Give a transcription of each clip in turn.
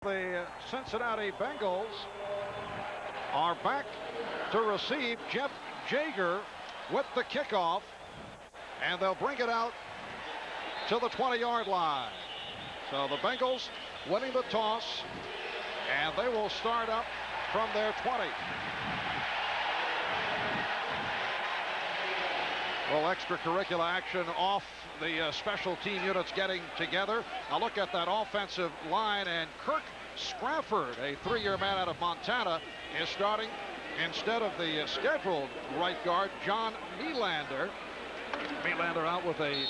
the Cincinnati Bengals are back to receive Jeff Jaeger with the kickoff, and they'll bring it out to the 20-yard line. So the Bengals winning the toss, and they will start up from their 20. A little extracurricular action off the special team units getting together. Now look at that offensive line, and Kirk Sprafford, a 3-year man out of Montana, is starting instead of the scheduled right guard, John Nylander. Nylander out with a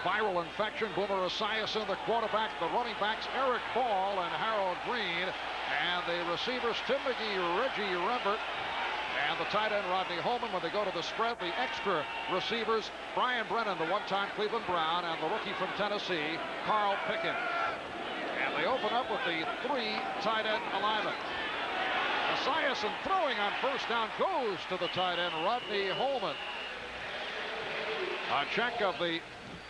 viral infection. Boomer Esiason, the quarterback, the running backs, Eric Ball and Harold Green, and the receivers, Tim McGee, Reggie Rembert, and the tight end, Rodney Holman. When they go to the spread, the extra receivers, Brian Brennan, the one-time Cleveland Brown, and the rookie from Tennessee, Carl Pickens. And they open up with the 3 tight end alignment. Esiason throwing on first down goes to the tight end, Rodney Holman. A check of the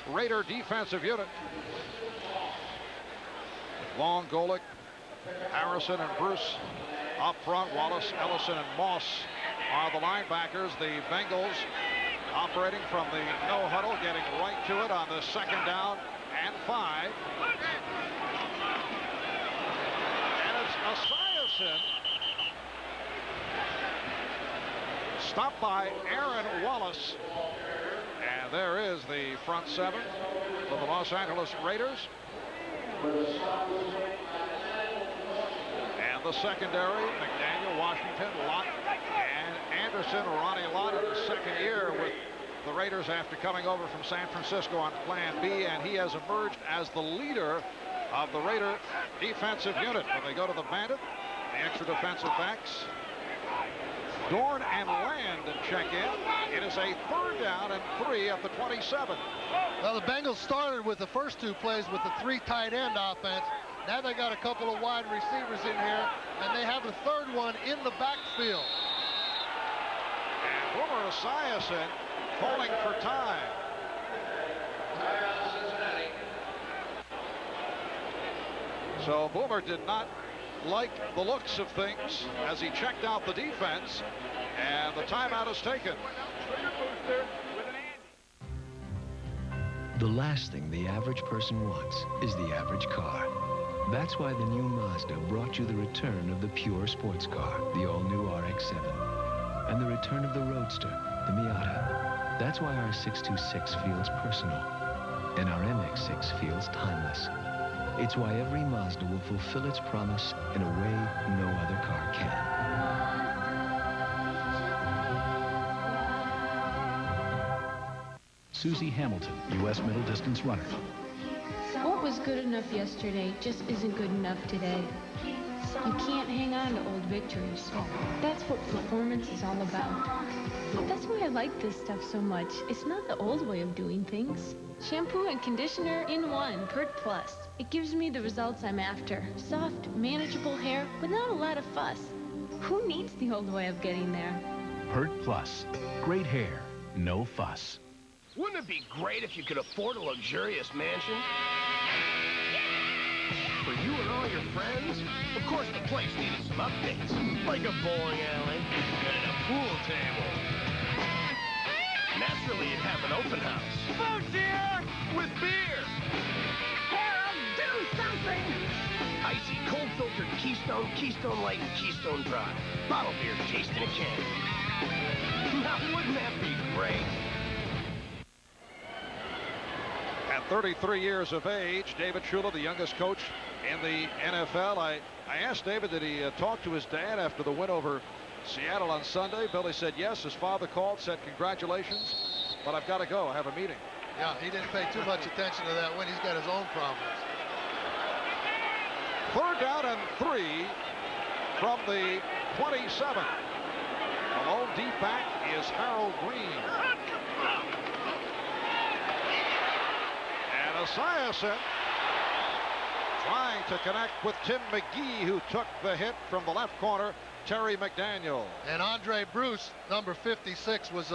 Raider defensive unit. Long, Golick, Harrison, and Bruce up front. Wallace, Ellison, and Moss are the linebackers. The Bengals operating from the no huddle, getting right to it on the 2nd down and 5. And it's Esiason, stopped by Aaron Wallace. And there is the front 7 for the Los Angeles Raiders. And the secondary, McDaniel, Washington, Lott, and Anderson. Ronnie Lott in his 2nd year with the Raiders after coming over from San Francisco on Plan B, and he has emerged as the leader of the Raider defensive unit. When they go to the Bandit, the extra defensive backs, Dorn and Land check in. It is a 3rd down and 3 at the 27. Well, the Bengals started with the first 2 plays with the 3 tight end offense. Now they got a couple of wide receivers in here, and they have the 3rd one in the backfield. And Boomer Esiason calling for time. So Boomer did not like the looks of things as he checked out the defense, and the timeout is taken. The last thing the average person wants is the average car. That's why the new Mazda brought you the return of the pure sports car, the all-new RX-7, and the return of the Roadster, the Miata. That's why our 626 feels personal, and our MX-6 feels timeless. It's why every Mazda will fulfill its promise in a way no other car can. Susie Hamilton, U.S. middle distance runner. What was good enough yesterday just isn't good enough today. You can't hang on to old victories. That's what performance is all about. That's why I like this stuff so much. It's not the old way of doing things. Shampoo and conditioner in one, Pert Plus. It gives me the results I'm after. Soft, manageable hair with not a lot of fuss. Who needs the old way of getting there? Pert Plus. Great hair, no fuss. Wouldn't it be great if you could afford a luxurious mansion? For you and all your friends? Of course, the place needed some updates, like a bowling alley and a pool table. Naturally, you'd have an open house. Folks here with beer. Harold, do something! Icy, cold-filtered Keystone, Keystone Light, and Keystone Dry. Bottle beer chased in a can. Now, wouldn't that be great? At 33 years of age, David Shula, the youngest coach in the NFL. I asked David, did he talk to his dad after the win over Seattle on Sunday? Billy said yes. His father called, said congratulations, but I've got to go. I have a meeting. Yeah, he didn't pay too much attention to that win. He's got his own problems. 3rd down and 3 from the 27. The lone deep back is Harold Green. And Esiason trying to connect with Tim McGee, who took the hit from the left corner, Terry McDaniel. And Andre Bruce, number 56, was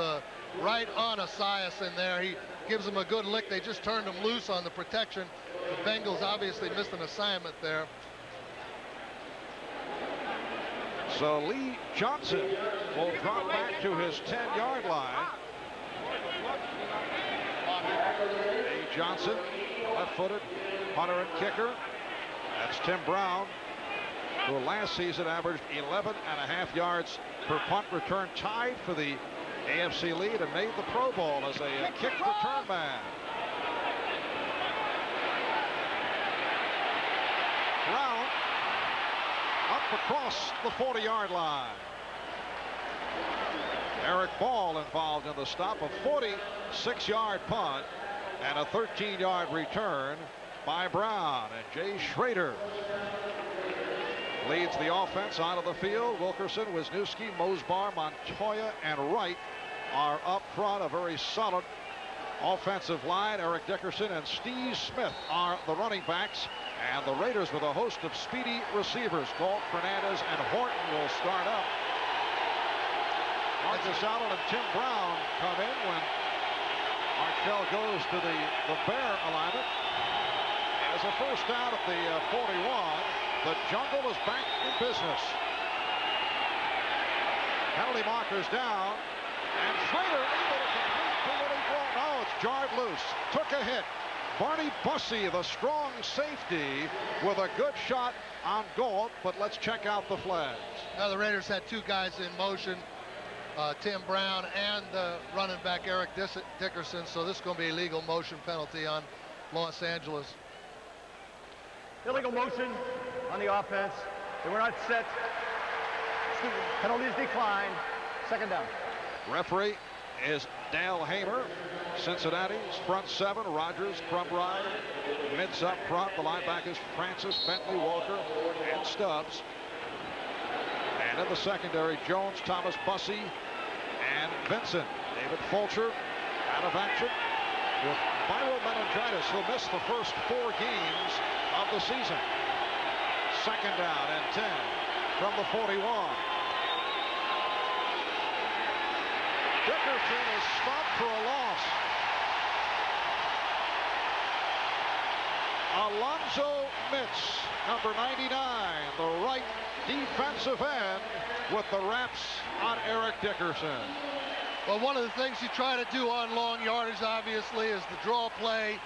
right on Esiason there. He gives him a good lick. They just turned him loose on the protection. The Bengals obviously missed an assignment there. So Lee Johnson will drop back to his 10-yard line. Lee Johnson, left-footed punter and kicker. That's Tim Brown, who last season averaged 11.5 yards per punt return, tied for the AFC lead and made the Pro Bowl as a kick return man. Brown up across the 40-yard line. Eric Ball involved in the stop, a 46-yard punt and a 13-yard return by Brown. And Jay Schrader leads the offense onto the field. Wilkerson, Wisniewski, Mosbar, Montoya, and Wright are up front. A very solid offensive line. Eric Dickerson and Steve Smith are the running backs. And the Raiders with a host of speedy receivers. Galt, Fernandez, and Horton will start up. Marcus Allen and Tim Brown come in when Markell goes to the Bear alignment. As a first down at the 41, the Jungle is back in business. Penalty markers down, and Schrader able to complete the winning ball. No, it's jarred loose. Took a hit. Barney Bussey, the strong safety, with a good shot on Galt, but let's check out the flags. Now the Raiders had two guys in motion, Tim Brown and the running back Eric Dickerson, so this is going to be a legal motion penalty on Los Angeles. Illegal motion on the offense. They were not set. Penalties declined. Second down. Referee is Dale Hamer. Cincinnati's front seven: Rogers, Crumbride, mids up front. The linebackers Francis, Bentley, Walker, and Stubbs. And in the secondary, Jones, Thomas, Bussey, and Vincent. David Fulcher out of action with viral meningitis. He'll miss the first 4 games of the season. Second down and 10 from the 41. Dickerson is stopped for a loss. Alonzo Mitz, number 99, the right defensive end, with the wraps on Eric Dickerson. Well, one of the things you try to do on long yardage, obviously, is the draw play.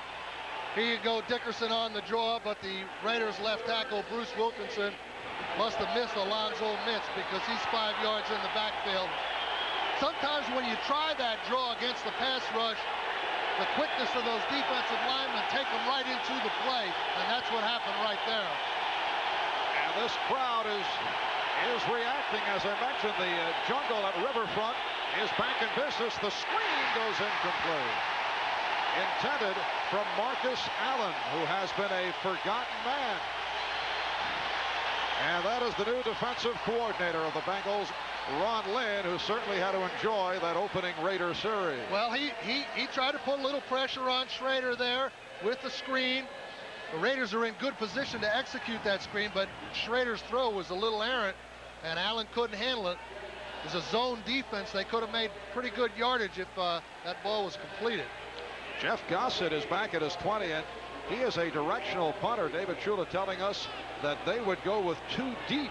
Here you go, Dickerson on the draw, but the Raiders left tackle, Bruce Wilkinson, must have missed Alonzo Mitz because he's 5 yards in the backfield. Sometimes when you try that draw against the pass rush, the quickness of those defensive linemen take them right into the play, and that's what happened right there. And this crowd is reacting. As I mentioned, the Jungle at Riverfront is back in business. The screen goes incomplete. Intended from Marcus Allen, who has been a forgotten man. And that is the new defensive coordinator of the Bengals, Ron Lynn, who certainly had to enjoy that opening Raider series. Well, he tried to put a little pressure on Schrader there with the screen. The Raiders are in good position to execute that screen, but Schrader's throw was a little errant, and Allen couldn't handle it. It was a zone defense. They could have made pretty good yardage if that ball was completed. Jeff Gossett is back at his 20, and he is a directional punter. David Shula telling us that they would go with 2 deep.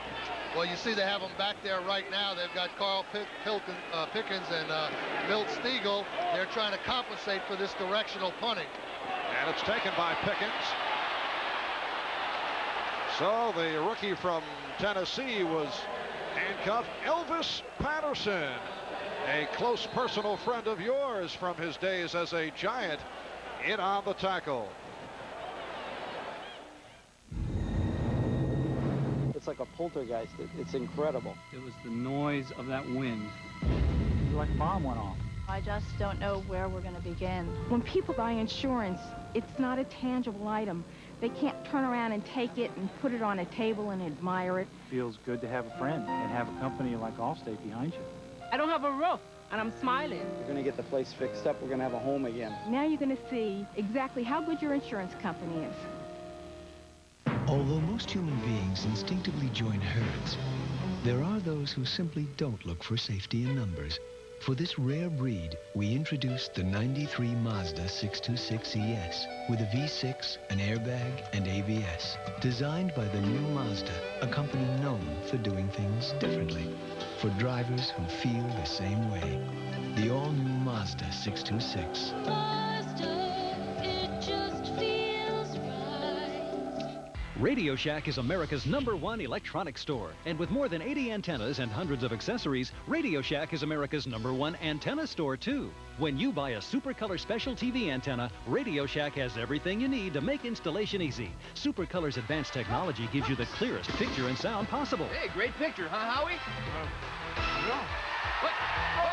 Well, you see they have them back there right now. They've got Carl Pickens and Milt Stegall. They're trying to compensate for this directional punting. And it's taken by Pickens. So the rookie from Tennessee was handcuffed. Elvis Patterson, a close personal friend of yours from his days as a Giant, in on the tackle. It's like a poltergeist. It's incredible. It was the noise of that wind. Like a bomb went off. I just don't know where we're going to begin. When people buy insurance, it's not a tangible item. They can't turn around and take it and put it on a table and admire it. Feels good to have a friend and have a company like Allstate behind you. I don't have a roof, and I'm smiling. We're going to get the place fixed up. We're going to have a home again. Now you're going to see exactly how good your insurance company is. Although most human beings instinctively join herds, there are those who simply don't look for safety in numbers. For this rare breed, we introduced the '93 Mazda 626 ES with a V6, an airbag, and ABS. Designed by the new Mazda, a company known for doing things differently. For drivers who feel the same way. The all-new Mazda 626. Radio Shack is America's #1 electronics store. And with more than 80 antennas and hundreds of accessories, Radio Shack is America's #1 antenna store, too. When you buy a Super Color Special TV antenna, Radio Shack has everything you need to make installation easy. Super Color's advanced technology gives you the clearest picture and sound possible. Hey, great picture, huh, Howie?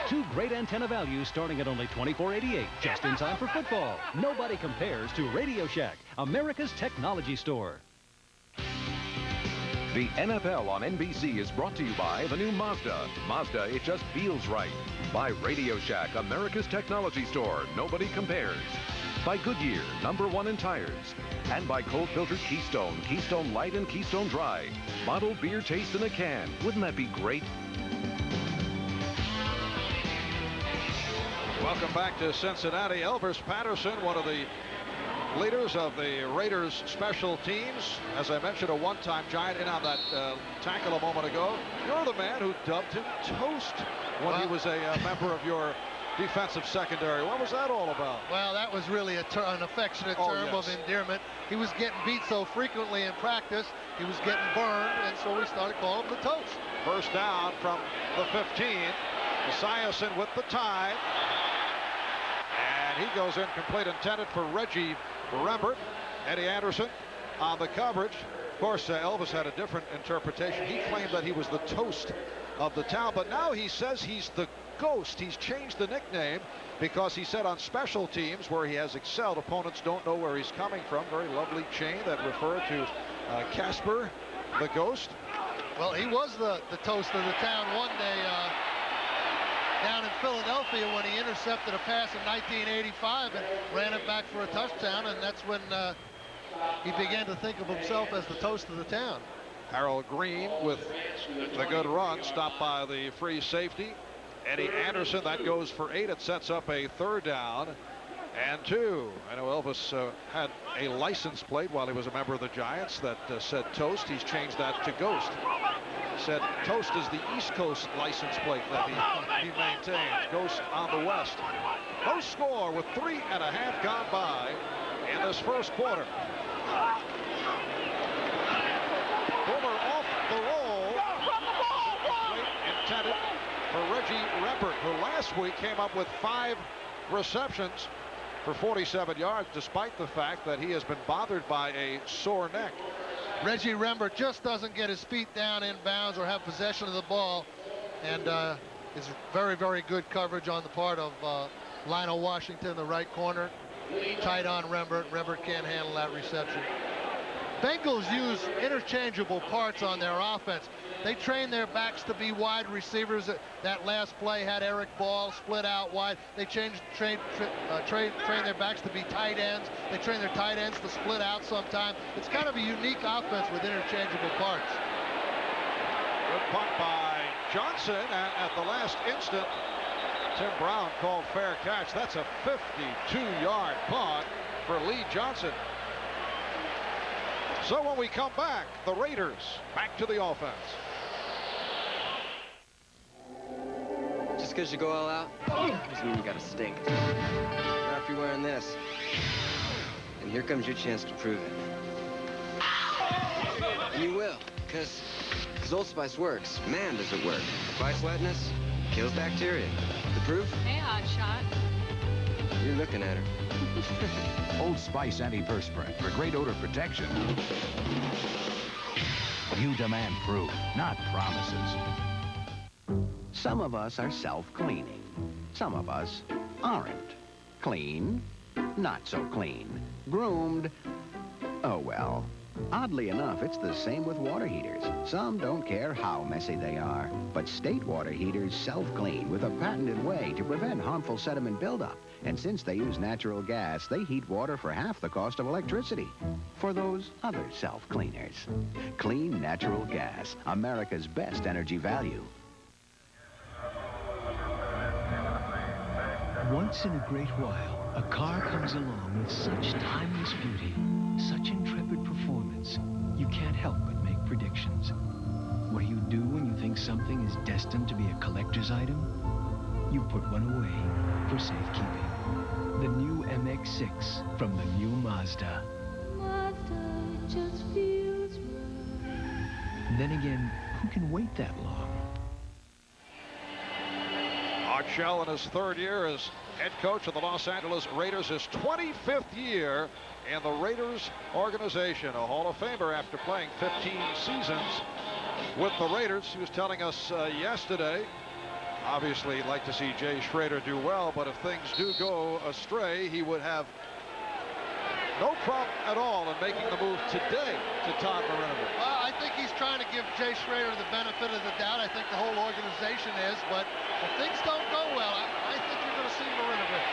Two great antenna values starting at only $24.88, just in time for football. Nobody compares to Radio Shack, America's technology store. The NFL on NBC is brought to you by the new Mazda. Mazda, it just feels right. By Radio Shack, America's technology store. Nobody compares. By Goodyear, #1 in tires. And by cold filtered Keystone, Keystone Light and Keystone Dry. Bottled beer taste in a can. Wouldn't that be great? Welcome back to Cincinnati. Elvis Patterson, one of the leaders of the Raiders special teams. As I mentioned, a one-time Giant in on that tackle a moment ago. You're the man who dubbed him Toast when he was a member of your defensive secondary. What was that all about? Well, that was really an affectionate term of endearment. He was getting beat so frequently in practice, he was getting burned, and so we started calling him the Toast. First down from the 15. Esiason with the tie. And he goes incomplete, intended for Reggie Rembert. Eddie Anderson on the coverage. Of course, Elvis had a different interpretation. He claimed that he was the Toast of the town, but now he says he's the Ghost. He's changed the nickname because he said on special teams where he has excelled, opponents don't know where he's coming from. Very lovely chain that referred to Casper, the Ghost. Well, he was the Toast of the town one day down in Philadelphia when he intercepted a pass in 1985 and ran it back for a touchdown, and that's when he began to think of himself as the Toast of the town. Harold Green with the good run, stopped by the free safety. Eddie Anderson, that goes for 8. It sets up a 3rd down and 2. I know Elvis had a license plate while he was a member of the Giants that said Toast. He's changed that to Ghost. He said Toast is the East Coast license plate that he maintains. Ghost on the West. No score with 3.5 gone by in this first quarter. Boomer off the roll. Intended for Reggie Rembert, who last week came up with 5 receptions for 47 yards, despite the fact that he has been bothered by a sore neck. Reggie Rembert just doesn't get his feet down in bounds or have possession of the ball, and is very, very good coverage on the part of Lionel Washington, the right corner. Tight on Rembert. Rembert can't handle that reception. Bengals use interchangeable parts on their offense. They train their backs to be wide receivers. That last play had Eric Ball split out wide. They train their backs to be tight ends. They train their tight ends to split out sometime. It's kind of a unique offense with interchangeable parts. Good punt by Johnson, and at the last instant, Tim Brown called fair catch. That's a 52-yard punt for Lee Johnson. So when we come back, the Raiders back to the offense. Just because you go all out doesn't mean you got to stink. Not if you're wearing this. And here comes your chance to prove it. And you will, because Old Spice works. Man, does it work. Fights wetness, kills bacteria. The proof? Hey, hotshot. You're looking at her. Old Spice antiperspirant for great odor protection. You demand proof, not promises. Some of us are self-cleaning. Some of us aren't. Clean, not so clean. Groomed, oh well. Oddly enough, it's the same with water heaters. Some don't care how messy they are, but state water heaters self-clean with a patented way to prevent harmful sediment buildup. And since they use natural gas, they heat water for half the cost of electricity. For those other self-cleaners. Clean natural gas, America's best energy value. Once in a great while, a car comes along with such timeless beauty, such intrepid performance, you can't help but make predictions. What do you do when you think something is destined to be a collector's item? You put one away for safekeeping. The new MX-6 from the new Mazda. Mazda just feels right. Then again, who can wait that long? Art Shell in his 3rd year as head coach of the Los Angeles Raiders, his 25th year in the Raiders organization. A Hall of Famer after playing 15 seasons with the Raiders. He was telling us yesterday, obviously he'd like to see Jay Schroeder do well, but if things do go astray, he would have no problem at all in making the move today to Todd Marinovich. Well, I think he's trying to give Jay Schroeder the benefit of the doubt. I think the whole organization is, but if things don't go well, I think you're going to see Marinovich.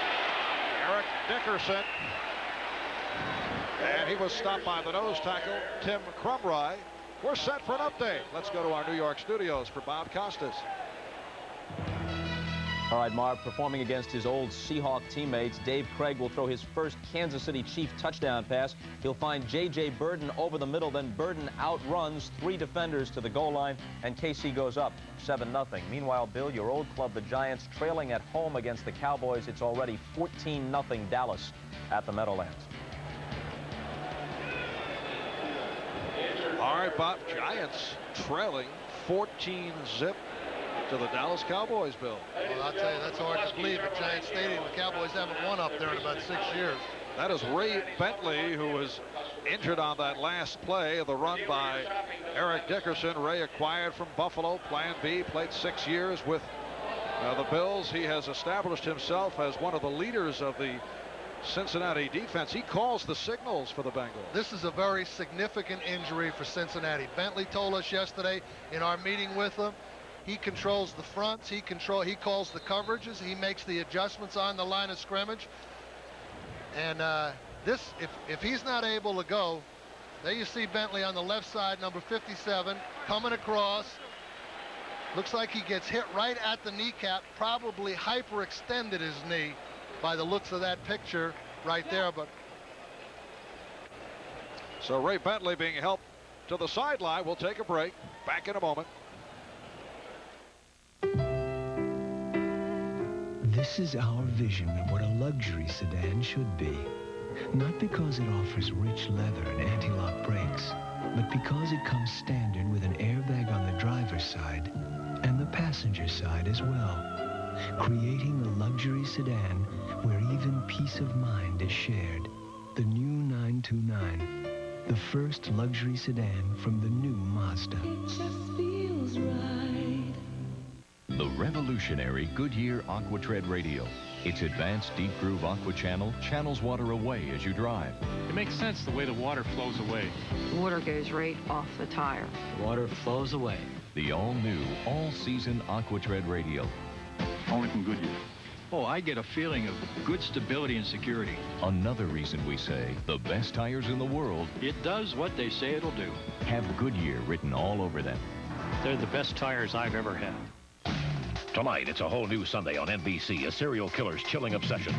Eric Dickerson. And he was stopped by the nose tackle, Tim Crumry. We're set for an update. Let's go to our New York studios for Bob Costas. All right, Marv, performing against his old Seahawk teammates, Dave Craig will throw his first Kansas City Chief touchdown pass. He'll find J.J. Burden over the middle, then Burden outruns 3 defenders to the goal line, and KC goes up 7-0. Meanwhile, Bill, your old club, the Giants, trailing at home against the Cowboys. It's already 14-0 Dallas at the Meadowlands. All right, Bob, Giants trailing 14-0 to the Dallas Cowboys, Bill. Well, I'll tell you, that's hard to believe at Giant Stadium. The Cowboys haven't won up there in about 6 years. That is Ray Bentley, who was injured on that last play of the run by Eric Dickerson. Ray acquired from Buffalo, Plan B, played 6 years with the Bills. He has established himself as one of the leaders of the Cincinnati defense. He calls the signals for the Bengals. This is a very significant injury for Cincinnati. Bentley told us yesterday in our meeting with him, he controls the fronts, he calls the coverages, he makes the adjustments on the line of scrimmage. And if he's not able to go, there you see Bentley on the left side, number 57, coming across. Looks like he gets hit right at the kneecap, probably hyperextended his knee by the looks of that picture right there. But so Ray Bentley being helped to the sideline. We'll take a break. Back in a moment. This is our vision of what a luxury sedan should be. Not because it offers rich leather and anti-lock brakes, but because it comes standard with an airbag on the driver's side and the passenger side as well, creating a luxury sedan where even peace of mind is shared. The new 929, the first luxury sedan from the new Mazda. It just feels right. The revolutionary Goodyear AquaTread radio. Its advanced deep groove aqua channel channels water away as you drive. It makes sense the way the water flows away. The water goes right off the tire. The water flows away. The all-new, all-season AquaTread radio. Only from Goodyear. Oh, I get a feeling of good stability and security. Another reason we say the best tires in the world. It does what they say it'll do. Have Goodyear written all over them. They're the best tires I've ever had. Tonight, it's a whole new Sunday on NBC. A serial killer's chilling obsession.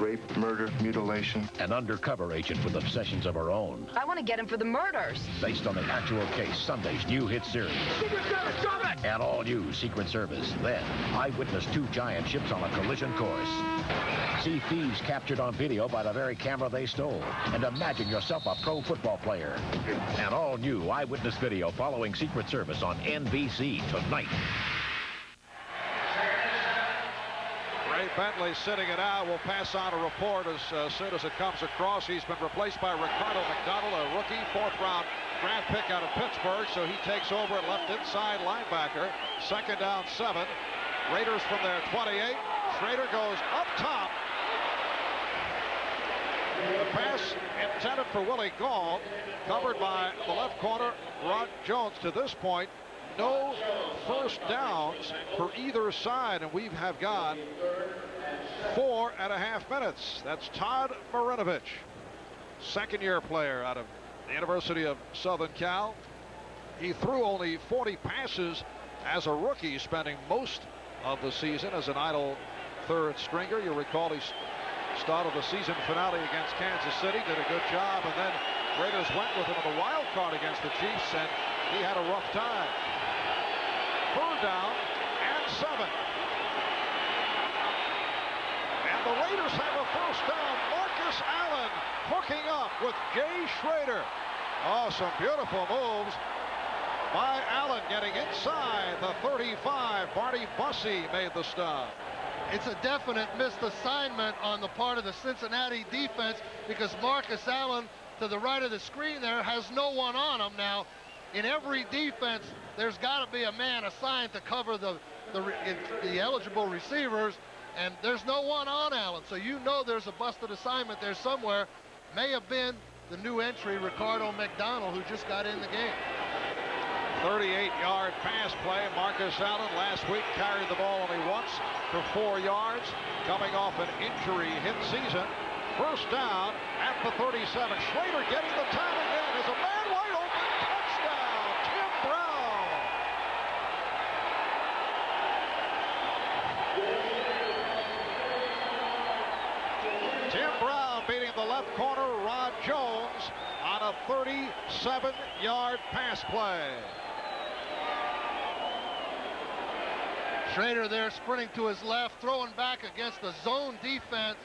Rape, murder, mutilation. An undercover agent with obsessions of her own. I want to get him for the murders. Based on the actual case, Sunday's new hit series. Secret Service, drop it! An all-new Secret Service. Then, eyewitness 2 giant ships on a collision course. See thieves captured on video by the very camera they stole. And imagine yourself a pro football player. An all-new eyewitness video following Secret Service on NBC tonight. Ray Bentley sitting it out. We'll pass on a report as soon as it comes across. He's been replaced by Ricardo McDonald, a rookie, 4th-round draft pick out of Pittsburgh. So he takes over at left inside linebacker. 2nd down 7. Raiders from their 28. Schrader goes up top. The pass intended for Willie Gault, covered by the left corner, Rod Jones. To this point, no first downs for either side, and we have gone 4.5 minutes. That's Todd Marinovich, 2nd-year player out of the University of Southern Cal. He threw only 40 passes as a rookie, spending most of the season as an idle third stringer. You recall he started the season finale against Kansas City, did a good job, and then Raiders went with him in the wild card against the Chiefs, and he had a rough time. Third down and 7. And the Raiders have a first down. Marcus Allen hooking up with Jay Schrader. Oh, some beautiful moves by Allen, getting inside the 35. Barty Bussey made the stop. It's a definite missed assignment on the part of the Cincinnati defense, because Marcus Allen, to the right of the screen there, has no one on him. Now, in every defense, there's got to be a man assigned to cover the eligible receivers, and there's no one on Allen. So you know there's a busted assignment there somewhere. May have been the new entry, Ricardo McDonald, who just got in the game. 38-yard pass play. Marcus Allen last week carried the ball only once for 4 yards, coming off an injury-hit season. First down at the 37. Schrader getting the time again. There's a man wide open. Touchdown, Tim Brown. Tim Brown beating the left corner, Rod Jones, on a 37-yard pass play. Schrader there sprinting to his left, throwing back against the zone defense.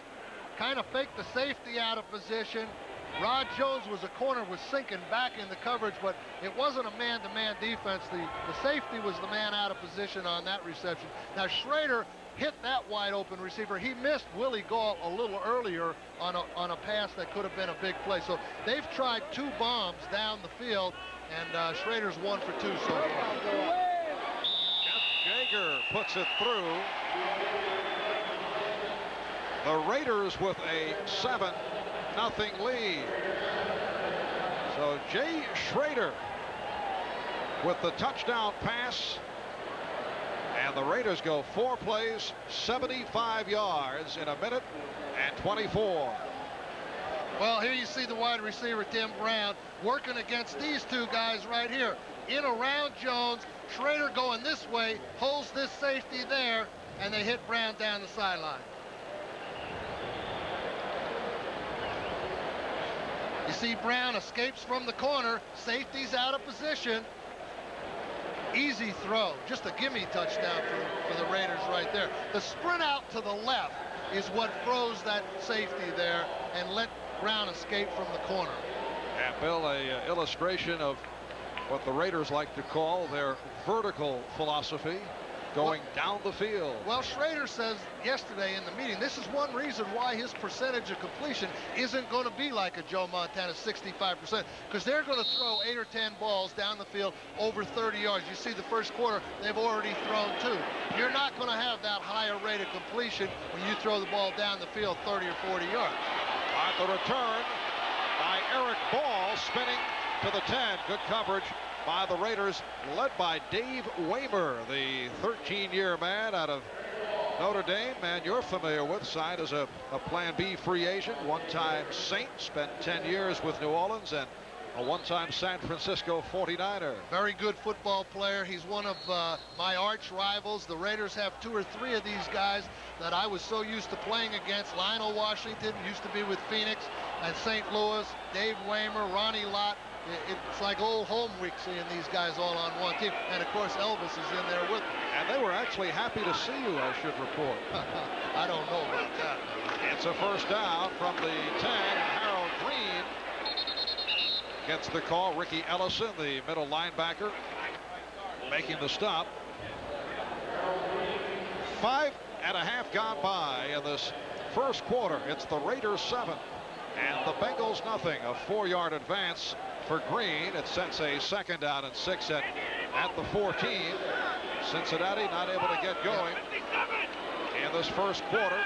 Kind of faked the safety out of position. Rod Jones was a corner, was sinking back in the coverage, but it wasn't a man-to-man defense. The safety was the man out of position on that reception. Now Schrader hit that wide open receiver. He missed Willie Gault a little earlier on a pass that could have been a big play. So they've tried 2 bombs down the field, and Schrader's 1 for 2 so far. Jaeger puts it through. The Raiders with a 7-0 lead. So Jay Schrader with the touchdown pass. And the Raiders go 4 plays, 75 yards in a minute and 24. Well, here you see the wide receiver, Tim Brown, working against these 2 guys right here. In around Jones, Schrader going this way, holds this safety there, and they hit Brown down the sideline. You see Brown escapes from the corner, safety's out of position. Easy throw, just a gimme touchdown for the Raiders right there. The sprint out to the left is what froze that safety there and let Brown escape from the corner. And Bill, a illustration of what the Raiders like to call their vertical philosophy, going down the field. Well, Schrader says yesterday in the meeting, this is one reason why his percentage of completion isn't going to be like a Joe Montana, 65%, because they're going to throw 8 or 10 balls down the field over 30 yards. You see the first quarter, they've already thrown 2. You're not going to have that higher rate of completion when you throw the ball down the field 30 or 40 yards. At the return by Eric Ball, spinning to the 10. Good coverage by the Raiders, led by Dave Waymer, the 13-year man out of Notre Dame, man you're familiar with, signed as a Plan B free agent, one-time Saint, spent 10 years with New Orleans, and a one-time San Francisco 49er. Very good football player. He's one of my arch rivals. The Raiders have 2 or 3 of these guys that I was so used to playing against. Lionel Washington used to be with Phoenix and St. Louis. Dave Waymer, Ronnie Lott. It's like old home week seeing these guys all on one team. And, of course, Elvis is in there with them. And they were actually happy to see you, I should report. I don't know about that. It's a first down from the 10. Harold Green gets the call. Ricky Ellison, the middle linebacker, making the stop. 5.5 gone by in this first quarter. It's the Raiders 7 and the Bengals nothing. A 4-yard advance for Green. It sets a 2nd down and 6 at the 14. Cincinnati not able to get going in this first quarter.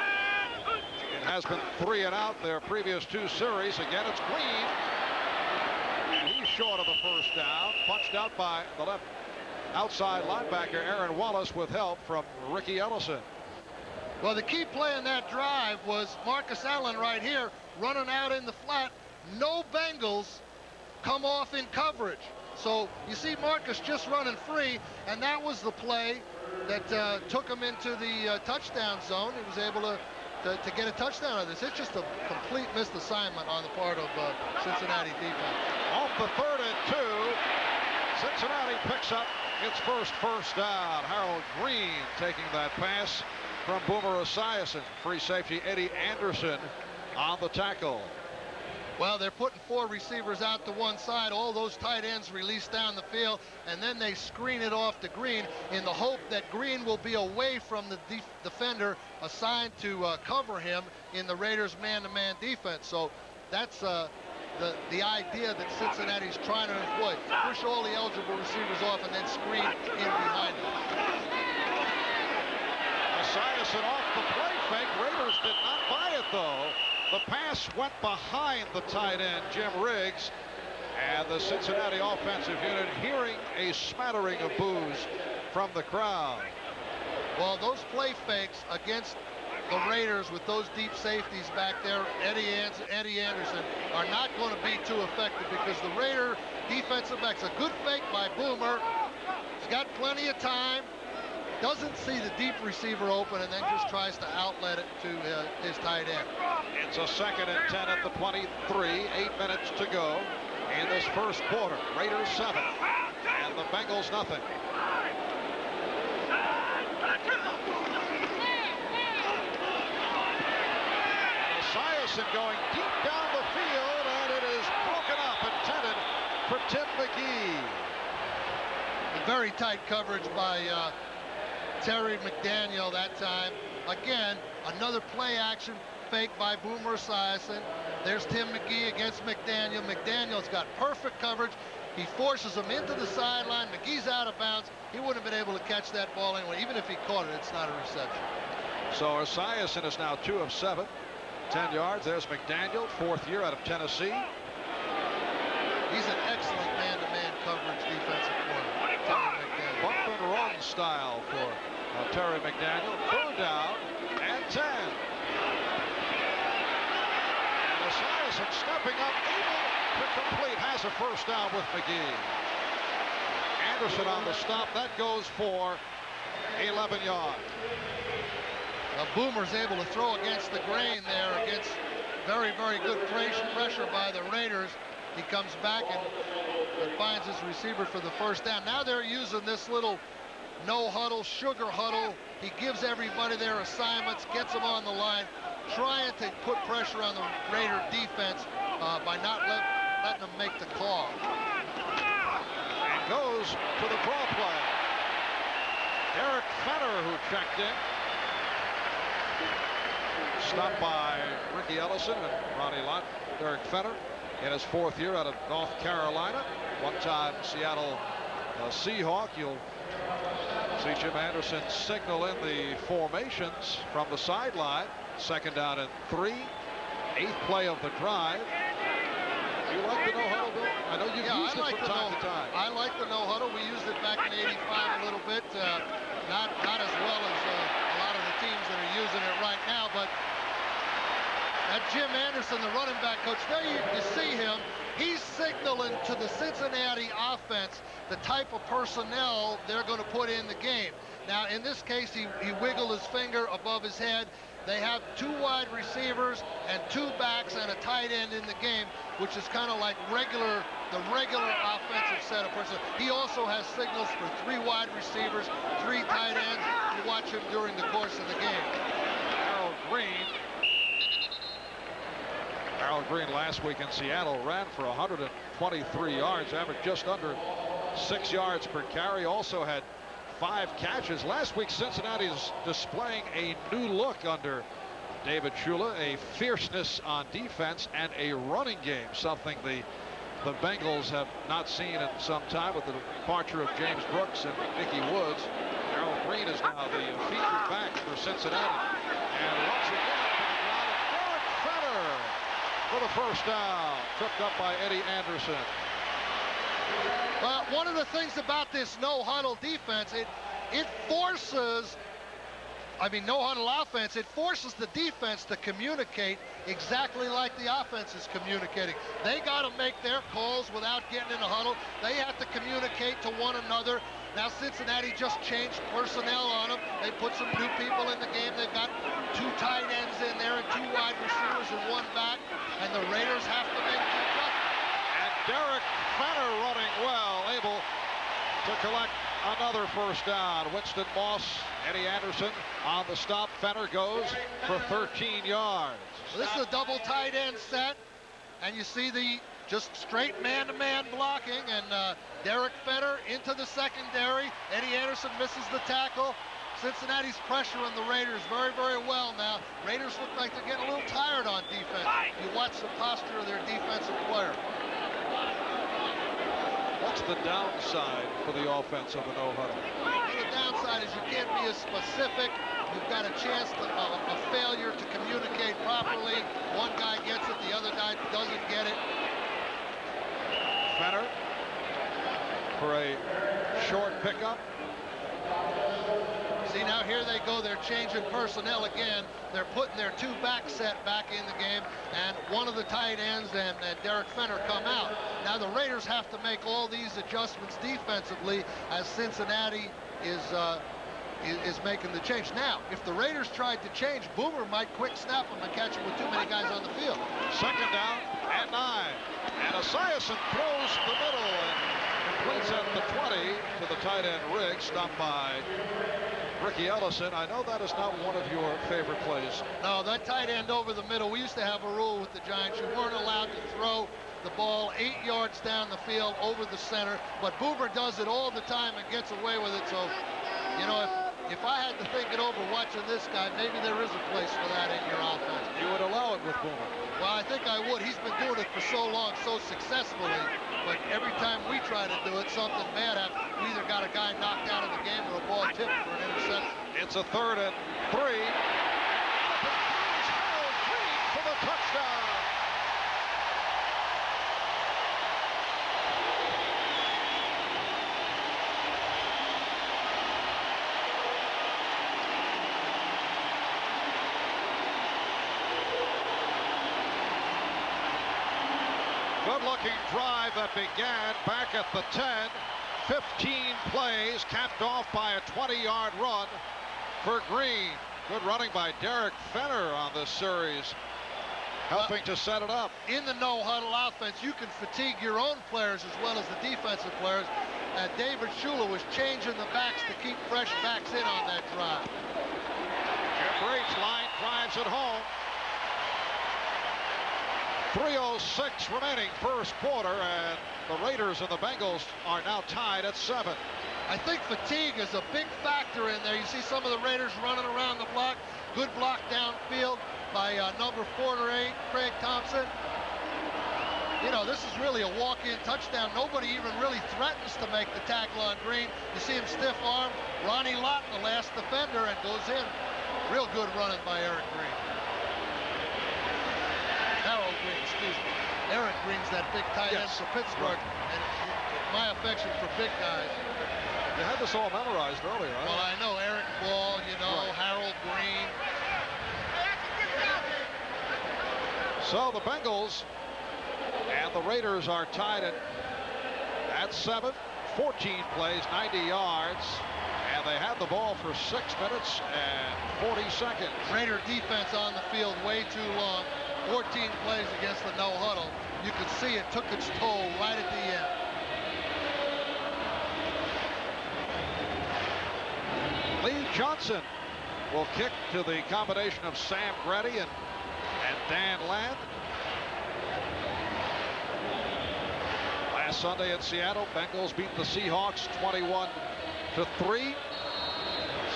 It has been 3 and out their previous 2 series. Again, it's Green. And he's short of the first down. Punched out by the left outside linebacker Aaron Wallace with help from Ricky Ellison. Well, the key play in that drive was Marcus Allen right here running out in the flat. No Bengals come off in coverage. So you see Marcus just running free, and that was the play that took him into the touchdown zone. He was able to get a touchdown out of this. It's just a complete missed assignment on the part of Cincinnati defense. Off the 3rd and 2, Cincinnati picks up its first down. Harold Green taking that pass from Boomer Esiason. Free safety Eddie Anderson on the tackle. Well, they're putting 4 receivers out to one side. All those tight ends release down the field, and then they screen it off to Green in the hope that Green will be away from the defender assigned to cover him in the Raiders' man-to-man defense. So that's the idea that Cincinnati's trying to employ. Push all the eligible receivers off and then screen in behind them. Esiason off the play fake. Raiders did not buy it, though. The pass went behind the tight end, Jim Riggs, and the Cincinnati offensive unit hearing a smattering of boos from the crowd. Well, those play fakes against the Raiders with those deep safeties back there, Eddie Anderson, are not going to be too effective because the Raider defensive back's a good fake by Boomer. He's got plenty of time. Doesn't see the deep receiver open and then just tries to outlet it to his tight end. It's a 2nd and 10 at the 23. 8 minutes to go in this first quarter. Raiders 7 and the Bengals nothing. Esiason going deep down the field, and it is broken up, intended for Tim McGee. Very tight coverage by Terry McDaniel that time. Again, another play action fake by Boomer Esiason. There's Tim McGee against McDaniel. McDaniel's got perfect coverage. He forces him into the sideline. McGee's out of bounds. He wouldn't have been able to catch that ball anyway. Even if he caught it, it's not a reception. So Esiason is now 2 of 7. 10 yards. There's McDaniel, 4th year out of Tennessee. He's an excellent man-to-man coverage defensive corner. Terry McDaniel. Bump and run style for Terry McDaniel. 3rd down and 10. And Esiason stepping up, able to complete, has a 1st down with McGee. Anderson on the stop. That goes for 11 yards. Boomer's able to throw against the grain there, against very, very good pressure by the Raiders. He comes back and finds his receiver for the 1st down. Now they're using this little no huddle, sugar huddle. He gives everybody their assignments, gets them on the line, trying to put pressure on the Raider defense by not letting them make the call. And goes to the draw play. Eric Fenner, who checked in. Stopped by Ricky Ellison and Ronnie Lott. Eric Fenner in his 4th year out of North Carolina. One-time Seattle Seahawk. You'll see Jim Anderson signal in the formations from the sideline. 2nd down and 3. 8th play of the drive. You like the no-huddle, Bill? I know you've used it from time to time. I like the no-huddle. We used it back in '85 a little bit. Not as well as a lot of the teams that are using it right now, but that Jim Anderson, the running back coach, there you see him. He's signaling to the Cincinnati offense the type of personnel they're going to put in the game. Now, in this case, he wiggled his finger above his head. They have 2 wide receivers and 2 backs and a tight end in the game, which is kind of like the regular offensive set of personnel. He also has signals for 3 wide receivers, 3 tight ends. You watch him during the course of the game. Harold Green last week in Seattle ran for 123 yards, averaged just under 6 yards per carry. Also had 5 catches. Last week, Cincinnati is displaying a new look under David Shula, a fierceness on defense and a running game, something the Bengals have not seen in some time with the departure of James Brooks and Mickey Woods. Harold Green is now the featured back for Cincinnati. And once again, Eric Fenner for the 1st down, tripped up by Eddie Anderson. Well, one of the things about this no-huddle defense, it forces no-huddle offense, it forces the defense to communicate exactly like the offense is communicating. They got to make their calls without getting in a huddle. They have to communicate to one another. Now Cincinnati just changed personnel on them. They put some new people in the game. They've got 2 tight ends in there and 2 wide receivers and 1 back. And the Raiders have to make the adjustment. And Derek Fenner running well, able to collect another first down. Winston Moss, Eddie Anderson on the stop. Fenner goes for 13 yards. So this is a double tight end set. And you see the just straight man-to-man blocking. And Derek Fenner into the secondary. Eddie Anderson misses the tackle. Cincinnati's pressuring the Raiders very, very well now. Raiders look like they're getting a little tired on defense. You watch the posture of their defensive player. What's the downside for the offense of a no-huddle? The downside is you can't be as specific. You've got a chance to a failure to communicate properly. One guy gets it, the other guy doesn't get it. Fenner for a short pickup. See, now here they go. They're changing personnel again. They're putting their 2 back set back in the game, and one of the tight ends and Derek Fenner come out. Now the Raiders have to make all these adjustments defensively as Cincinnati is making the change. Now, if the Raiders tried to change, Boomer might quick snap them and catch him with too many guys on the field. 2nd down and 9. And Esiason throws the middle and completes at the 20 to the tight end Riggs, stopped by Ricky Ellison. I know that is not one of your favorite plays. No, that tight end over the middle. We used to have a rule with the Giants. You weren't allowed to throw the ball 8 yards down the field over the center, but Boomer does it all the time and gets away with it. So, you know, if I had to think it over watching this guy, maybe there is a place for that in your offense. You would allow it with Boomer? Well, I think I would. He's been doing it for so long, so successfully, but every time we try to do it, something bad happens. We either got a guy knocked out of the game or a ball tipped for an interception. It's a 3rd and 3. Harold Green for the touchdown. Good-looking drive that began back at the 10. 15 plays, capped off by a 20-yard run for Green. Good running by Derek Fenner on this series, helping to set it up. In the no-huddle offense, you can fatigue your own players as well as the defensive players. David Shula was changing the backs to keep fresh backs in on that drive. Jim Breach line drives it home. 3:06 remaining first quarter, and the Raiders and the Bengals are now tied at 7. I think fatigue is a big factor in there. You see some of the Raiders running around the block. Good block downfield by number 48, Craig Thompson. You know, this is really a walk-in touchdown. Nobody even really threatens to make the tackle on Green. You see him stiff arm. Ronnie Lott, the last defender, and goes in. Real good running by Eric Green. Harold Green, excuse me. Eric Green's that big tight end for Pittsburgh, and my affection for big guys. You had this all memorized earlier, right? Well, I know Eric Ball, you know, right. Harold Green. So the Bengals and the Raiders are tied at 7. 14 plays, 90 yards, and they had the ball for 6 minutes and 40 seconds. Raider defense on the field way too long. 14 plays against the no-huddle. You could see it took its toll right at the end. Lee Johnson will kick to the combination of Sam Grady and Dan Land. Last Sunday in Seattle, Bengals beat the Seahawks 21-3.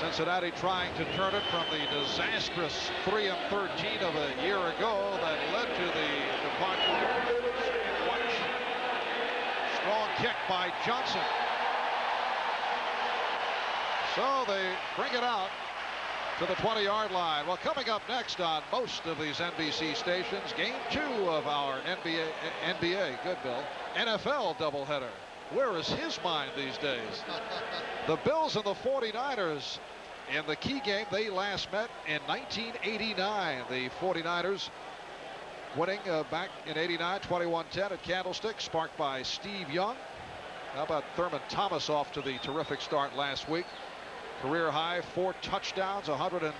Cincinnati trying to turn it from the disastrous 3-13 of a year ago that led to the debacle. Watch. Strong kick by Johnson. So they bring it out to the 20-yard line. Well, coming up next on most of these NBC stations, game 2 of our NBA, good Bill, NFL doubleheader. Where is his mind these days? The Bills and the 49ers in the key game. They last met in 1989. The 49ers winning back in 89, 21-10 at Candlestick, sparked by Steve Young. How about Thurman Thomas off to the terrific start last week? Career high, 4 touchdowns, 103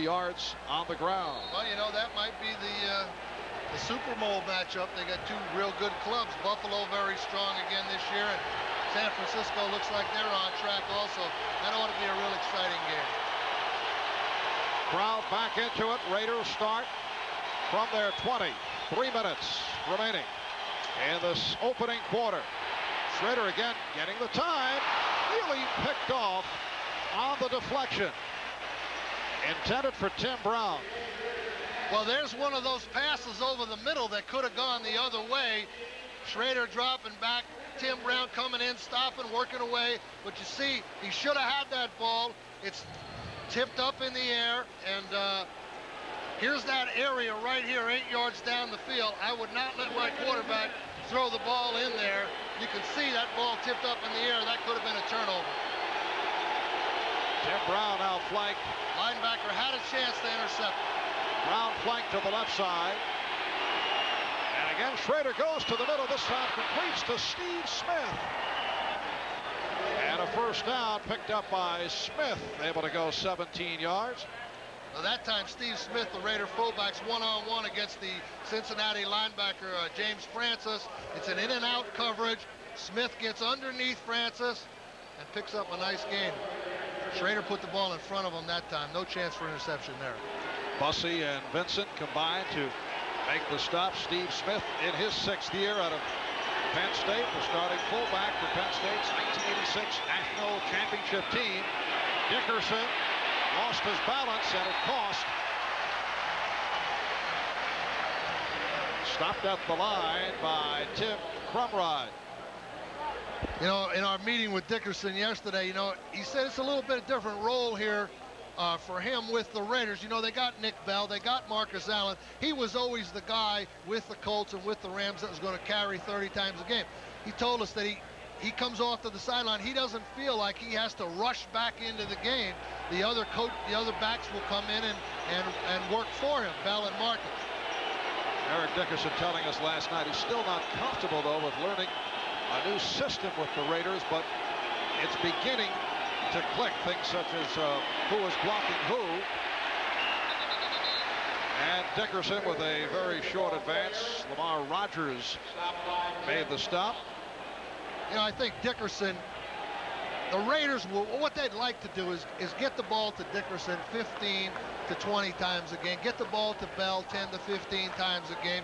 yards on the ground. Well, you know, that might be the Super Bowl matchup. They got 2 real good clubs. Buffalo very strong again this year, and San Francisco looks like they're on track also. That ought to be a real exciting game. Crowd back into it. Raiders start from their 20. 3 minutes remaining in this opening quarter. Schrader again getting the time. Really picked off on the deflection. Intended for Tim Brown. Well, there's one of those passes over the middle that could have gone the other way. Schrader dropping back. Tim Brown coming in, stopping, working away. But you see, he should have had that ball. It's tipped up in the air, and here's that area right here, 8 yards down the field. I would not let my quarterback throw the ball in there. You can see that ball tipped up in the air. That could have been a turnover. Tim Brown out flank. Linebacker had a chance to intercept. Brown flank to the left side. And again, Schrader goes to the middle. This time completes to Steve Smith. And a first down picked up by Smith, able to go 17 yards. Well, that time, Steve Smith, the Raider fullbacks, one-on-one against the Cincinnati linebacker, James Francis. It's an in-and-out coverage. Smith gets underneath Francis and picks up a nice gain. Schrader put the ball in front of him that time. No chance for interception there. Bussey and Vincent combined to make the stop. Steve Smith in his 6th year out of Penn State, the starting fullback for Penn State's 1986 National Championship team. Dickerson lost his balance, and it cost. Stopped at the line by Tim Crumride. You know, in our meeting with Dickerson yesterday, you know, he said it's a little bit different role here for him with the Raiders. You know, they got Nick Bell, they got Marcus Allen. He was always the guy with the Colts and with the Rams that was going to carry 30 times a game. He told us that he comes off to the sideline. He doesn't feel like he has to rush back into the game. The other backs will come in and work for him, Bell and Marcus. Eric Dickerson telling us last night he's still not comfortable, though, with learning a new system with the Raiders, but it's beginning to click. Things such as who is blocking who. And Dickerson with a very short advance. Lamar Rogers made the stop. You know, I think Dickerson, the Raiders, what they'd like to do is get the ball to Dickerson 15 to 20 times a game. Get the ball to Bell 10 to 15 times a game.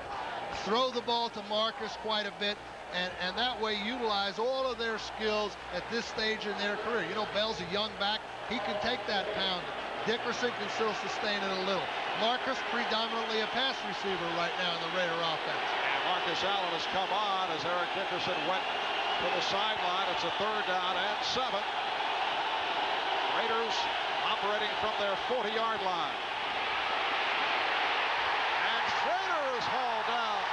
Throw the ball to Marcus quite a bit. And that way utilize all of their skills at this stage in their career. You know, Bell's a young back. He can take that pound. Dickerson can still sustain it a little. Marcus, predominantly a pass receiver right now in the Raider offense. And Marcus Allen has come on as Eric Dickerson went to the sideline. It's a 3rd down and 7. Raiders operating from their 40-yard line. And Schrader is hauled down.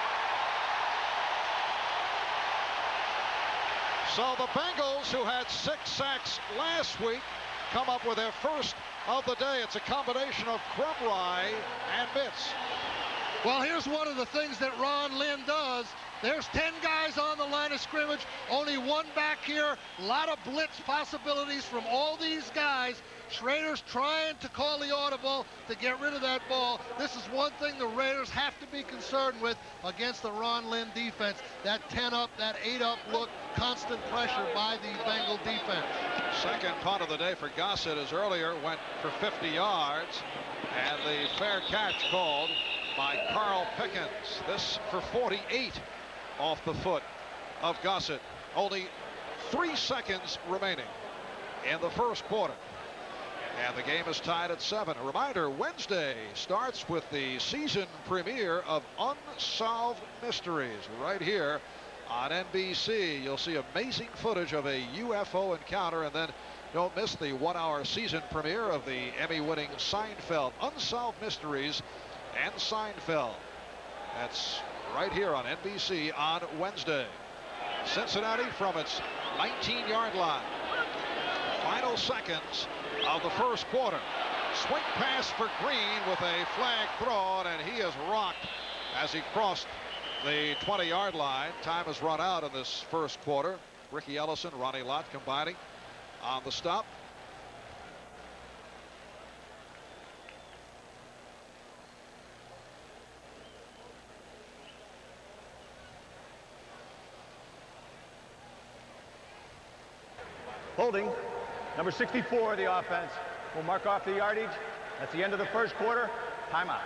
So the Bengals, who had 6 sacks last week, come up with their first of the day. It's a combination of Crumrye and Mitz. Well, here's one of the things that Ron Lynn does. There's 10 guys on the line of scrimmage, only 1 back here. A lot of blitz possibilities from all these guys. Schrader's trying to call the audible to get rid of that ball. This is one thing the Raiders have to be concerned with against the Ron Lynn defense. That 10-up, that 8-up look, constant pressure by the Bengal defense. Second punt of the day for Gossett, as earlier went for 50 yards. And the fair catch called by Carl Pickens. This for 48 off the foot of Gossett. Only 3 seconds remaining in the first quarter. And the game is tied at 7. A reminder, Wednesday starts with the season premiere of Unsolved Mysteries right here on NBC. You'll see amazing footage of a UFO encounter, and then don't miss the 1-hour season premiere of the Emmy-winning Seinfeld. Unsolved Mysteries and Seinfeld. That's right here on NBC on Wednesday. Cincinnati from its 19-yard line. Final seconds of the first quarter. Swing pass for Green with a flag thrown, and he is rocked as he crossed the 20-yard line. Time has run out in this first quarter. Ricky Ellison, Ronnie Lott combining on the stop. Holding. Number 64 of the offense will mark off the yardage. That's the end of the first quarter. Timeout.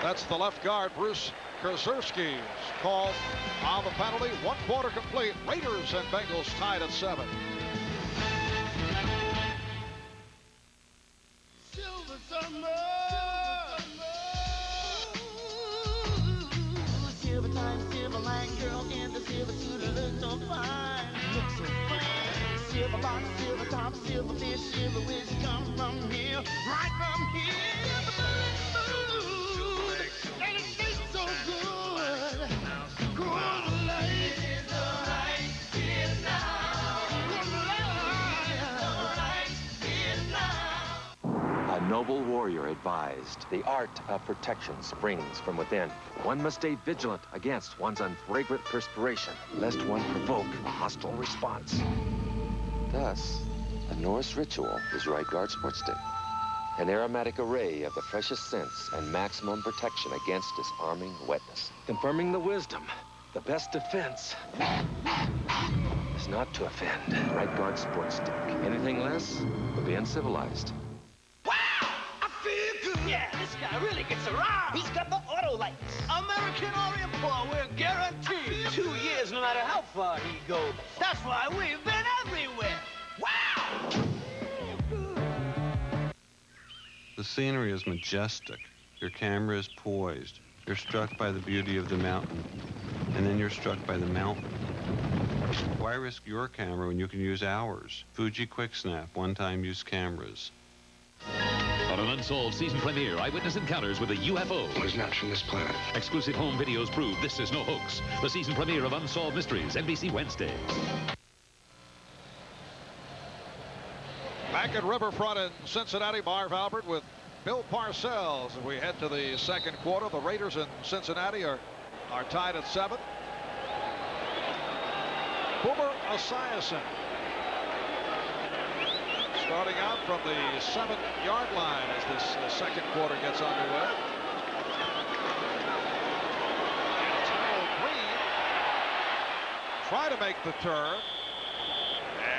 That's the left guard, Bruce Krzyzewski's call on the penalty. 1 quarter complete. Raiders and Bengals tied at 7. Silver summer. Silver time, silver line, girl in the silver suit, look so fine. Look so fine. Silver box, silver top, silver fish, silver wish, come from here, right from here. And it tastes so good. Good light is alright here now. Good light is alright here now. A noble warrior advised, the art of protection springs from within. One must stay vigilant against one's unfragrant perspiration, lest one provoke a hostile response. Thus, the Norse ritual is Right Guard Sports Stick. An aromatic array of the freshest scents and maximum protection against disarming wetness. Confirming the wisdom, the best defense is not to offend. Right Guard Sports Stick. Anything less would be uncivilized. Wow! I feel good! Yeah, this guy really gets around. He's got the auto lights. American Orient Pro, we're guaranteed 2 years no matter how far he goes. That's why we've been everywhere. Wow! The scenery is majestic. Your camera is poised. You're struck by the beauty of the mountain. And then you're struck by the mountain. Why risk your camera when you can use ours? Fuji Quick Snap, one-time use cameras. On an unsolved season premiere, eyewitness encounters with a UFO. It was not from this planet. Exclusive home videos prove this is no hoax. The season premiere of Unsolved Mysteries, NBC Wednesday. Back at Riverfront in Cincinnati, Marv Albert with Bill Parcells. As we head to the second quarter, the Raiders in Cincinnati are tied at 7. Boomer Esiason starting out from the 7-yard line as this second quarter gets underway. Green try to make the turn,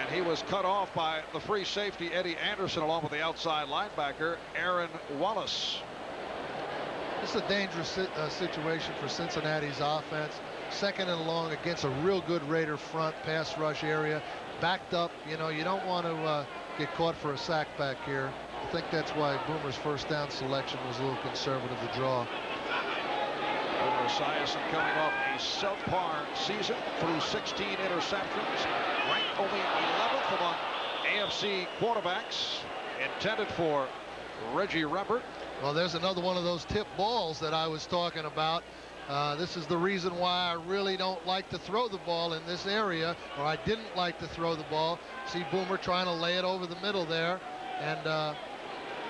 and he was cut off by the free safety Eddie Anderson along with the outside linebacker Aaron Wallace. This is a dangerous situation for Cincinnati's offense. 2nd and long against a real good Raider front pass rush area. Backed up, you know, you don't want to get caught for a sack back here. I think that's why Boomer's first down selection was a little conservative to draw. Boomer Esiason coming off a subpar season through 16 interceptions. Ranked only 11th among AFC quarterbacks, intended for Reggie Rembert. Well, there's another one of those tip balls that I was talking about. This is the reason why I really don't like to throw the ball in this area, or I didn't like to throw the ball. See Boomer trying to lay it over the middle there, and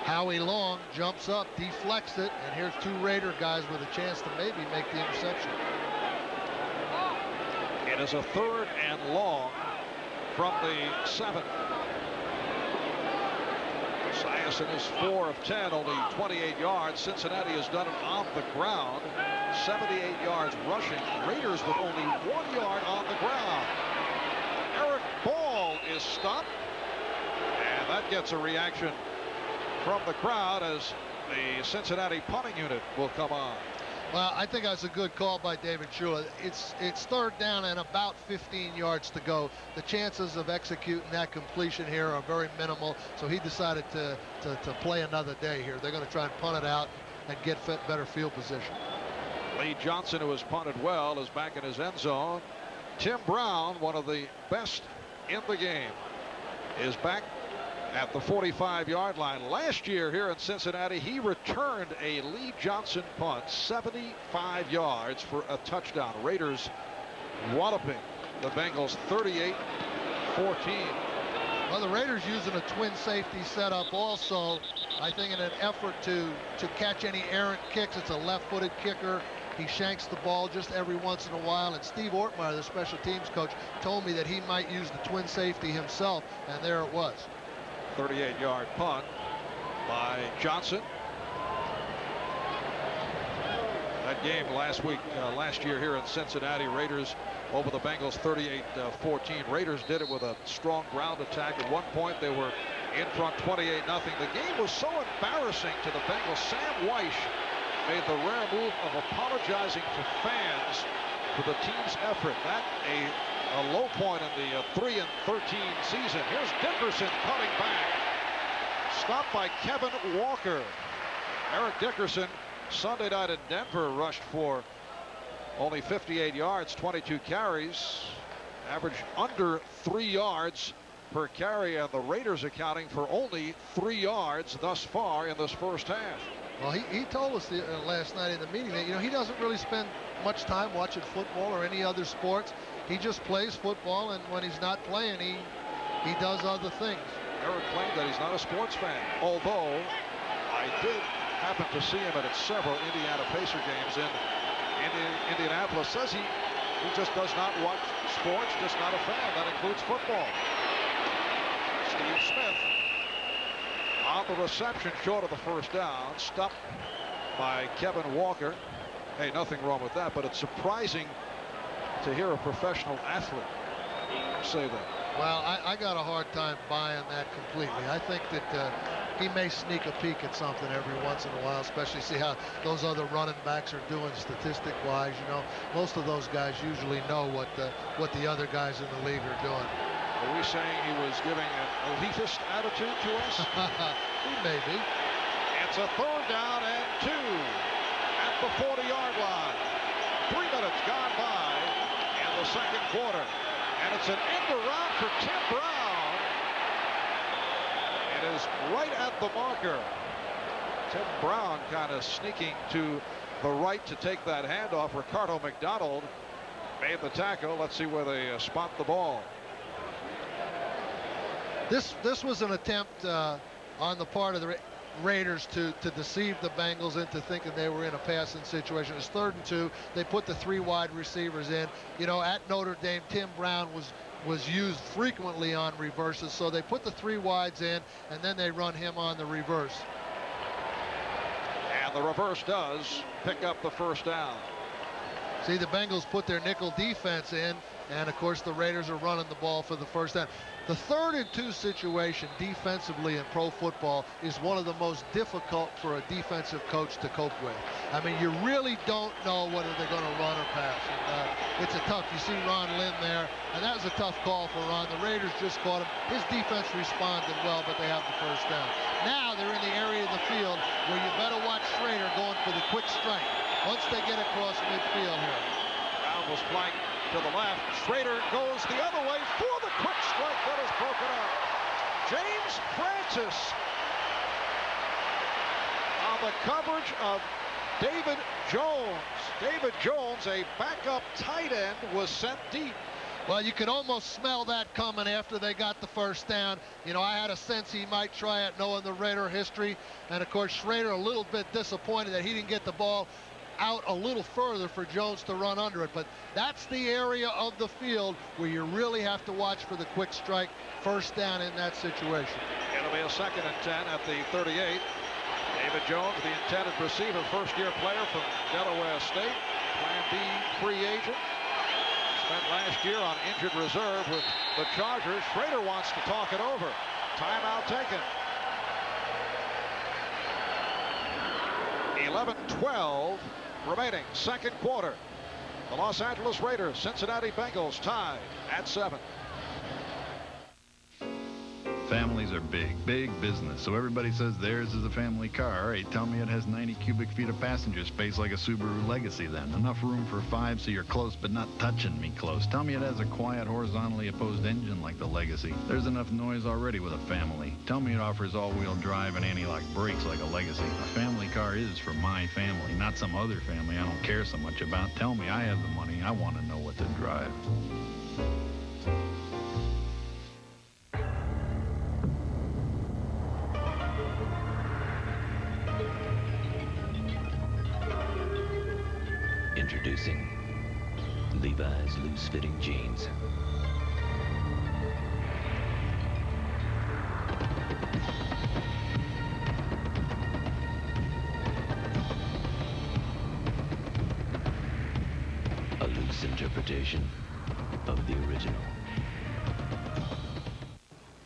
Howie Long jumps up, deflects it, and here's 2 Raider guys with a chance to maybe make the interception. It is a 3rd and long from the 7. Esiason is 4 of 10, only 28 yards. Cincinnati has done it on the ground. 78 yards rushing. Raiders with only 1 yard on the ground. Eric Ball is stopped, and that gets a reaction from the crowd as the Cincinnati punting unit will come on. Well, I think that's a good call by David Shula. It's 3rd down and about 15 yards to go. The chances of executing that completion here are very minimal, so he decided to play another day here. They're going to try and punt it out and get better field position. Lee Johnson, who has punted well, is back in his end zone. Tim Brown, one of the best in the game, is back at the 45-yard line. Last year here in Cincinnati, he returned a Lee Johnson punt, 75 yards for a touchdown. Raiders walloping the Bengals 38-14. Well, Well, the Raiders using a twin safety setup also, I think in an effort to catch any errant kicks. It's a left-footed kicker. He shanks the ball just every once in a while. And Steve Ortmeyer, the special teams coach, told me that he might use the twin safety himself, and there it was. 38-yard punt by Johnson. That game last year here in Cincinnati, Raiders over the Bengals 38-14. Raiders did it with a strong ground attack. At one point, they were in front 28-0. The game was so embarrassing to the Bengals. Sam Weish made the rare move of apologizing to fans for the team's effort. That a low point in the 3-13 season. Here's Dickerson cutting back. Stopped by Kevin Walker. Eric Dickerson, Sunday night in Denver, rushed for only 58 yards, 22 carries, average under 3 yards per carry, and the Raiders accounting for only 3 yards thus far in this first half. Well, he told us last night in the meeting that, he doesn't really spend much time watching football or any other sports. He just plays football, and when he's not playing, he does other things. Eric claimed that he's not a sports fan, although I did happen to see him at several Indiana Pacer games in Indianapolis. Says he just does not watch sports, just not a fan. That includes football. Steve Smith on the reception short of the first down, stopped by Kevin Walker. Hey, nothing wrong with that, but it's surprising to hear a professional athlete say that. Well, I got a hard time buying that completely. I think that he may sneak a peek at something every once in a while, especially see how those other running backs are doing statistic-wise. Most of those guys usually know what the other guys in the league are doing. Are we saying he was giving an elitist attitude to us? He may be. It's a 3rd down and 2 at the 40-yard line. 3 minutes gone by in the second quarter. And it's an end around for Tim Brown. It is right at the marker. Tim Brown kind of sneaking to the right to take that handoff. Ricardo McDonald made the tackle. Let's see where they spot the ball. This was an attempt on the part of the Raiders to deceive the Bengals into thinking they were in a passing situation. It's 3rd and 2. They put the 3 wide receivers in. At Notre Dame, Tim Brown was used frequently on reverses, so they put the 3 wides in, and then they run him on the reverse. And the reverse does pick up the first down. See, the Bengals put their nickel defense in, and of course the Raiders are running the ball for the first down. The 3rd and 2 situation defensively in pro football is one of the most difficult for a defensive coach to cope with. I mean, you really don't know whether they're going to run or pass. And, it's a tough. You see Ron Lynn there, and that was a tough call for Ron. The Raiders just caught him. His defense responded well, but they have the first down. Now they're in the area of the field where you better watch Schrader going for the quick strike once they get across midfield here. Brown was flanked to the left. Schrader goes the other way for the quick strike that is broken up. James Francis on the coverage of David Jones. David Jones, a backup tight end, was sent deep. Well, you could almost smell that coming after they got the first down. I had a sense he might try it knowing the Raider history. And, of course, Schrader a little bit disappointed that he didn't get the ball out a little further for Jones to run under it. But that's the area of the field where you really have to watch for the quick strike first down in that situation. It'll be a 2nd and 10 at the 38. David Jones, the intended receiver, first-year player from Delaware State, Plan B free agent. Spent last year on injured reserve with the Chargers. Schrader wants to talk it over. Timeout taken. 11-12 remaining, second quarter. The Los Angeles Raiders, Cincinnati Bengals tied at 7. Families are big business, so everybody says theirs is a family car. All right, tell me it has 90 cubic feet of passenger space like a Subaru Legacy then. Enough room for 5 so you're close but not touching me close. Tell me it has a quiet, horizontally opposed engine like the Legacy. There's enough noise already with a family. Tell me it offers all-wheel drive and anti-lock brakes like a Legacy. A family car is for my family, not some other family I don't care so much about. Tell me I have the money. I want to know what to drive. Introducing Levi's loose-fitting jeans. A loose interpretation of the original.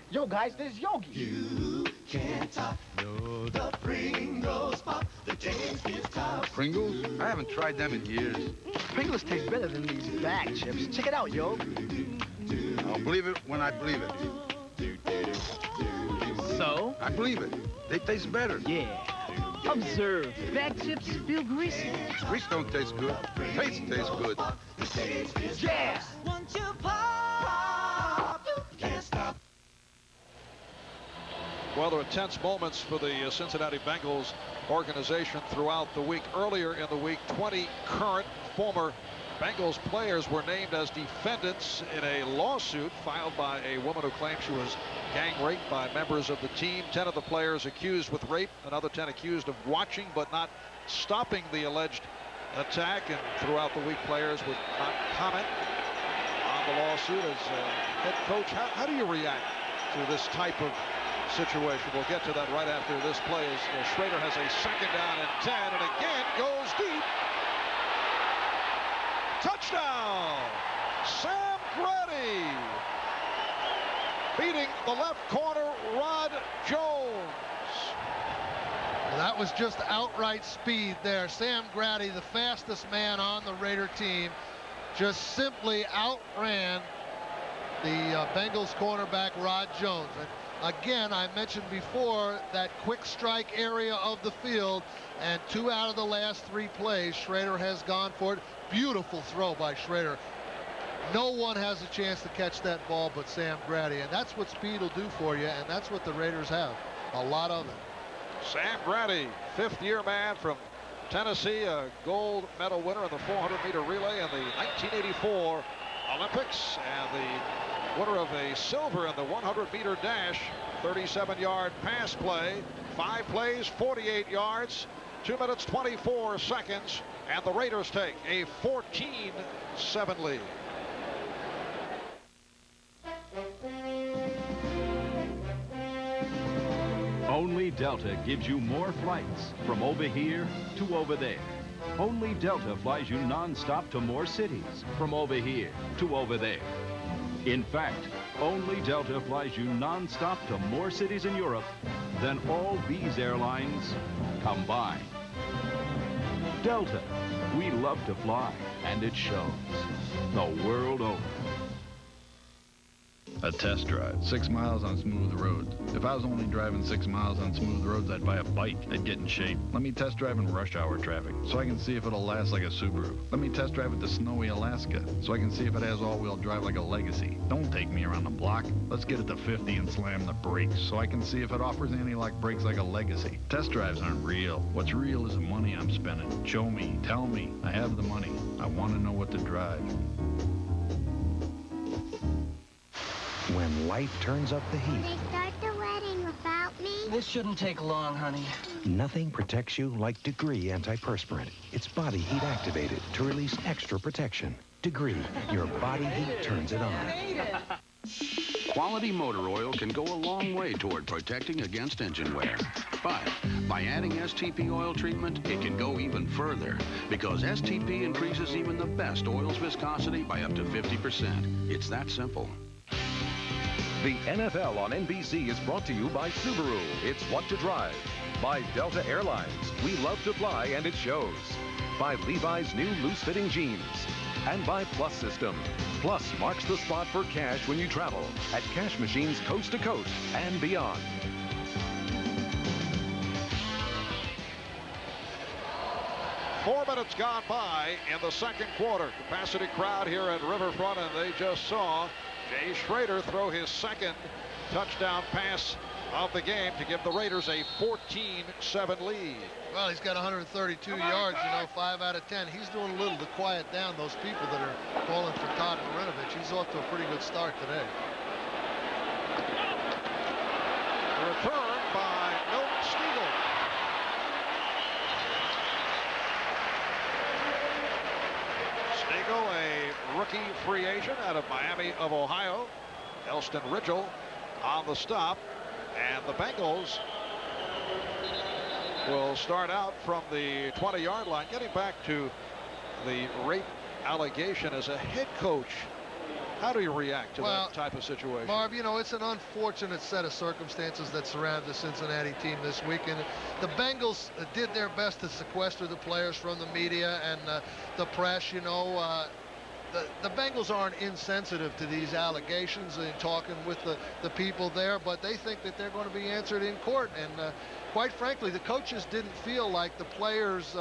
Yo, guys, this is Yogi. You can't top the Pringles pop. The taste is top. Pringles? I haven't tried them in years. Pringles taste better than these bag chips. Check it out, yo. I'll believe it when I believe it. So? I believe it. They taste better. Yeah. Observe. Bag chips feel greasy. Grease don't taste good. Taste tastes good. Yeah! Once you pop, you can't stop. Well, there were tense moments for the Cincinnati Bengals organization throughout the week. Earlier in the week, 20 current former Bengals players were named as defendants in a lawsuit filed by a woman who claimed she was gang raped by members of the team. 10 of the players accused with rape, another 10 accused of watching but not stopping the alleged attack. And throughout the week, players would not comment on the lawsuit. As head coach, how do you react to this type of situation? We'll get to that right after this play as Schrader has a 2nd down and 10 and again goes deep. Touchdown! Sam Grady beating the left corner Rod Jones. Well, that was just outright speed there. Sam Grady, the fastest man on the Raider team, just simply outran the Bengals cornerback Rod Jones. And again, I mentioned before that quick strike area of the field, and 2 out of the last 3 plays, Schrader has gone for it. Beautiful throw by Schrader. No one has a chance to catch that ball but Sam Grady, and that's what speed will do for you, and that's what the Raiders have, a lot of it. Sam Grady, 5th-year man from Tennessee, a gold medal winner in the 400-meter relay in the 1984 Olympics, and the winner of a silver in the 100-meter dash. 37-yard pass play, 5 plays, 48 yards, 2 minutes 24 seconds, and the Raiders take a 14-7 lead. Only Delta gives you more flights from over here to over there. Only Delta flies you non-stop to more cities from over here to over there. In fact, only Delta flies you non-stop to more cities in Europe than all these airlines combined. Delta, we love to fly, and it shows the world over. A test drive, 6 miles on smooth roads. If I was only driving 6 miles on smooth roads, I'd buy a bike. I'd get in shape. Let me test drive in rush hour traffic so I can see if it'll last like a Subaru. Let me test drive it to snowy Alaska so I can see if it has all-wheel drive like a Legacy. Don't take me around the block. Let's get it to 50 and slam the brakes so I can see if it offers anti-lock brakes like a Legacy. Test drives aren't real. What's real is the money I'm spending. Show me, tell me, I have the money. I want to know what to drive. When life turns up the heat. They start the wedding without me? This shouldn't take long, honey. Nothing protects you like Degree antiperspirant. It's body heat activated to release extra protection. Degree, your body heat turns it on. Quality motor oil can go a long way toward protecting against engine wear. But by adding STP oil treatment, it can go even further because STP increases even the best oil's viscosity by up to 50%. It's that simple. The NFL on NBC is brought to you by Subaru. It's what to drive. By Delta Airlines. We love to fly, and it shows. By Levi's new loose-fitting jeans. And by Plus System. Plus marks the spot for cash when you travel at cash machines coast to coast and beyond. Four minutes gone by in the 2nd quarter. Capacity crowd here at Riverfront, and they just saw Jay Schrader throw his 2nd touchdown pass of the game to give the Raiders a 14-7 lead. Well, he's got 132 yards, 5 out of 10. He's doing a little to quiet down those people that are calling for Todd Marinovich. He's off to a pretty good start today. The return by Milton Stiegel. rookie free agent out of Miami of Ohio, Elston Ridgel, on the stop. And the Bengals will start out from the 20-yard line. Getting back to the rape allegation as a head coach, how do you react to that type of situation? Marv, you know, it's an unfortunate set of circumstances that surround the Cincinnati team this weekend. The Bengals did their best to sequester the players from the media and the press. You know, the Bengals aren't insensitive to these allegations and talking with the people there, but they think that they're going to be answered in court. And quite frankly, the coaches didn't feel like the players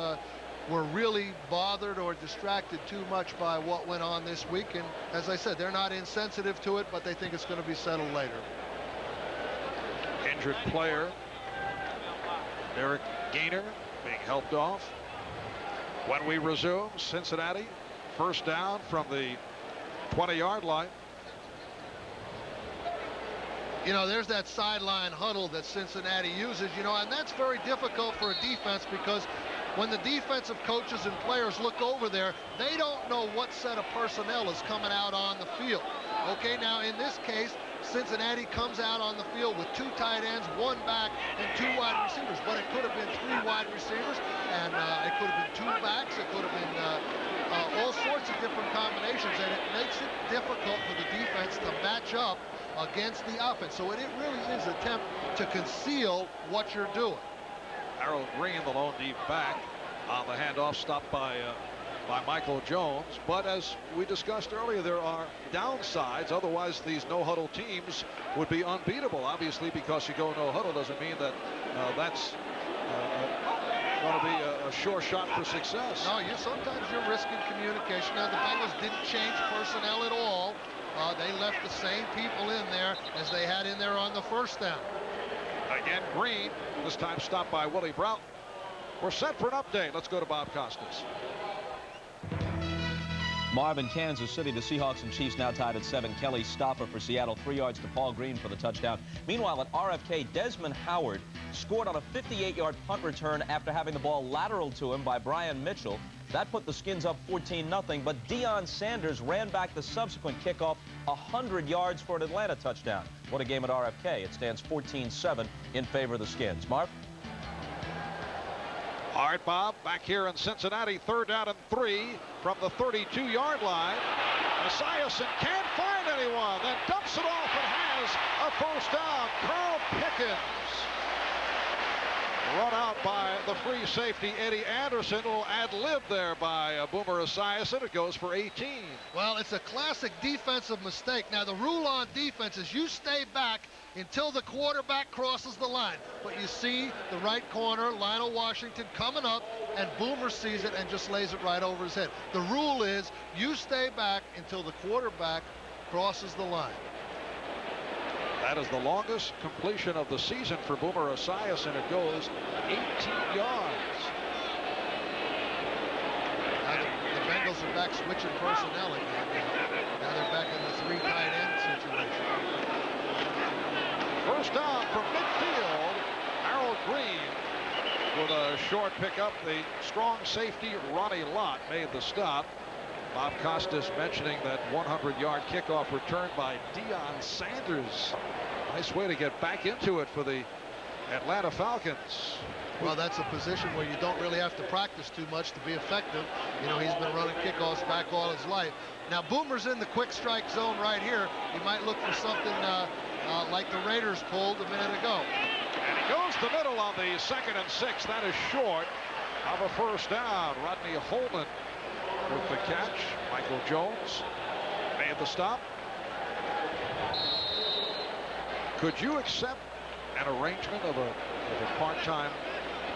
were really bothered or distracted too much by what went on this week. And as I said, they're not insensitive to it, but they think it's going to be settled later. Injured player Derek Gainer being helped off. When we resume, Cincinnati first down from the 20-yard line. You know, there's that sideline huddle that Cincinnati uses, you know, and that's very difficult for a defense because when the defensive coaches and players look over there, they don't know what set of personnel is coming out on the field. Okay, now in this case, Cincinnati comes out on the field with 2 tight ends, 1 back, and 2 wide receivers. But it could have been 3 wide receivers, and it could have been 2 backs. It could have been all sorts of different combinations, and it makes it difficult for the defense to match up against the offense. So it really is an attempt to conceal what you're doing. Harold Green, the lone deep back, on the handoff, stopped by Michael Jones. But as we discussed earlier, there are downsides. Otherwise, these no-huddle teams would be unbeatable. Obviously, because you go no-huddle doesn't mean that that's going to be a sure shot for success. No, sometimes you're risking communication. Now, the Bengals didn't change personnel at all. They left the same people in there as they had in there on the first down. Again, Green, this time stopped by Willie Broughton. We're set for an update. Let's go to Bob Costas. Marvin, Kansas City, the Seahawks and Chiefs now tied at 7. Kelly stopper for Seattle, 3 yards to Paul Green for the touchdown. Meanwhile, at RFK, Desmond Howard scored on a 58-yard punt return after having the ball lateral to him by Brian Mitchell. That put the Skins up 14-0, but Deion Sanders ran back the subsequent kickoff 100 yards for an Atlanta touchdown. What a game at RFK. It stands 14-7 in favor of the Skins. Marv? All right, Bob, back here in Cincinnati, 3rd down and 3 from the 32-yard line. Esiason can't find anyone, then dumps it off and has a first down. Carl Pickens run out by the free safety Eddie Anderson. A little ad-lib there by Boomer Esiason. It goes for 18. Well, it's a classic defensive mistake. Now, the rule on defense is you stay back until the quarterback crosses the line. But you see the right corner, Lionel Washington, coming up, and Boomer sees it and just lays it right over his head. The rule is you stay back until the quarterback crosses the line. That is the longest completion of the season for Boomer Esiason. It goes 18 yards. Now the Bengals are back switching personnel again. Now they're back in the 3 tight end situation. First down from midfield. Harold Green with a short pickup. The strong safety Ronnie Lott made the stop. Bob Costas mentioning that 100-yard kickoff return by Deion Sanders. Nice way to get back into it for the Atlanta Falcons. Well, that's a position where you don't really have to practice too much to be effective. You know, he's been running kickoffs back all his life. Now, Boomer's in the quick strike zone right here. He might look for something like the Raiders pulled a minute ago. And he goes the middle on the 2nd and 6. That is short of a first down. Rodney Holman with the catch. Michael Jones made the stop. Could you accept an arrangement of a part-time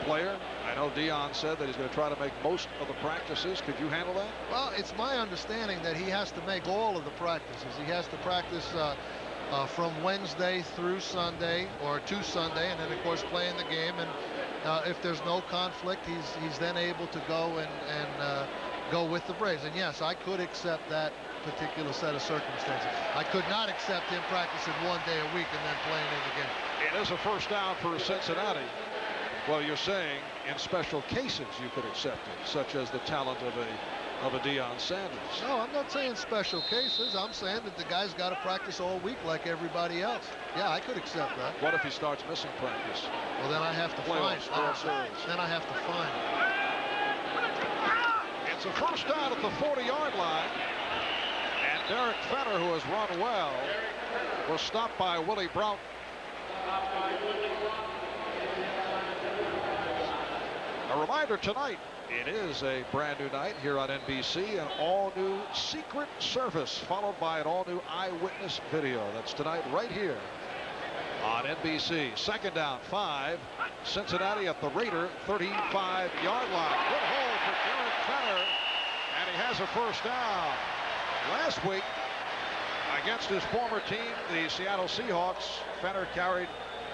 player? I know Deion said that he's going to try to make most of the practices. Could you handle that? Well, it's my understanding that he has to make all of the practices. He has to practice from Wednesday through Sunday or to Sunday, and then of course playing the game. And if there's no conflict, he's then able to go and go with the Braves. And yes, I could accept that particular set of circumstances. I could not accept him practicing 1 day a week and then playing in the game. It is a first down for Cincinnati. Well, you're saying in special cases you could accept it, such as the talent of of a Deion Sanders. No, I'm not saying special cases. I'm saying that the guy's got to practice all week like everybody else. Yeah, I could accept that. What if he starts missing practice? Well, then I have to find. Then I have to find. It's a first down at the 40-yard line. And Derek Fenner, who has run well, was stopped by Willie Broughton. A reminder tonight, it is a brand new night here on NBC, an all-new Secret Service, followed by an all-new eyewitness video. That's tonight right here on NBC. Second down, 5. Cincinnati at the Raider 35-yard line. Good hole for Derek Fenner, and he has a first down. Last week, against his former team, the Seattle Seahawks, Fenner carried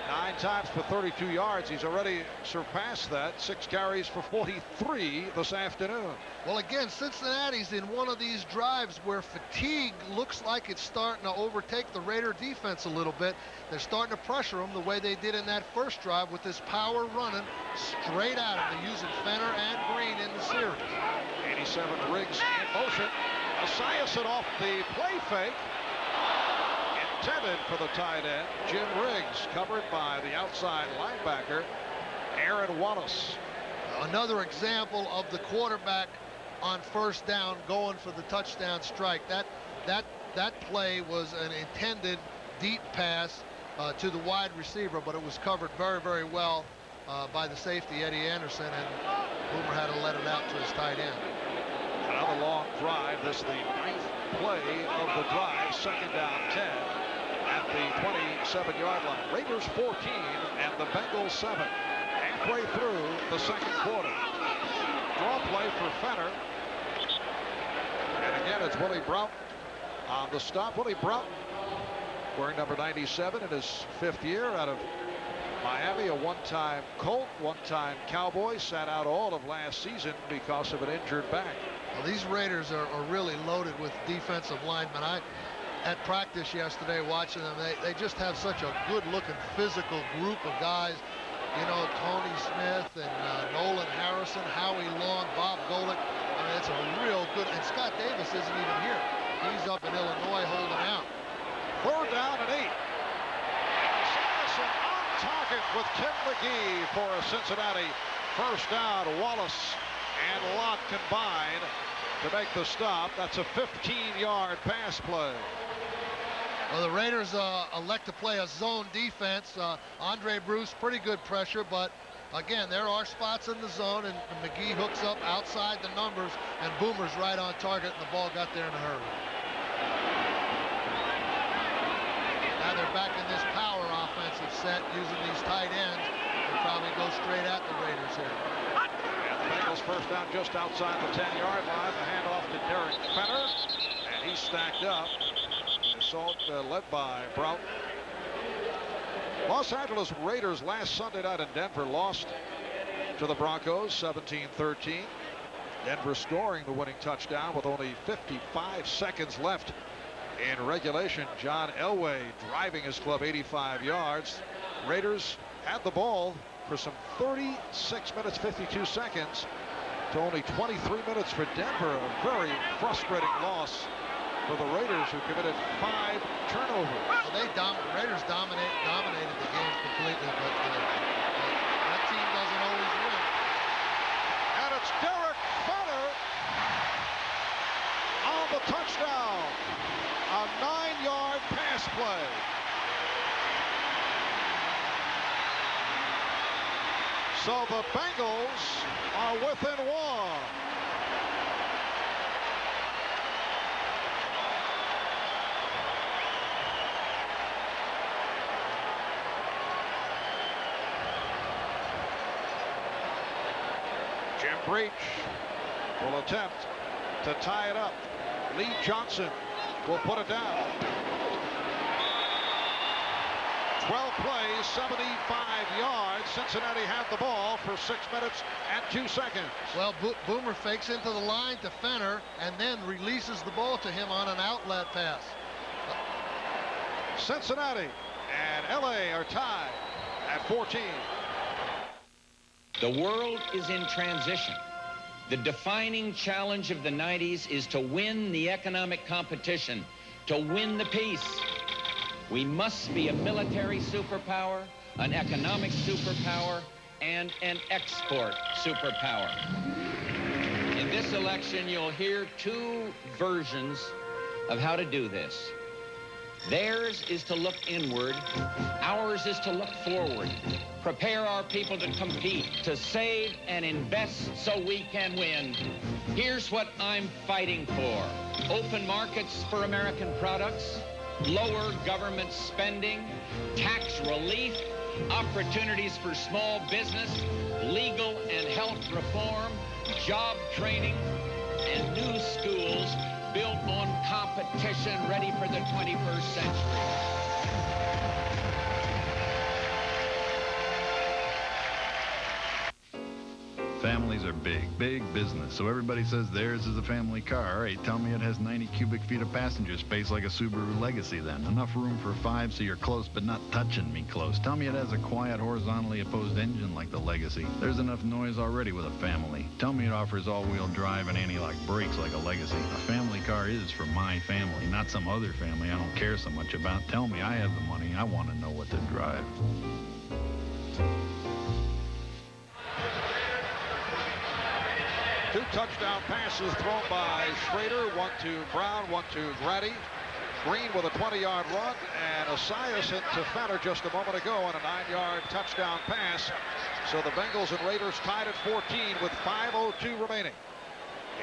9 times for 32 yards. He's already surpassed that. 6 carries for 43 this afternoon. Well, again, Cincinnati's in one of these drives where fatigue looks like it's starting to overtake the Raider defense a little bit. They're starting to pressure them the way they did in that first drive with this power running straight at him. They're using Fenner and Green in the series. 87 Riggs in motion. Esiason off the play fake. Intended for the tight end, Jim Riggs, covered by the outside linebacker, Aaron Wallace. Another example of the quarterback on first down going for the touchdown strike. That play was an intended deep pass to the wide receiver, but it was covered very, very well by the safety, Eddie Anderson, and Boomer had to let it out to his tight end. Another long drive. This is the 9th play of the drive. Second down, 10. At the 27-yard line. Raiders 14 and the Bengals 7. Halfway through the second quarter. Draw play for Fenner. And again, it's Willie Broughton on the stop. Willie Broughton, wearing number 97 in his 5th year out of Miami, a one-time Colt, one-time Cowboy, sat out all of last season because of an injured back. Well, these Raiders are really loaded with defensive linemen. At practice yesterday, watching them, they just have such a good-looking physical group of guys. You know, Tony Smith and Nolan Harrison, Howie Long, Bob Golick. I mean, it's a real good. And Scott Davis isn't even here. He's up in Illinois holding out. Third down and 8. Esiason on target with Tim McGee for a Cincinnati first down. Wallace and Lott combined to make the stop. That's a 15-yard pass play. Well, the Raiders elect to play a zone defense. Andre Bruce, pretty good pressure, but again, there are spots in the zone, and McGee hooks up outside the numbers, and Boomer's right on target, and the ball got there in a hurry. Now they're back in this power offensive set using these tight ends. They'll probably go straight at the Raiders here. And the Bengals first down just outside the 10-yard line. The handoff to Derek Fenner, and he's stacked up. Assault led by Broughton. Los Angeles Raiders last Sunday night in Denver lost to the Broncos 17-13. Denver scoring the winning touchdown with only 55 seconds left in regulation. John Elway driving his club 85 yards. Raiders had the ball for some 36 minutes 52 seconds to only 23 minutes for Denver. A very frustrating loss for the Raiders, who committed 5 turnovers. Well, Raiders dominated the game completely, but that team doesn't always win. And it's Derek Fenner on the touchdown. A 9-yard pass play. So the Bengals are within 1. Jim Breach will attempt to tie it up. Lee Johnson will put it down. 12 plays, 75 yards. Cincinnati had the ball for 6 minutes and 2 seconds. Well, Boomer fakes into the line to Fenner and then releases the ball to him on an outlet pass. Cincinnati and LA are tied at 14. The world is in transition. The defining challenge of the 90s is to win the economic competition, to win the peace. We must be a military superpower, an economic superpower, and an export superpower. In this election, you'll hear two versions of how to do this. Theirs is to look inward. Ours is to look forward. Prepare our people to compete, to save and invest so we can win. Here's what I'm fighting for. Open markets for American products, lower government spending, tax relief, opportunities for small business, legal and health reform, job training, and new schools built on competition ready for the 21st century. Families are big, big business, so everybody says theirs is a family car. All right, tell me it has 90 cubic feet of passenger space like a Subaru Legacy then. Enough room for 5 so you're close but not touching me close. Tell me it has a quiet, horizontally opposed engine like the Legacy. There's enough noise already with a family. Tell me it offers all-wheel drive and anti-lock brakes like a Legacy. A family car is for my family, not some other family I don't care so much about. Tell me I have the money. I want to know what to drive. Two touchdown passes thrown by Schrader, one to Brown, one to Grady. Green with a 20-yard run, and Asias into Fenner just a moment ago on a 9-yard touchdown pass. So the Bengals and Raiders tied at 14 with 5:02 remaining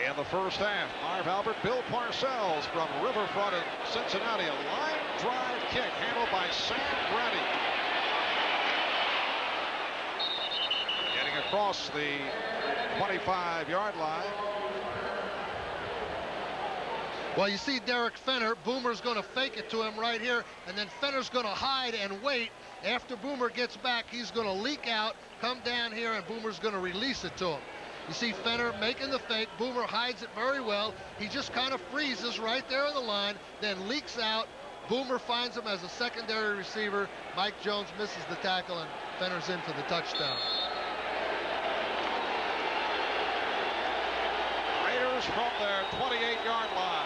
in the first half. Marv Albert, Bill Parcells from Riverfront in Cincinnati. A line drive kick handled by Sam Grady. Getting across the 25-yard line. Well, you see Derek Fenner. Boomer's going to fake it to him right here, and then Fenner's going to hide and wait. After Boomer gets back, he's going to leak out, come down here, and Boomer's going to release it to him. You see Fenner making the fake. Boomer hides it very well. He just kind of freezes right there on the line, then leaks out. Boomer finds him as a secondary receiver. Mike Jones misses the tackle, and Fenner's in for the touchdown. Raiders from their 28-yard line.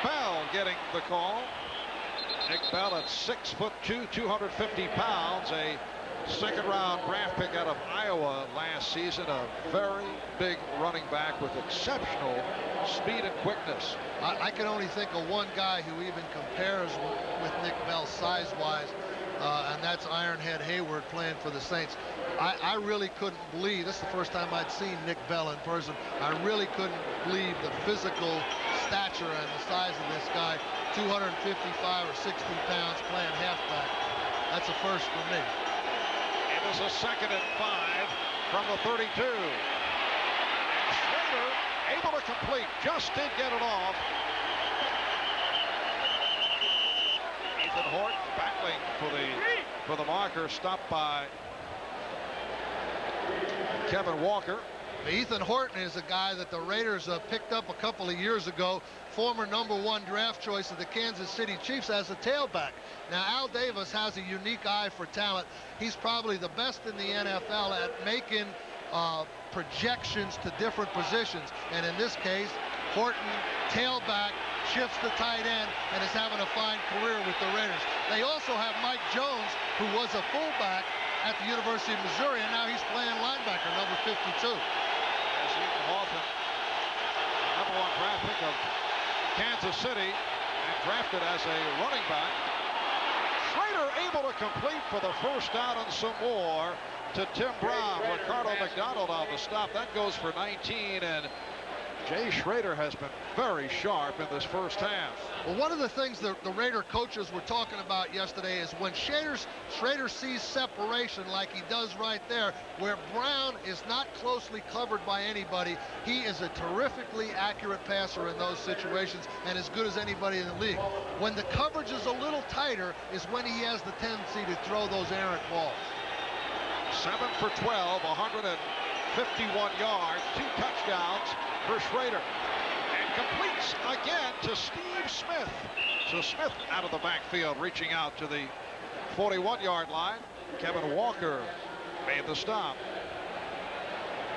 Bell getting the call. Nick Bell at 6'2", 250 pounds, a second-round draft pick out of Iowa last season. A very big running back with exceptional speed and quickness. I can only think of one guy who even compares with Nick Bell size-wise, and that's Ironhead Hayward playing for the Saints. I really couldn't believe, this is the first time I'd seen Nick Bell in person, I really couldn't believe the physical stature and the size of this guy. 255 or 60 pounds playing halfback. That's a first for me. It is a 2nd and 5 from the 32. And Schrader able to complete, just did get it off. Ethan Horton battling for the marker, stopped by Kevin Walker. Ethan Horton is a guy that the Raiders picked up a couple of years ago, former #1 draft choice of the Kansas City Chiefs as a tailback. Now, Al Davis has a unique eye for talent. He's probably the best in the NFL at making projections to different positions. And in this case, Horton, tailback, shifts to tight end, and is having a fine career with the Raiders. They also have Mike Jones, who was a fullback at the University of Missouri, and now he's playing linebacker, number 52. Hoffman, #1 draft pick of Kansas City, and drafted as a running back. Schrader able to complete for the first down and some more to Tim Brown. Ricardo McDonald on the stop. That goes for 19, and Jay Schrader has been very sharp in this first half. Well, one of the things that the Raider coaches were talking about yesterday is when Schrader sees separation like he does right there, where Brown is not closely covered by anybody, he is a terrifically accurate passer in those situations and as good as anybody in the league. When the coverage is a little tighter is when he has the tendency to throw those errant balls. 7 for 12, 151 yards, 2 touchdowns for Schrader. And completes again to Steve Smith. So Smith out of the backfield, reaching out to the 41-yard line. Kevin Walker made the stop.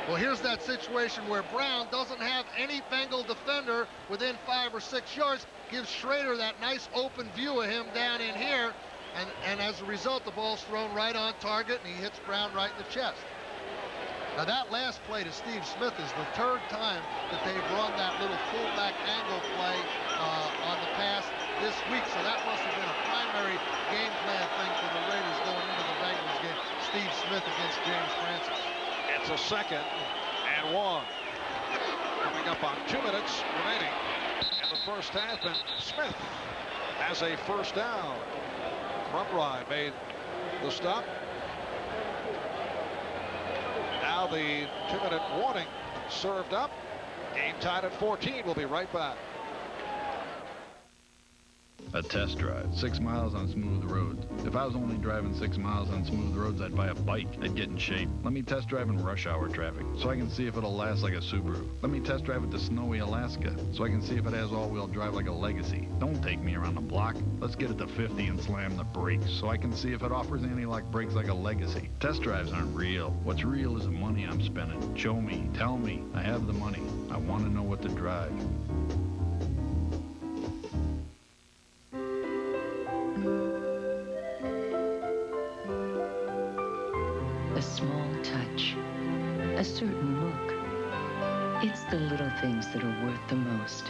Well, here's that situation where Brown doesn't have any Bengal defender within 5 or 6 yards. Gives Schrader that nice open view of him down in here. And as a result, the ball's thrown right on target, and he hits Brown right in the chest. Now, that last play to Steve Smith is the 3rd time that they've run that little fullback angle play on the pass this week. So that must have been a primary game plan thing for the Raiders going into the Bengals game. Steve Smith against James Francis. It's a 2nd and 1. Coming up on 2 minutes remaining in the first half, and Smith has a first down. Front made the stop. Now the 2-minute warning served up. Game tied at 14. We'll be right back. A test drive, 6 miles on smooth roads. If I was only driving 6 miles on smooth roads, I'd buy a bike. I'd get in shape. Let me test drive in rush hour traffic so I can see if it'll last like a Subaru. Let me test drive it to snowy Alaska so I can see if it has all-wheel drive like a Legacy. Don't take me around the block. Let's get it to 50 and slam the brakes so I can see if it offers anti-lock brakes like a Legacy. Test drives aren't real. What's real is the money I'm spending. Show me. Tell me. I have the money. I want to know what to drive. A small touch, a certain look. It's the little things that are worth the most.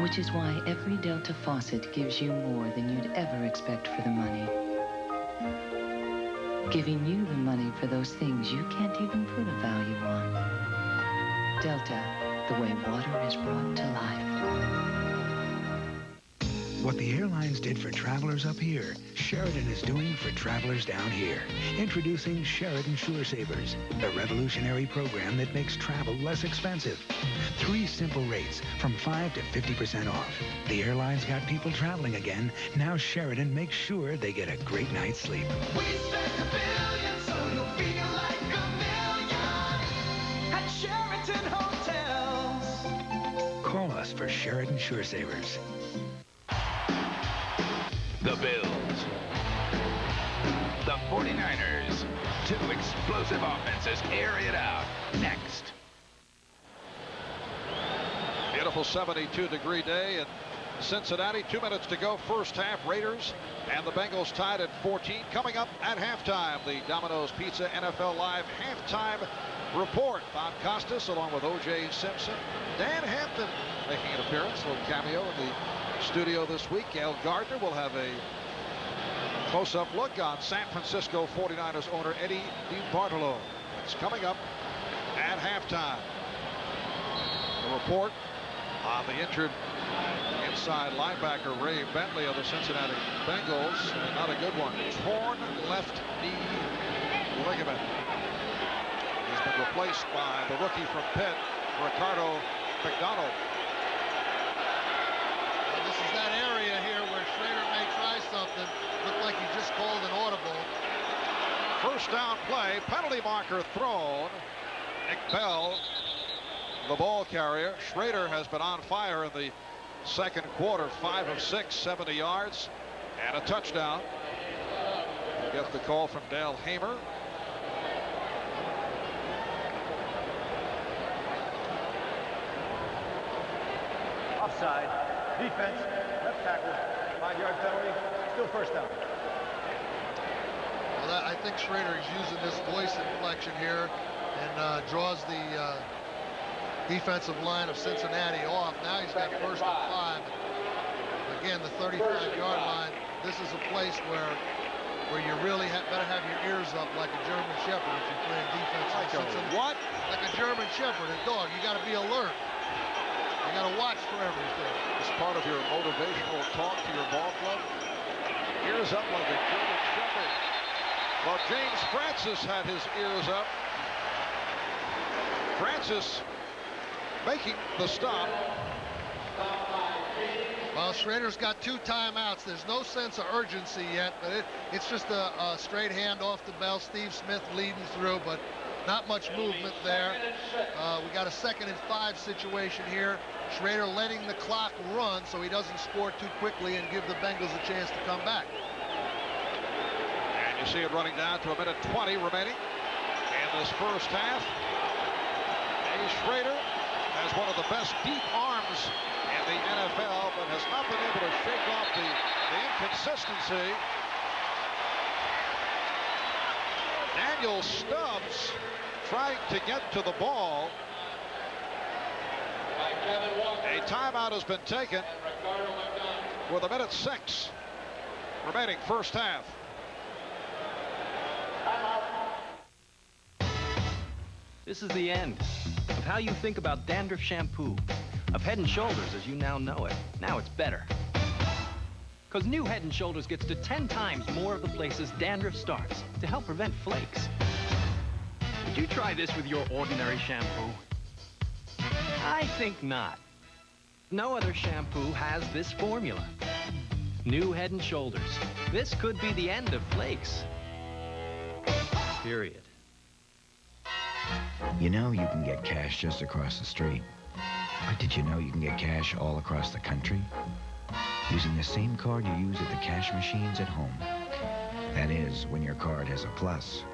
Which is why every Delta faucet gives you more than you'd ever expect for the money. Giving you the money for those things you can't even put a value on. Delta, the way water is brought to life. What the airlines did for travelers up here, Sheridan is doing for travelers down here. Introducing Sheridan Sure Savers, a revolutionary program that makes travel less expensive. 3 simple rates from 5 to 50% off. The airlines got people traveling again. Now Sheridan makes sure they get a great night's sleep. We spent $1 billion, so you'll feel like $1 million at Sheraton Hotels. Call us for Sheridan Sure Savers. The Bills. The 49ers. 2 explosive offenses air it out. Next. Beautiful 72-degree day in Cincinnati. 2 minutes to go. First half. Raiders and the Bengals tied at 14. Coming up at halftime, the Domino's Pizza NFL Live halftime report. Bob Costas along with O.J. Simpson. Dan Hampton making an appearance. A little cameo in the studio this week. Gail Gardner will have a close-up look on San Francisco 49ers owner Eddie DeBartolo. It's coming up at halftime. The report on the injured inside linebacker Ray Bentley of the Cincinnati Bengals. Not a good one. Torn left knee ligament. He's been replaced by the rookie from Pitt, Ricardo McDonald. This is that area here where Schrader may try something. Looked like he just called an audible. First down play, penalty marker thrown. Nick Bell, the ball carrier. Schrader has been on fire in the second quarter. 5 of 6, 70 yards, and a touchdown. We get the call from Dale Hamer. Offside. Defense. Left tackle. 5-yard penalty. Still first down. Well, I think Schrader is using this voice inflection here and draws the defensive line of Cincinnati off. Now he's got first and 5. Again, the 35-yard line. This is a place where you really better have your ears up like a German Shepherd if you're playing defense. Like a what? Like a German Shepherd, a dog. You got to be alert. You got to watch for everything. As part of your motivational talk to your ball club, ears up like a German Shepherd. Well, James Francis had his ears up. Francis making the stop. Well, Schrader's got 2 timeouts. There's no sense of urgency yet, but it's just a straight hand off to Bell. Steve Smith leading through, but Not much movement there. We got a 2nd and 5 situation here. Schrader letting the clock run so he doesn't score too quickly and give the Bengals a chance to come back. And you see it running down to 1:20 remaining in this first half. Schrader has one of the best deep arms in the NFL, but has not been able to shake off the inconsistency. Daniel Stubbs trying to get to the ball. A timeout has been taken with 1:06 remaining first half. This is the end of how you think about dandruff shampoo, of Head & Shoulders as you now know it. Now it's better. Because new Head & Shoulders gets to 10 times more of the places dandruff starts to help prevent flakes. Would you try this with your ordinary shampoo? I think not. No other shampoo has this formula. New Head & Shoulders. This could be the end of flakes. Period. You know you can get cash just across the street. But did you know you can get cash all across the country? Using the same card you use at the cash machines at home. That is, when your card has a plus.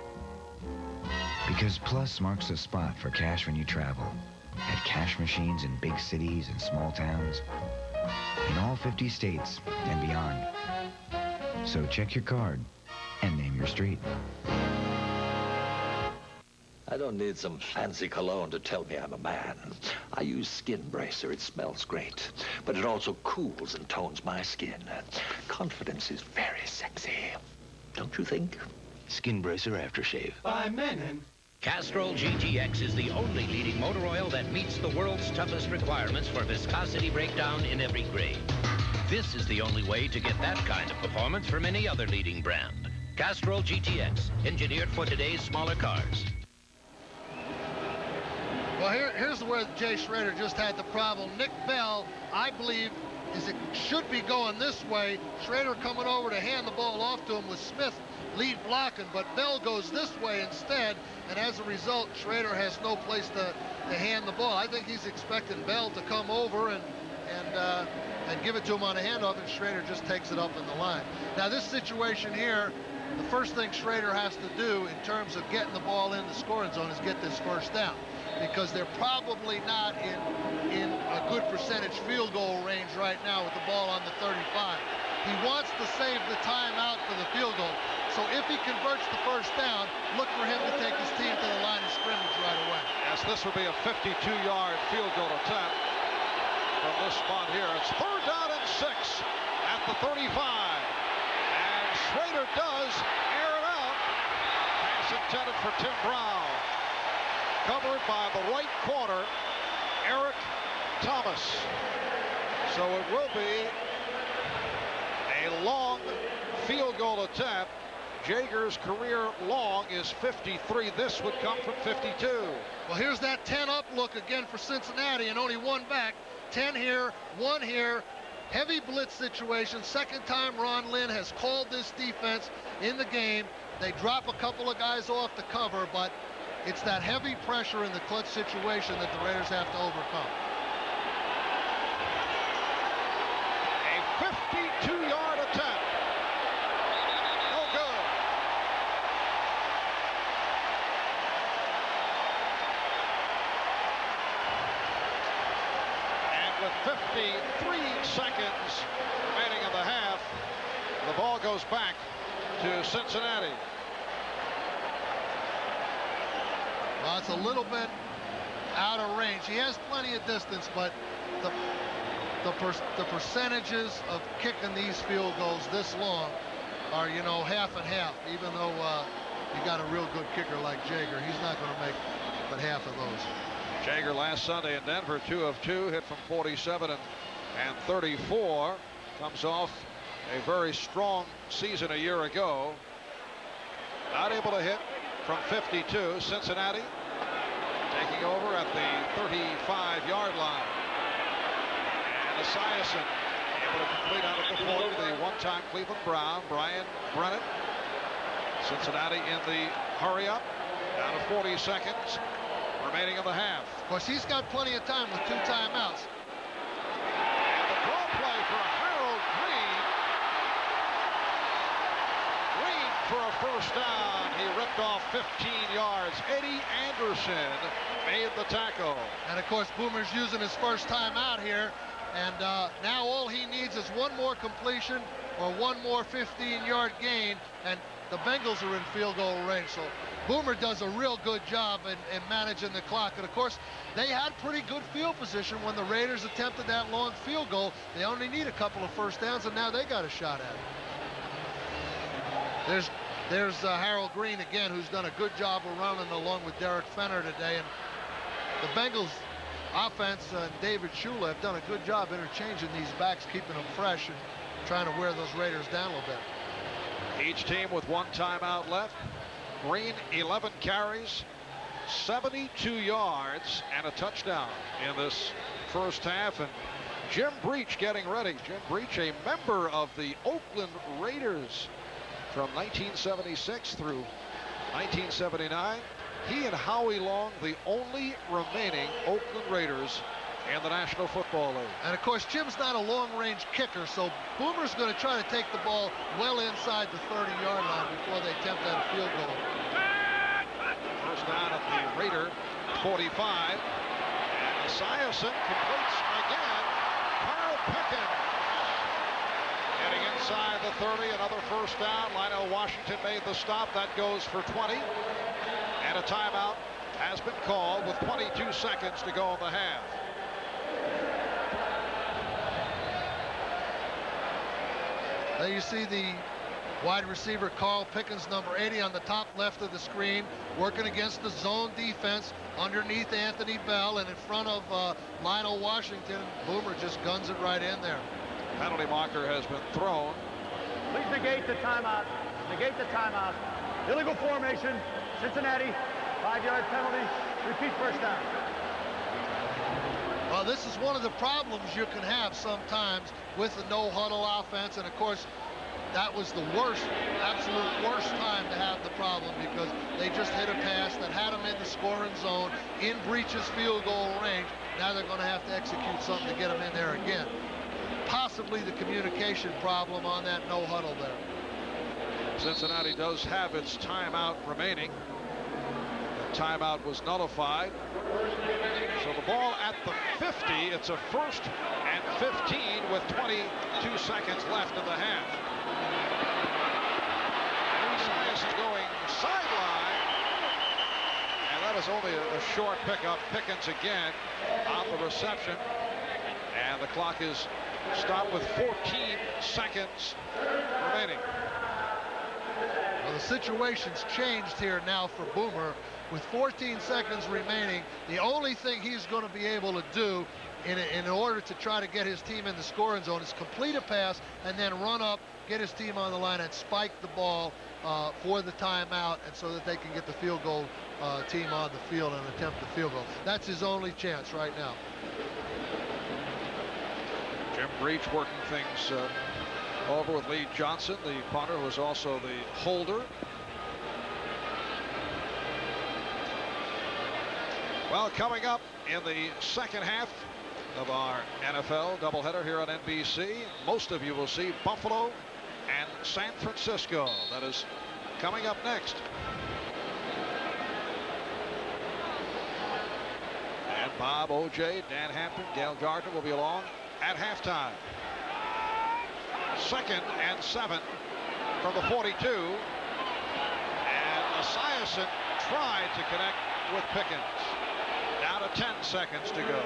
Because plus marks the spot for cash when you travel. At cash machines in big cities and small towns. In all 50 states and beyond. So check your card and name your street. I don't need some fancy cologne to tell me I'm a man. I use Skin Bracer. It smells great, but it also cools and tones my skin. Confidence is very sexy. Don't you think? Skin Bracer Aftershave. By Menon. Castrol GTX is the only leading motor oil that meets the world's toughest requirements for viscosity breakdown in every grade. This is the only way to get that kind of performance from any other leading brand. Castrol GTX, engineered for today's smaller cars. Well, here's where Jay Schrader just had the problem. Nick Bell, I believe, should be going this way. Schrader coming over to hand the ball off to him with Smith lead blocking, but Bell goes this way instead, and as a result, Schrader has no place to hand the ball. I think he's expecting Bell to come over and give it to him on a handoff, and Schrader just takes it up in the line. Now, this situation here, the first thing Schrader has to do in terms of getting the ball in the scoring zone is get this first down, because they're probably not in a good percentage field goal range right now with the ball on the 35. He wants to save the timeout for the field goal. So if he converts the first down, look for him to take his team to the line of scrimmage right away. Yes, this would be a 52-yard field goal attempt from this spot here. It's 3rd down and 6 at the 35. And Schrader does air it out. Pass intended for Tim Brown. Covered by the right corner, Eric Thomas. So it will be a long field goal attempt. Jager's career long is 53. This would come from 52. Well, here's that 10 up look again for Cincinnati, and only one back. 10 here, 1 here. Heavy blitz situation. Second time Ron Lynn has called this defense in the game. They drop a couple of guys off to cover, but it's that heavy pressure in the clutch situation that the Raiders have to overcome. A 52-yard attempt. No good. And with 53 seconds remaining in the half, the ball goes back to Cincinnati. Well, it's a little bit out of range. He has plenty of distance, but the percentages of kicking these field goals this long are, you know, half and half. Even though you got a real good kicker like Jager, he's not going to make but half of those. Jager last Sunday in Denver, 2 of 2, hit from 47 and 34. Comes off a very strong season a year ago. Not able to hit from 52. Cincinnati taking over at the 35-yard line. And Esiason able to complete out at the 40. The one-time Cleveland Brown, Brian Brennan. Cincinnati in the hurry-up. Down to 40 seconds remaining in the half. Of course, he's got plenty of time with 2 timeouts. And the draw play for Harold Green. Green for a first down. He ripped off 15 yards. Eddie Anderson made the tackle. And of course, Boomer's using his first timeout here. And now all he needs is one more completion or one more 15-yard gain, and the Bengals are in field goal range. So Boomer does a real good job in managing the clock. And of course, they had pretty good field position when the Raiders attempted that long field goal. They only need a couple of first downs, and now they got a shot at it. There's Harold Green again, who's done a good job of running along with Derek Fenner today. And the Bengals offense and David Shula have done a good job interchanging these backs, keeping them fresh and trying to wear those Raiders down a little bit. Each team with 1 timeout left. Green 11 carries, 72 yards, and a touchdown in this first half. And Jim Breach getting ready. Jim Breach, a member of the Oakland Raiders from 1976 through 1979. He and Howie Long, the only remaining Oakland Raiders in the National Football League. And of course, Jim's not a long-range kicker, so Boomer's going to try to take the ball well inside the 30-yard line before they attempt that field goal. First down at the Raider 45. And Esiason completes again. Carl Pickens getting inside the 30. Another first down. Lionel Washington made the stop. That goes for 20. And a timeout has been called with 22 seconds to go in the half. There you see the wide receiver Carl Pickens, number 80, on the top left of the screen, working against the zone defense underneath Anthony Bell and in front of Lionel Washington. Boomer just guns it right in there. Penalty marker has been thrown. Please negate the timeout. Negate the timeout. Illegal formation. Cincinnati, 5-yard penalty. Repeat first down. Well, this is one of the problems you can have sometimes with the no-huddle offense. And, of course, that was the worst, absolute worst time to have the problem because they just hit a pass that had them in the scoring zone in Breach's field goal range. Now they're going to have to execute something to get them in there again. Possibly the communication problem on that no-huddle there. Cincinnati does have its timeout remaining. The timeout was nullified. So the ball at the 50. It's a 1st and 15 with 22 seconds left in the half. Esiason is going sideline. And that is only a short pickup. Pickens again on the reception. And the clock is stopped with 14 seconds remaining. Well, the situation's changed here now for Boomer. With 14 seconds remaining, the only thing he's going to be able to do in order to try to get his team in the scoring zone is complete a pass and then run up, get his team on the line, and spike the ball for the timeout, and so that they can get the field goal team on the field and attempt the field goal. That's his only chance right now. Jim Breach working things over with Lee Johnson, the punter, who was also the holder. Well, coming up in the second half of our NFL doubleheader here on NBC, most of you will see Buffalo and San Francisco. That is coming up next. And Bob, O.J., Dan Hampton, Dale Gardner will be along at halftime. 2nd and 7 from the 42. And Esiason tried to connect with Pickens. Down to 10 seconds to go.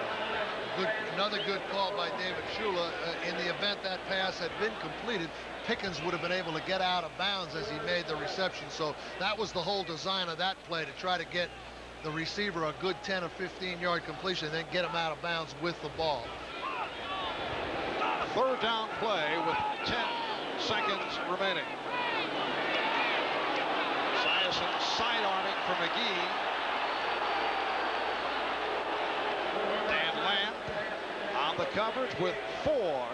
Another good call by David Shula. In the event that pass had been completed, Pickens would have been able to get out of bounds as he made the reception. So that was the whole design of that play, to try to get the receiver a good 10 or 15-yard completion and then get him out of bounds with the ball. 3rd down play with 10 seconds remaining. Esiason sidearming for McGee. Dan Lamb on the coverage with 4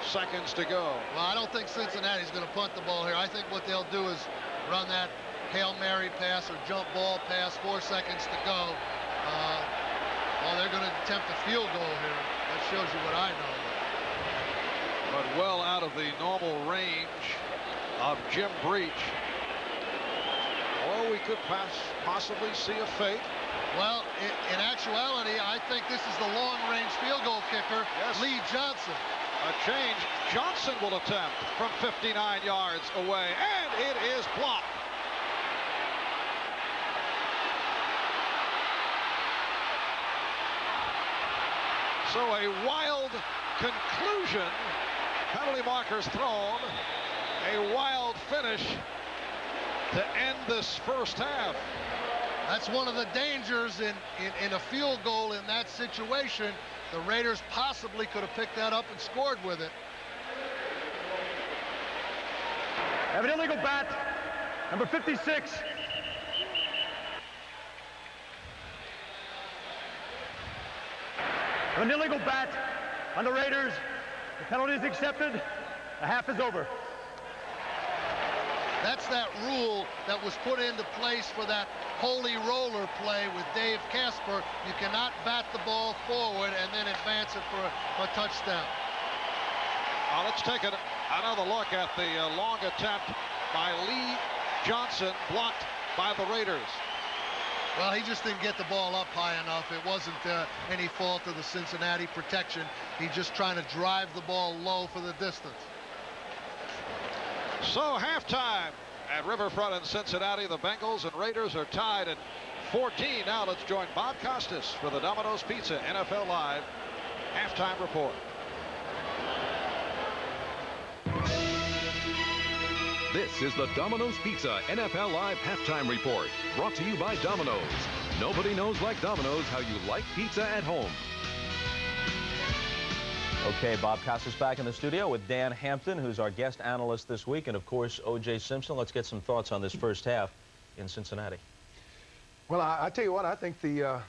seconds to go. Well, I don't think Cincinnati's going to punt the ball here. I think what they'll do is run that Hail Mary pass or jump ball pass, 4 seconds to go. Well, they're going to attempt a field goal here. That shows you what I know. But well out of the normal range of Jim Breach. Or we could possibly see a fake. Well, in actuality, I think this is the long-range field goal kicker, Lee Johnson. A change. Johnson will attempt from 59 yards away, and it is blocked. So a wild conclusion. Penalty markers thrown. A wild finish to end this first half. That's one of the dangers in a field goal in that situation. The Raiders possibly could have picked that up and scored with it. Have an illegal bat, number 56. An illegal bat on the Raiders. The penalty is accepted. The half is over. That's that rule that was put into place for that holy roller play with Dave Casper. You cannot bat the ball forward and then advance it for a touchdown. Let's take another look at the long attempt by Lee Johnson, blocked by the Raiders. Well, he just didn't get the ball up high enough. It wasn't any fault of the Cincinnati protection. He's just trying to drive the ball low for the distance. So halftime at Riverfront in Cincinnati. The Bengals and Raiders are tied at 14. Now let's join Bob Costas for the Domino's Pizza NFL Live halftime report. This is the Domino's Pizza NFL Live halftime report, brought to you by Domino's. Nobody knows like Domino's how you like pizza at home. Okay, Bob Costas back in the studio with Dan Hampton, who's our guest analyst this week, and of course O.J. Simpson. Let's get some thoughts on this first half in Cincinnati. Well, I tell you what, I think the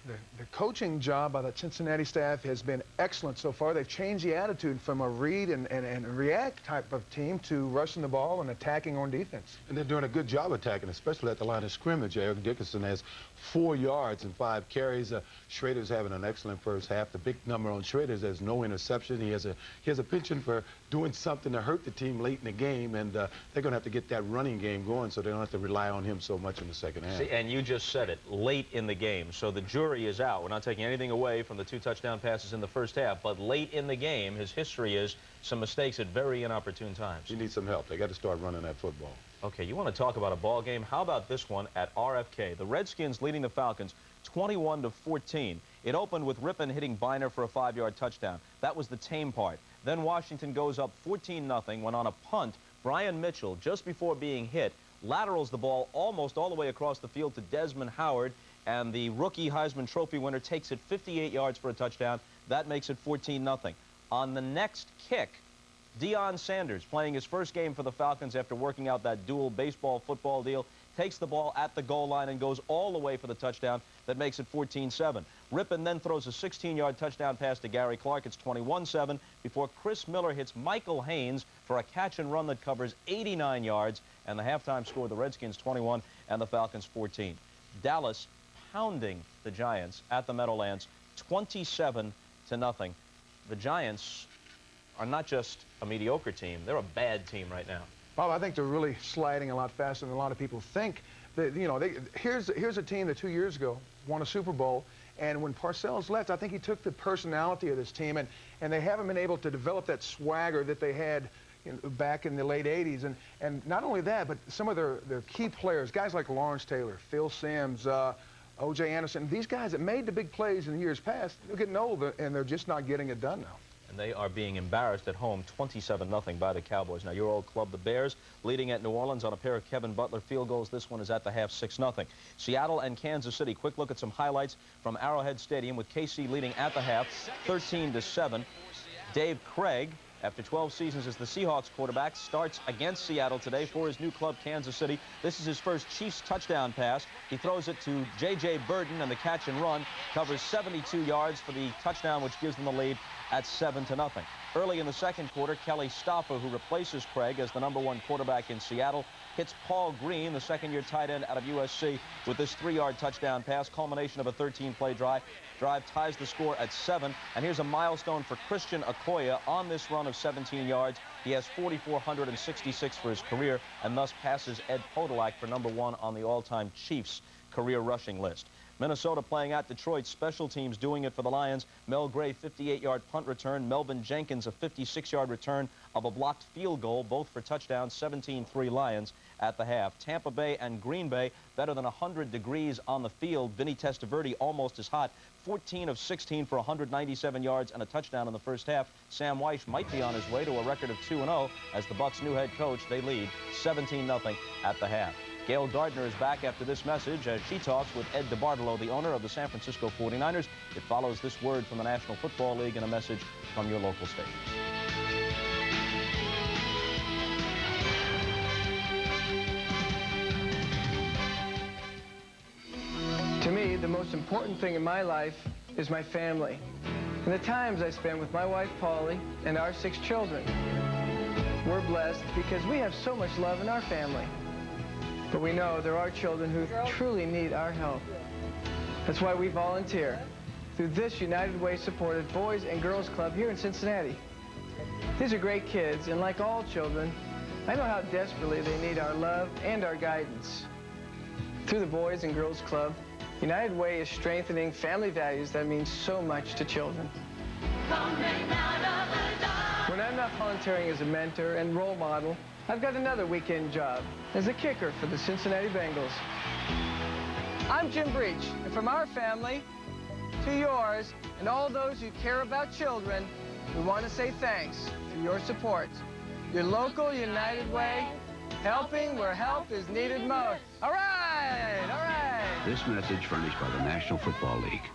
coaching job by the Cincinnati staff has been excellent so far. They've changed the attitude from a read and react type of team to rushing the ball and attacking on defense. And they're doing a good job attacking, especially at the line of scrimmage. Eric Dickerson has 4 yards and 5 carries. Schrader's having an excellent first half. The big number on Schrader is there's no interception. He has a penchant for doing something to hurt the team late in the game, and they're going to have to get that running game going so they don't have to rely on him so much in the second half. See, and you just said it, late in the game. So the jury is out. We're not taking anything away from the 2 touchdown passes in the first half, but late in the game, his history is some mistakes at very inopportune times. You need some help. They got to start running that football. Okay, you want to talk about a ball game? How about this one at RFK? The Redskins leading the Falcons 21-14. It opened with Rippon hitting Biner for a 5-yard touchdown. That was the tame part. Then Washington goes up 14-0 when on a punt, Brian Mitchell, just before being hit, laterals the ball almost all the way across the field to Desmond Howard, and the rookie Heisman Trophy winner takes it 58 yards for a touchdown. That makes it 14-0. On the next kick, Deion Sanders, playing his first game for the Falcons after working out that dual baseball-football deal, takes the ball at the goal line and goes all the way for the touchdown. That makes it 14-7. Rippon then throws a 16-yard touchdown pass to Gary Clark. It's 21-7 before Chris Miller hits Michael Haynes for a catch and run that covers 89 yards. And the halftime score, the Redskins 21 and the Falcons 14. Dallas pounding the Giants at the Meadowlands 27-0. The Giants are not just a mediocre team. They're a bad team right now. Bob, I think they're really sliding a lot faster than a lot of people think. That, you know, here's a team that 2 years ago won a Super Bowl, and when Parcells left, I think he took the personality of this team, and they haven't been able to develop that swagger that they had back in the late 80s. And not only that, but some of their key players, guys like Lawrence Taylor, Phil Simms, O.J. Anderson, these guys that made the big plays in the years past, they're getting old, and they're just not getting it done now. And they are being embarrassed at home 27-0 by the Cowboys. Now, your old club, the Bears, leading at New Orleans on a pair of Kevin Butler field goals. This one is at the half 6-0. Seattle and Kansas City. Quick look at some highlights from Arrowhead Stadium with KC leading at the half 13-7. Dave Craig after 12 seasons as the Seahawks quarterback, starts against Seattle today for his new club, Kansas City. This is his first Chiefs touchdown pass. He throws it to J.J. Burden, and the catch and run covers 72 yards for the touchdown, which gives them the lead at 7-0. Early in the second quarter, Kelly Stoffer, who replaces Craig as the #1 quarterback in Seattle, hits Paul Green, the second-year tight end out of USC, with this 3-yard touchdown pass, culmination of a 13-play drive. Ties the score at 7. And here's a milestone for Christian Okoye on this run of 17 yards. He has 4,466 for his career and thus passes Ed Podolak for #1 on the all-time Chiefs career rushing list. Minnesota playing at Detroit. Special teams doing it for the Lions. Mel Gray, 58-yard punt return. Melvin Jenkins, a 56-yard return of a blocked field goal, both for touchdowns. 17-3 Lions at the half. Tampa Bay and Green Bay better than 100 degrees on the field. Vinny Testaverde almost as hot. 14 of 16 for 197 yards and a touchdown in the first half. Sam Weish might be on his way to a record of 2-0 as the Bucs' new head coach. They lead 17-0 at the half. Gail Gardner is back after this message as she talks with Ed DeBartolo, the owner of the San Francisco 49ers. It follows this word from the National Football League and a message from your local station. To me, the most important thing in my life is my family and the times I spend with my wife, Polly, and our 6 children. We're blessed because we have so much love in our family. But we know there are children who truly need our help. That's why we volunteer through this United Way-supported Boys and Girls Club here in Cincinnati. These are great kids, and like all children, I know how desperately they need our love and our guidance. Through the Boys and Girls Club, United Way is strengthening family values that mean so much to children. When I'm not volunteering as a mentor and role model, I've got another weekend job as a kicker for the Cincinnati Bengals. I'm Jim Breach, and from our family to yours and all those who care about children, we want to say thanks for your support. Your local United Way, helping where help is needed most. All right, all right. This message furnished by the National Football League.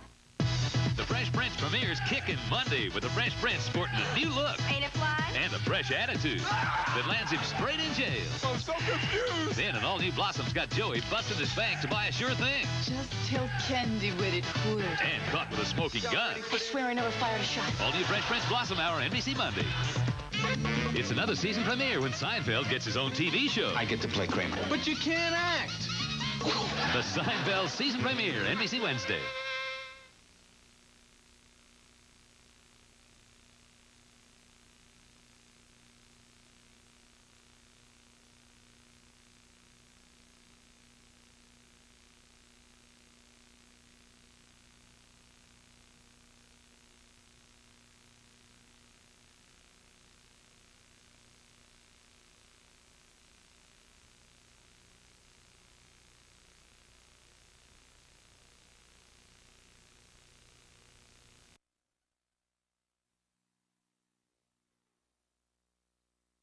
The Fresh Prince premieres kicking Monday with the Fresh Prince sporting a new look. Ain't it fly? And a fresh attitude that lands him straight in jail. I'm so confused. Then an all-new Blossom's got Joey busting his bank to buy a sure thing. Just tell Candy with it would. And caught with a smoking gun. I swear I never fired a shot. All new Fresh Prince Blossom Hour, NBC Monday. It's another season premiere when Seinfeld gets his own TV show. I get to play Kramer. But you can't act. The Seinfeld season premiere, NBC Wednesday.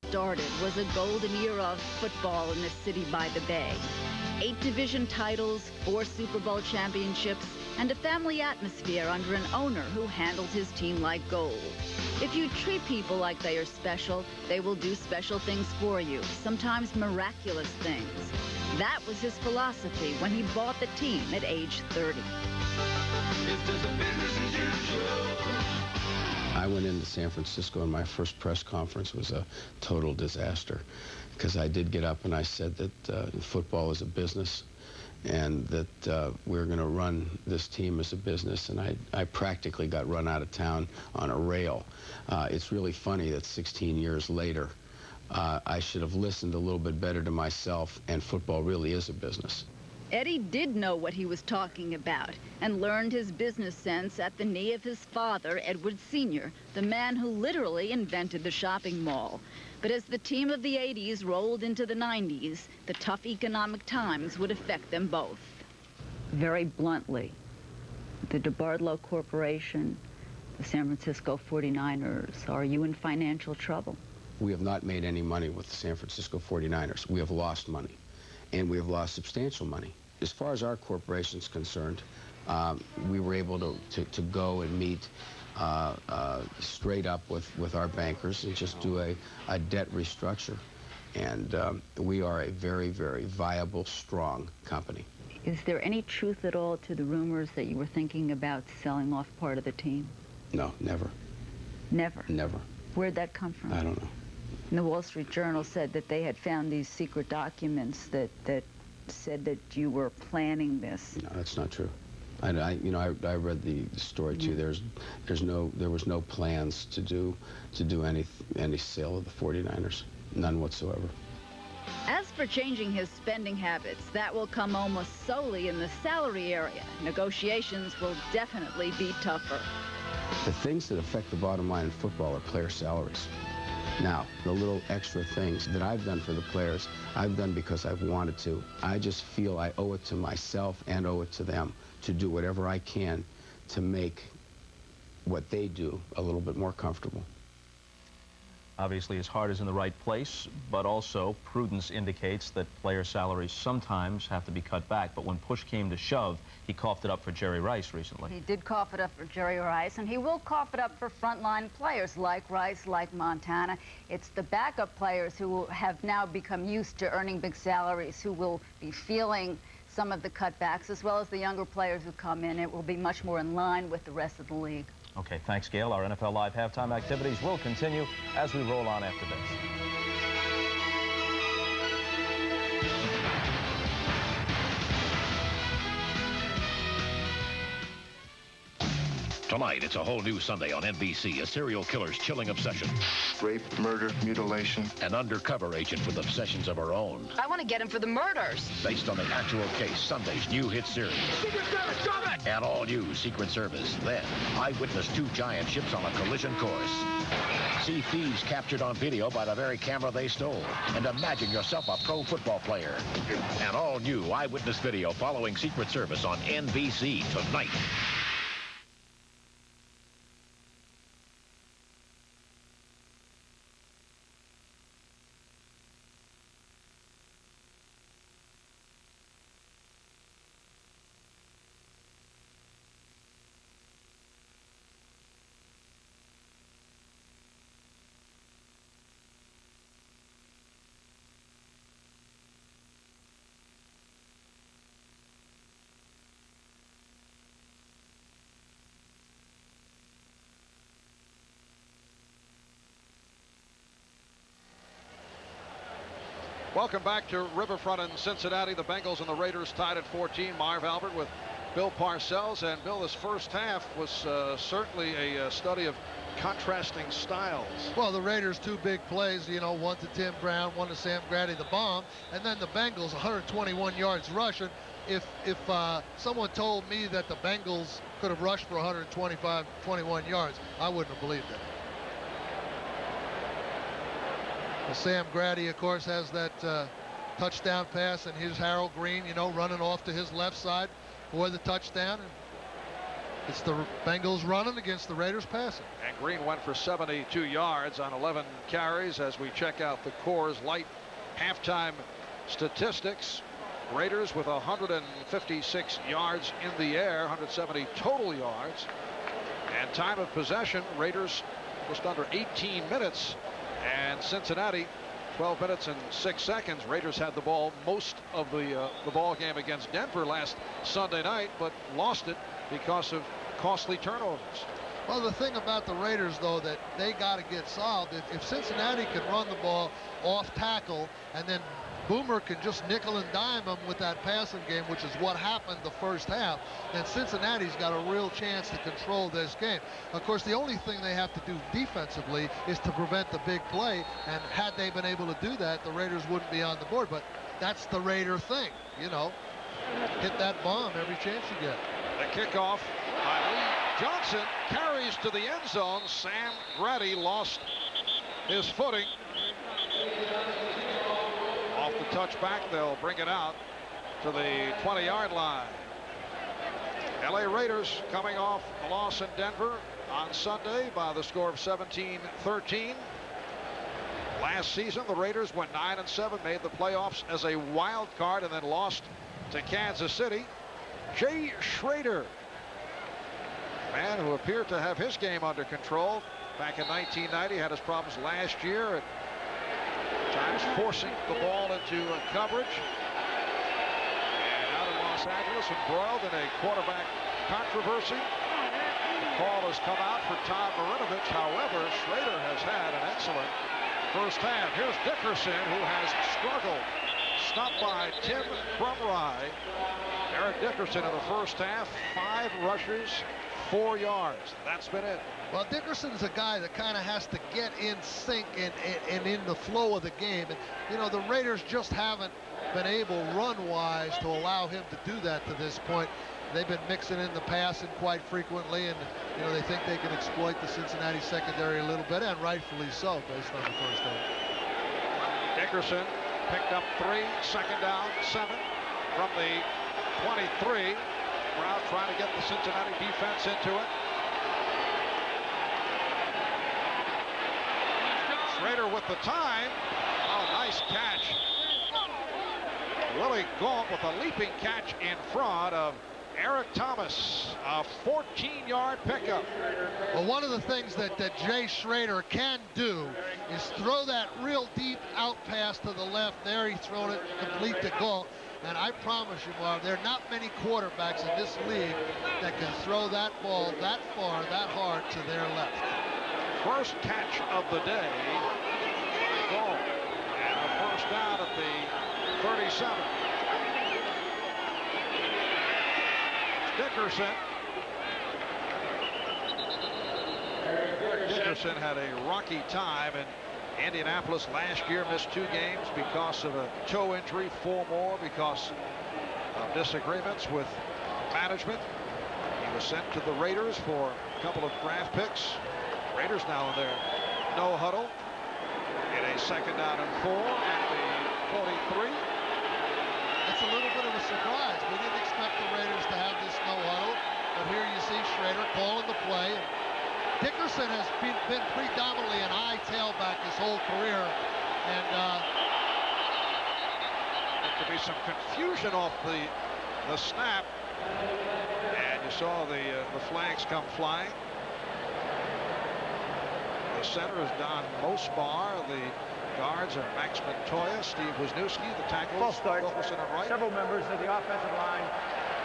Started was a golden era of football in the city by the bay. 8 division titles, 4 Super Bowl championships, and a family atmosphere under an owner who handles his team like gold. If you treat people like they are special, they will do special things for you, sometimes miraculous things. That was his philosophy when he bought the team at age 30. I went into San Francisco, and my first press conference was a total disaster because I did get up and I said that football is a business and that we're going to run this team as a business, and I practically got run out of town on a rail. It's really funny that 16 years later, I should have listened a little bit better to myself, and football really is a business. Eddie did know what he was talking about and learned his business sense at the knee of his father, Edward Sr., the man who literally invented the shopping mall. But as the team of the 80s rolled into the 90s, the tough economic times would affect them both. Very bluntly, the DeBartolo Corporation, the San Francisco 49ers, are you in financial trouble? We have not made any money with the San Francisco 49ers. We have lost money, and we have lost substantial money. As far as our corporation is concerned, we were able to go and meet straight up with our bankers and just do a debt restructure. And we are a very, very viable, strong company. Is there any truth at all to the rumors that you were thinking about selling off part of the team? No, never. Never? Never. Where'd that come from? I don't know. And the Wall Street Journal said that they had found these secret documents that said that you were planning this. No, that's not true. I read the story too. There was no plans to do any sale of the 49ers, none whatsoever. As for changing his spending habits, that will come almost solely in the salary area. Negotiations will definitely be tougher. The things that affect the bottom line in football are player salaries. Now, the little extra things that I've done for the players, I've done because I've wanted to. I just feel I owe it to myself and owe it to them to do whatever I can to make what they do a little bit more comfortable. Obviously, his heart is in the right place, but also prudence indicates that player salaries sometimes have to be cut back. But when push came to shove, he coughed it up for Jerry Rice recently. He did cough it up for Jerry Rice, and he will cough it up for frontline players like Rice, like Montana. It's the backup players who have now become used to earning big salaries who will be feeling some of the cutbacks, as well as the younger players who come in. It will be much more in line with the rest of the league. Okay, thanks, Gail. Our NFL Live halftime activities will continue as we roll on after this. Tonight, it's a whole new Sunday on NBC, a serial killer's chilling obsession. Rape, murder, mutilation. An undercover agent with obsessions of her own. I want to get him for the murders. Based on the actual case, Sunday's new hit series. Secret Service, drop it! And all new Secret Service. Then, eyewitness two giant ships on a collision course. See thieves captured on video by the very camera they stole. And imagine yourself a pro football player. An all new eyewitness video following Secret Service on NBC tonight. Welcome back to Riverfront in Cincinnati. The Bengals and the Raiders tied at 14. Marv Albert with Bill Parcells. And Bill, this first half was certainly a study of contrasting styles. Well, the Raiders, two big plays, you know, one to Tim Brown, one to Sam Grady, the bomb, and then the Bengals, 121 yards rushing. If someone told me that the Bengals could have rushed for 21 yards, I wouldn't have believed it. Well, Sam Grady, of course, has that touchdown pass, and here's Harold Green, you know, running off to his left side for the touchdown. And it's the Bengals running against the Raiders passing. And Green went for 72 yards on 11 carries as we check out the Coors Light halftime statistics. Raiders with 156 yards in the air, 170 total yards. And time of possession, Raiders just under 18 minutes. And Cincinnati, 12 minutes and 6 seconds. Raiders had the ball most of the ball game against Denver last Sunday night, but lost it because of costly turnovers. Well, the thing about the Raiders, though, that they got to get solved, if Cincinnati can run the ball off tackle and then Boomer can just nickel and dime them with that passing game, which is what happened the first half, then Cincinnati's got a real chance to control this game. Of course, the only thing they have to do defensively is to prevent the big play, and had they been able to do that, the Raiders wouldn't be on the board. But that's the Raider thing, you know. Hit that bomb every chance you get. The kickoff by Lee Johnson carries to the end zone. Sam Grady lost his footing. Off the touchback, they'll bring it out to the 20-yard line. LA Raiders coming off a loss in Denver on Sunday by the score of 17-13. Last season, the Raiders went 9-7, made the playoffs as a wild card, and then lost to Kansas City. Jay Schrader man who appeared to have his game under control back in 1990, had his problems last year at times forcing the ball into coverage. And out in Los Angeles, embroiled in a quarterback controversy. The call has come out for Todd Marinovich. However, Schrader has had an excellent first half. Here's Dickerson, who has struggled. Stopped by Tim Crumrye. Eric Dickerson in the first half, 5 rushes, 4 yards. That's been it. Well, Dickerson's a guy that kind of has to get in sync and in the flow of the game. And, you know, the Raiders just haven't been able run-wise to allow him to do that to this point. They've been mixing in the passing quite frequently, and, you know, they think they can exploit the Cincinnati secondary a little bit, and rightfully so, based on the first half. Dickerson picked up 3, second down, 7 from the 23. Brown trying to get the Cincinnati defense into it. Schrader with the time. Oh, nice catch. Willie Galt with a leaping catch in front of Eric Thomas. A 14-yard pickup. Well, one of the things that Jay Schrader can do is throw that real deep out pass to the left. There he's thrown it complete to Galt. And I promise you, Marv, there are not many quarterbacks in this league that can throw that ball that far, that hard to their left. First catch of the day. Galt. And a first down at the 37. Dickerson. Dickerson had a rocky time in Indianapolis last year, missed 2 games because of a toe injury, 4 more because of disagreements with management. He was sent to the Raiders for a couple of draft picks. Raiders now in their no huddle in a second down and 4 at the 43. It's a little bit of a surprise. We didn't expect the Raiders to have this no huddle, but here you see Schrader calling the play. Dickerson has been predominantly an eye tailback his whole career, and there could be some confusion off the snap, and you saw the flags come flying. The center is Don Mosbar. The guards are Max Montoya, Steve Wisniewski. The tackles, False start. Wilkerson and Wright. Several members of the offensive line.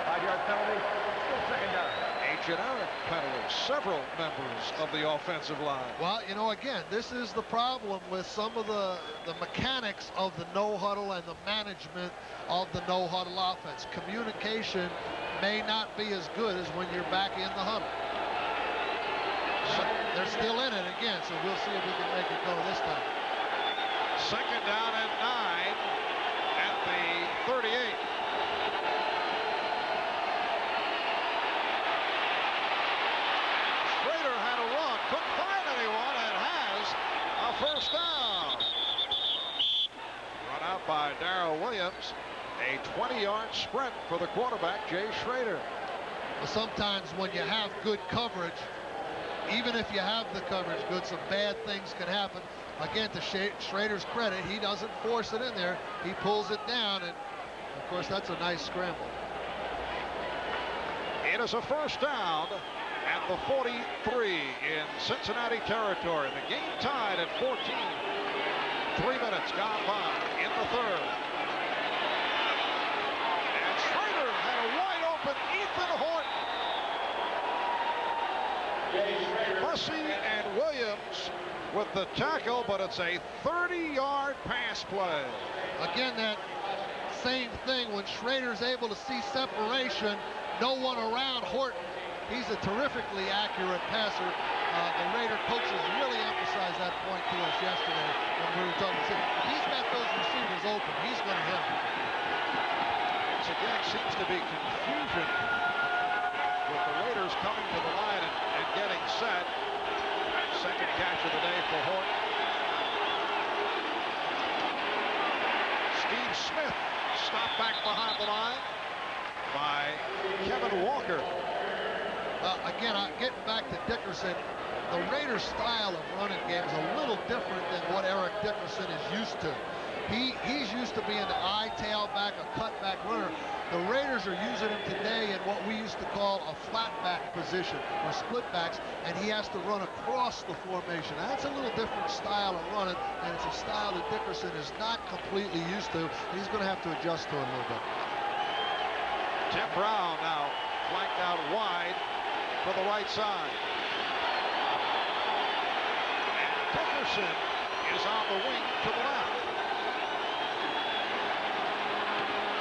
5-yard penalty. Still second down. A generic penalty. Several members of the offensive line. Well, you know, again, this is the problem with some of the mechanics of the no huddle and the management of the no huddle offense. Communication may not be as good as when you're back in the huddle. So they're still in it again, so we'll see if we can make it go this time. Second down and 9 at the 38. Schrader had a run, couldn't find anyone, and has a first down. Run out by Darrell Williams. A 20-yard sprint for the quarterback, Jay Schrader. Well, sometimes when you have good coverage, even if you have the coverage good, some bad things can happen. Again, to Schrader's credit, he doesn't force it in there. He pulls it down, and, of course, that's a nice scramble. It is a first down at the 43 in Cincinnati territory. The game tied at 14. 3 minutes gone by in the third. And Schrader had a wide open Ethan Horton. Bussey and Williams with the tackle, but it's a 30-yard pass play. Again, that same thing when Schrader's able to see separation, no one around Horton. He's a terrifically accurate passer. The Raider coaches really emphasized that point to us yesterday when we were talking. If he's got those receivers open, he's going to hit them. Once again, seems to be confusion with the Raiders coming to the line and getting set. Second catch of the day for Horton. Steve Smith stopped back behind the line by Kevin Walker. Again, getting back to Dickerson, the Raiders' style of running game is a little different than what Eric Dickerson is used to. He's used to being the eye, tailback, a cutback runner. The Raiders are using him today in what we used to call a flat back position, or split backs, and he has to run across the formation. Now, that's a little different style of running, and it's a style that Dickerson is not completely used to. He's going to have to adjust to it a little bit. Tim Brown now flanked out wide for the right side. And Dickerson is on the wing to the left.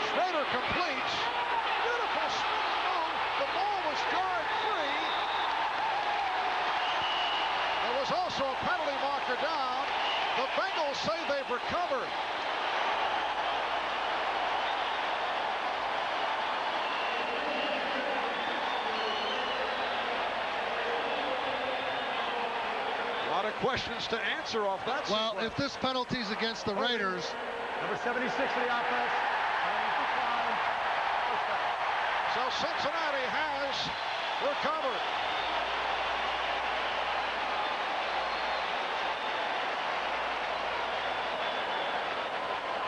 Schrader completes. Beautiful spin move. The ball was guard free. There was also a penalty marker down. The Bengals say they've recovered. A lot of questions to answer off that. Well, if this penalty's against the Raiders. Number 76 for the offense. So Cincinnati has recovered.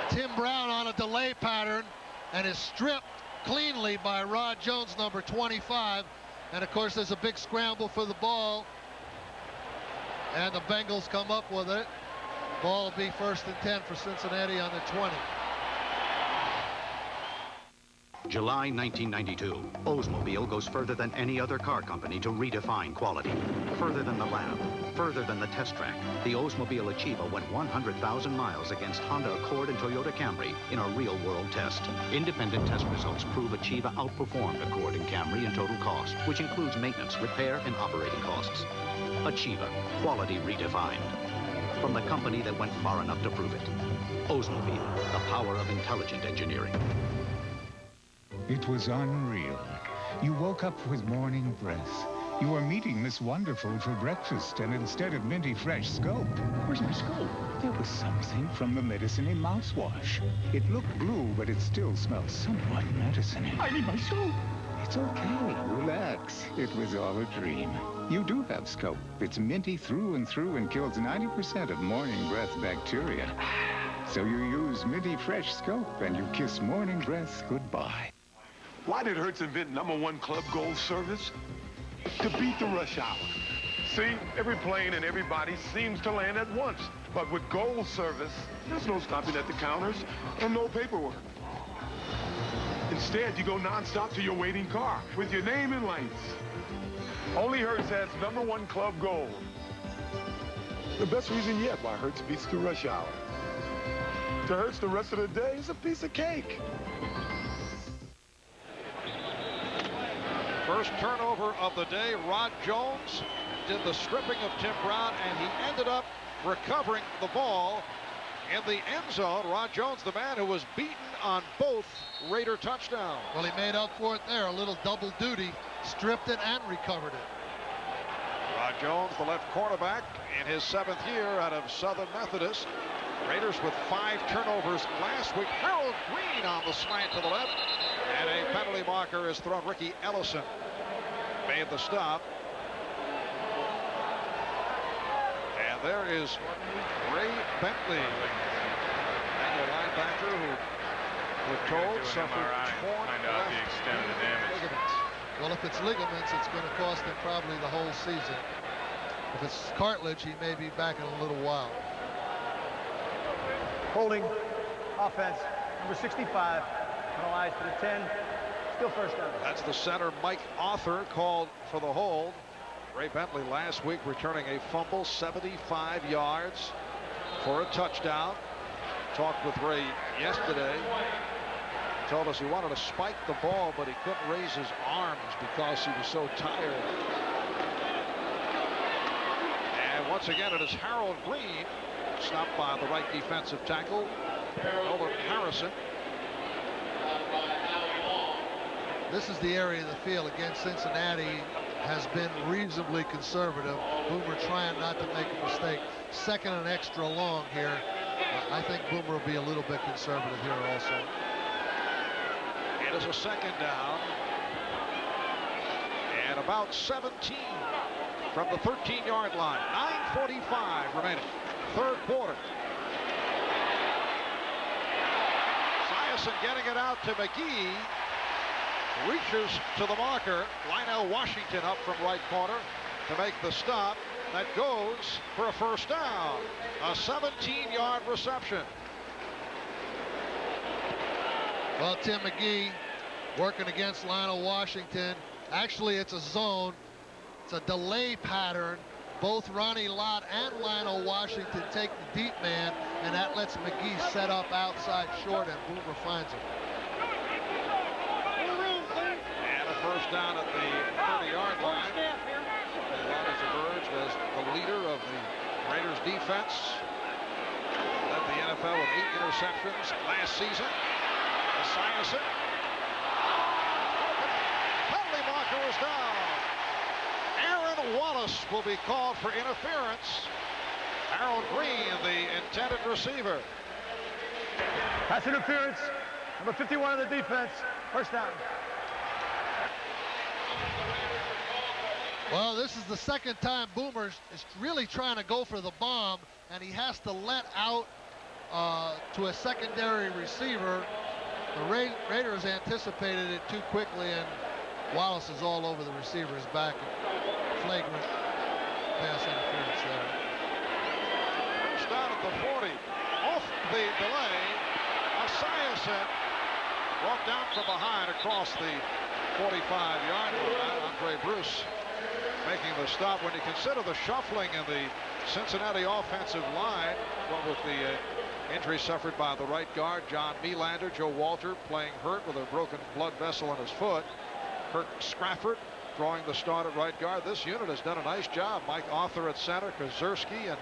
Tim Brown on a delay pattern and is stripped cleanly by Rod Jones, number 25. And of course, there's a big scramble for the ball. And the Bengals come up with it. Ball will be 1st and 10 for Cincinnati on the 20. July 1992. Oldsmobile goes further than any other car company to redefine quality. Further than the lab, further than the test track. The Oldsmobile Achieva went 100,000 miles against Honda Accord and Toyota Camry in a real-world test. Independent test results prove Achieva outperformed Accord and Camry in total cost, which includes maintenance, repair, and operating costs. Achieva, quality redefined. From the company that went far enough to prove it. Oldsmobile, the power of intelligent engineering. It was unreal. You woke up with morning breath. You were meeting Miss Wonderful for breakfast, and instead of minty fresh scope... Where's my scope? There was something from the medicine-y mouthwash. It looked blue, but it still smells somewhat medicine-y. I need my scope. It's okay. Relax. It was all a dream. You do have scope. It's minty through and kills 90% of morning breath bacteria. So you use minty fresh scope, and you kiss morning breath goodbye. Why did Hertz invent #1 Club Gold service? To beat the rush hour. See, every plane and everybody seems to land at once. But with Gold service, there's no stopping at the counters and no paperwork. Instead, you go nonstop to your waiting car with your name in lights. Only Hertz has #1 Club Gold. The best reason yet why Hertz beats the rush hour. To Hertz, the rest of the day is a piece of cake. First turnover of the day. Rod Jones did the stripping of Tim Brown, and he ended up recovering the ball in the end zone. Rod Jones, the man who was beaten on both Raider touchdowns. Well, he made up for it there. A little double duty. Stripped it and recovered it. Rod Jones, the left cornerback, in his 7th year out of Southern Methodist. Raiders with 5 turnovers last week. Harold Green on the slant to the left. And a penalty marker is thrown. Ricky Ellison made the stop. And there is Ray Bentley, the linebacker who we're told suffered torn left ligaments. Well, if it's ligaments, it's going to cost him probably the whole season. If it's cartilage, he may be back in a little while. Holding, offense, number 65, penalized for the 10, still first down. That's the center, Mike Arthur, called for the hold. Ray Bentley last week returning a fumble, 75 yards for a touchdown. Talked with Ray yesterday. Told us he wanted to spike the ball, but he couldn't raise his arms because he was so tired. And once again, it is Harold Green, stopped by the right defensive tackle, Nolan Harrison. This is the area of the field against Cincinnati has been reasonably conservative. Boomer trying not to make a mistake. 2nd and extra long here. I think Boomer will be a little bit conservative here also. It is a 2nd down. And about 17 from the 13-yard line. 9:45 remaining. 3rd quarter. Esiason getting it out to McGee. Reaches to the marker. Lionel Washington up from right corner to make the stop. That goes for a first down. A 17-yard reception. Well, Tim McGee working against Lionel Washington. Actually, it's a zone. It's a delay pattern. Both Ronnie Lott and Lionel Washington take the deep man, and that lets McGee set up outside short, and Boomer finds him. And a first down at the 30-yard line. Lott has emerged as the leader of the Raiders defense. Led the NFL with 8 interceptions last season. Esiason. Penalty marker is down. Aaron Wallace will be called for interference. Harold Green, the intended receiver. Pass interference. Number 51 of the defense. First down. Well, this is the second time Boomer is really trying to go for the bomb, and he has to let out to a secondary receiver. The Raiders anticipated it too quickly, and Wallace is all over the receiver's back. Flagrant pass interference there. First down at the 40. Off the delay, Esiason brought down from behind across the 45-yard line. Andre Bruce making the stop. When you consider the shuffling in the Cincinnati offensive line, what with the injury suffered by the right guard, John Melander, Joe Walter playing hurt with a broken blood vessel in his foot. Kirk Scrafford drawing the start at right guard. This unit has done a nice job. Mike Arthur at center, Kozerski and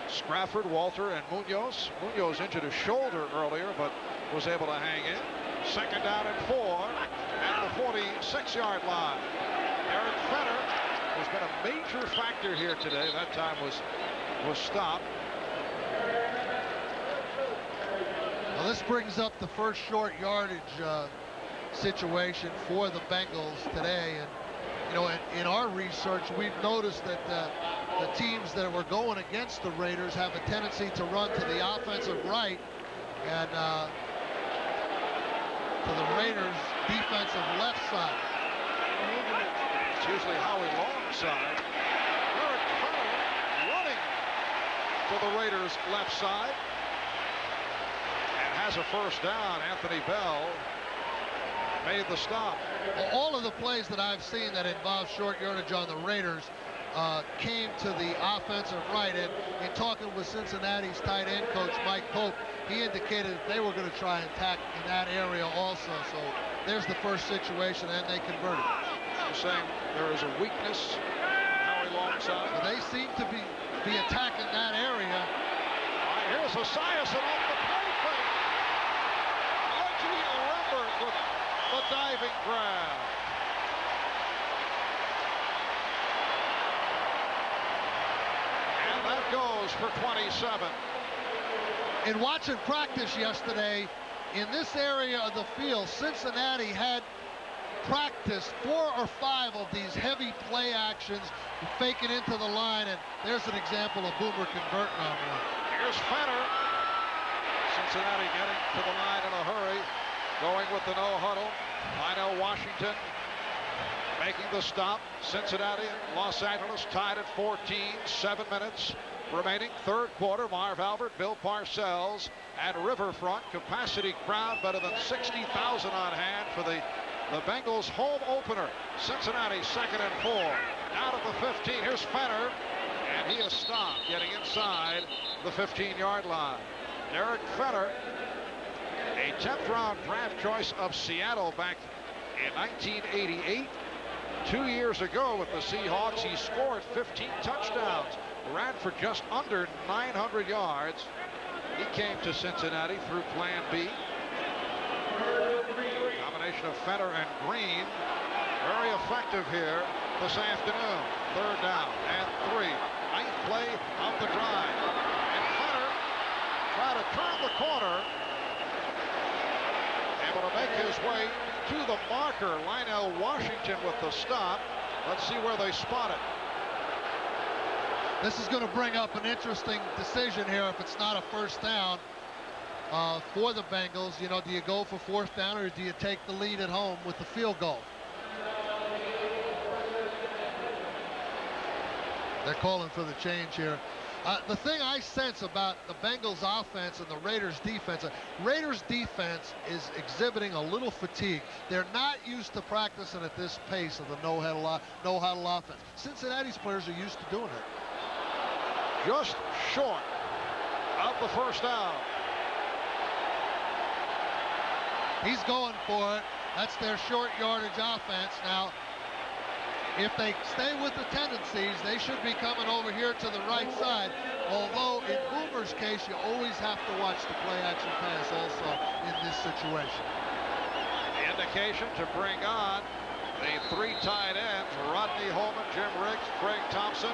Scrafford, Walter, and Munoz. Munoz injured his shoulder earlier, but was able to hang in. Second down and 4 at the 46-yard line. Eric Fenner has been a major factor here today. That time was stopped. Well, this brings up the first short yardage situation for the Bengals today. And, you know, in our research, we've noticed that the teams that were going against the Raiders have a tendency to run to the offensive right and to the Raiders' defensive left side. It's usually Howie Long's side. Eric Fenner running to the Raiders' left side. Has a first down. Anthony Bell made the stop. Well, all of the plays that I've seen that involve short yardage on the Raiders came to the offensive right. And in talking with Cincinnati's tight end coach Mike Pope, he indicated that they were going to try and attack in that area also. So there's the first situation, and they converted. You're saying there is a weakness on Howie Long's side? Well, they seem to be attacking that area. All right, here's Esiason off the play fake. With the diving grab. And that goes for 27. In watching practice yesterday, in this area of the field, Cincinnati had practiced 4 or 5 of these heavy play actions, faking into the line, and there's an example of Boomer converting on one. Here's Fenner. Cincinnati getting to the line in a hurry. Going with the no huddle. Lionel Washington making the stop. Cincinnati and Los Angeles tied at 14. 7 minutes remaining. Third quarter. Marv Albert, Bill Parcells at Riverfront. Capacity crowd better than 60,000 on hand for the Bengals home opener. Cincinnati 2nd and 4. Out of the 15. Here's Fenner. And he is stopped getting inside the 15-yard line. Derek Fenner, a 10th round draft choice of Seattle back in 1988. 2 years ago with the Seahawks, he scored 15 touchdowns, ran for just under 900 yards. He came to Cincinnati through Plan B. Combination of Fenner and Green, very effective here this afternoon. Third down and 3. 9th play of the drive. And Fenner tried to turn the corner. Able to make his way to the marker. Lionel Washington with the stop. Let's see where they spot it. This is going to bring up an interesting decision here if it's not a first down. for the Bengals. You know, do you go for 4th down or do you take the lead at home with the field goal? They're calling for the change here. The thing I sense about the Bengals offense and the Raiders defense is exhibiting a little fatigue. They're not used to practicing at this pace of the no-huddle offense. Cincinnati's players are used to doing it. Just short of the 1st down. He's going for it. That's their short yardage offense. Now, if they stay with the tendencies, they should be coming over here to the right side. Although in Boomer's case, you always have to watch the play-action pass also in this situation. The indication to bring on the 3 tight ends, Rodney Holman, Jim Riggs, Craig Thompson.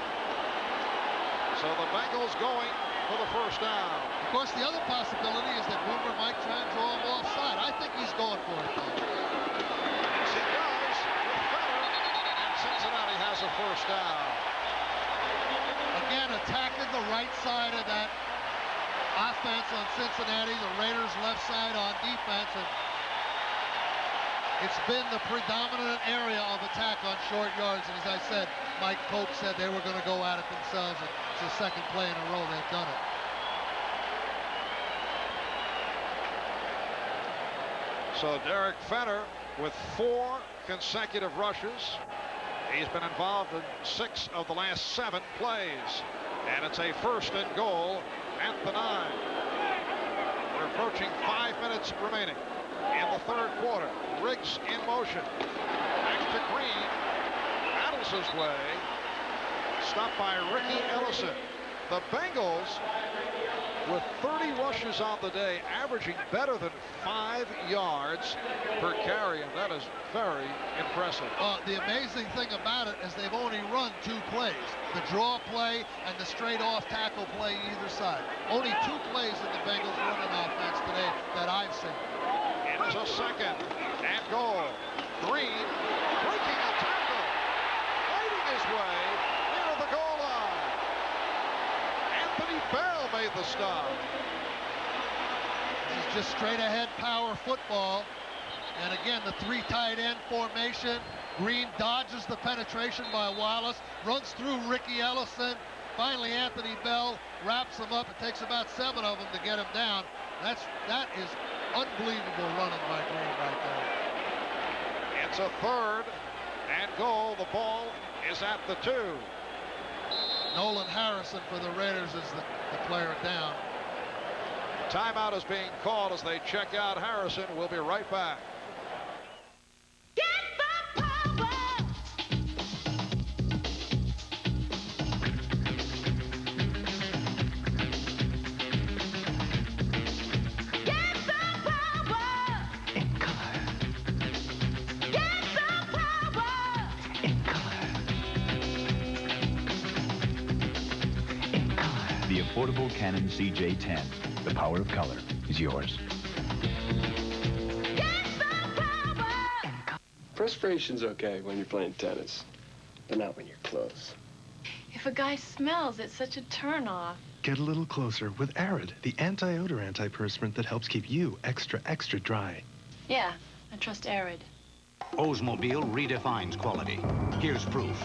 So the Bengals going for the 1st down. Of course, the other possibility is that Boomer might try and draw him offside. I think he's going for it, though. Yes, he does. With Fenner, and Cincinnati has a 1st down. Again, attacking the right side of that offense on Cincinnati, the Raiders' left side on defense, and it's been the predominant area of attack on short yards. And as I said, Mike Pope said they were going to go at it themselves. And it's the 2nd play in a row they've done it. So Derek Fenner with 4 consecutive rushes. He's been involved in 6 of the last 7 plays. And it's a 1st and goal at the 9. We're approaching 5 minutes remaining in the 3rd quarter. Riggs in motion. Back to Green. Battles his way. Stopped by Ricky Ellison. The Bengals, with 30 rushes on the day, averaging better than 5 yards per carry, and that is very impressive. The amazing thing about it is they've only run 2 plays. The draw play and the straight off tackle play either side. Only 2 plays in the Bengals running offense today that I've seen. It is a 2nd and goal. Green breaking a tackle, fighting his way near the goal line. Anthony Bell made the stop. This is just straight ahead power football. And again, the 3 tight end formation. Green dodges the penetration by Wallace, runs through Ricky Ellison. Finally, Anthony Bell wraps him up. It takes about 7 of them to get him down. That is unbelievable running by Green right there. It's a 3rd and goal. The ball is at the 2. Nolan Harrison for the Raiders is the player down. Timeout is being called as they check out Harrison. We'll be right back. The affordable Canon CJ10. The power of color is yours. Perspiration's okay when you're playing tennis, but not when you're close. If a guy smells, it's such a turn-off. Get a little closer with Arid, the anti-odor antiperspirant that helps keep you extra, extra dry. Yeah, I trust Arid. Oldsmobile redefines quality. Here's proof.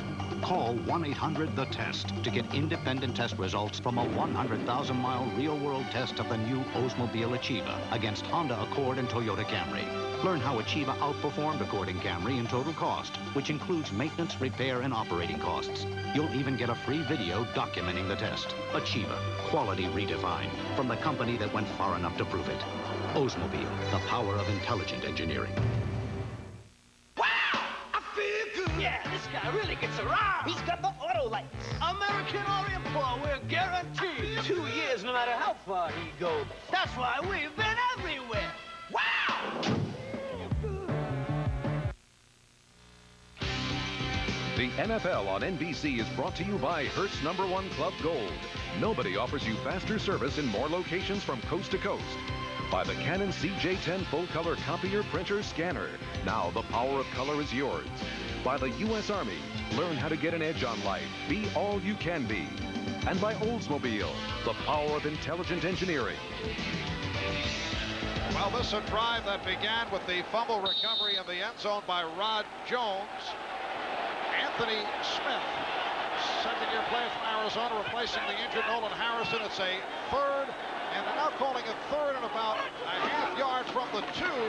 Call 1-800-THE-TEST to get independent test results from a 100,000-mile real-world test of the new Oldsmobile Achieva against Honda Accord and Toyota Camry. Learn how Achieva outperformed Accord and Camry in total cost, which includes maintenance, repair, and operating costs. You'll even get a free video documenting the test. Achieva, quality redefined, from the company that went far enough to prove it. Oldsmobile, the power of intelligent engineering. Yeah, this guy really gets around. He's got the auto lights. American Oriental, we're guaranteed 2 years no matter how far he goes. That's why we've been everywhere. Wow! The NFL on NBC is brought to you by Hertz #1 Club Gold. Nobody offers you faster service in more locations from coast to coast. By the Canon CJ10 full-color copier, printer, scanner. Now the power of color is yours. By the U.S. Army. Learn how to get an edge on life. Be all you can be. And by Oldsmobile, the power of intelligent engineering. Well, this is a drive that began with the fumble recovery in the end zone by Rod Jones. Anthony Smith, second-year player from Arizona, replacing the injured Nolan Harrison. It's a third, and they're now calling it third and about a half yard from the 2. And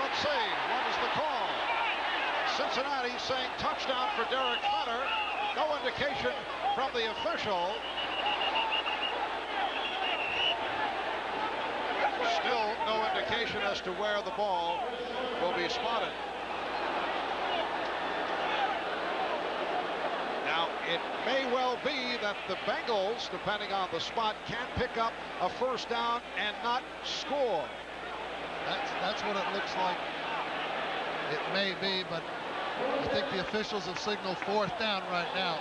let's see, what is the call? Cincinnati saying touchdown for Derek Hunter. No indication from the official. Still no indication as to where the ball will be spotted. Now, it may well be that the Bengals, depending on the spot, can pick up a first down and not score. That's what it looks like. It may be, but I think the officials have signaled fourth down right now.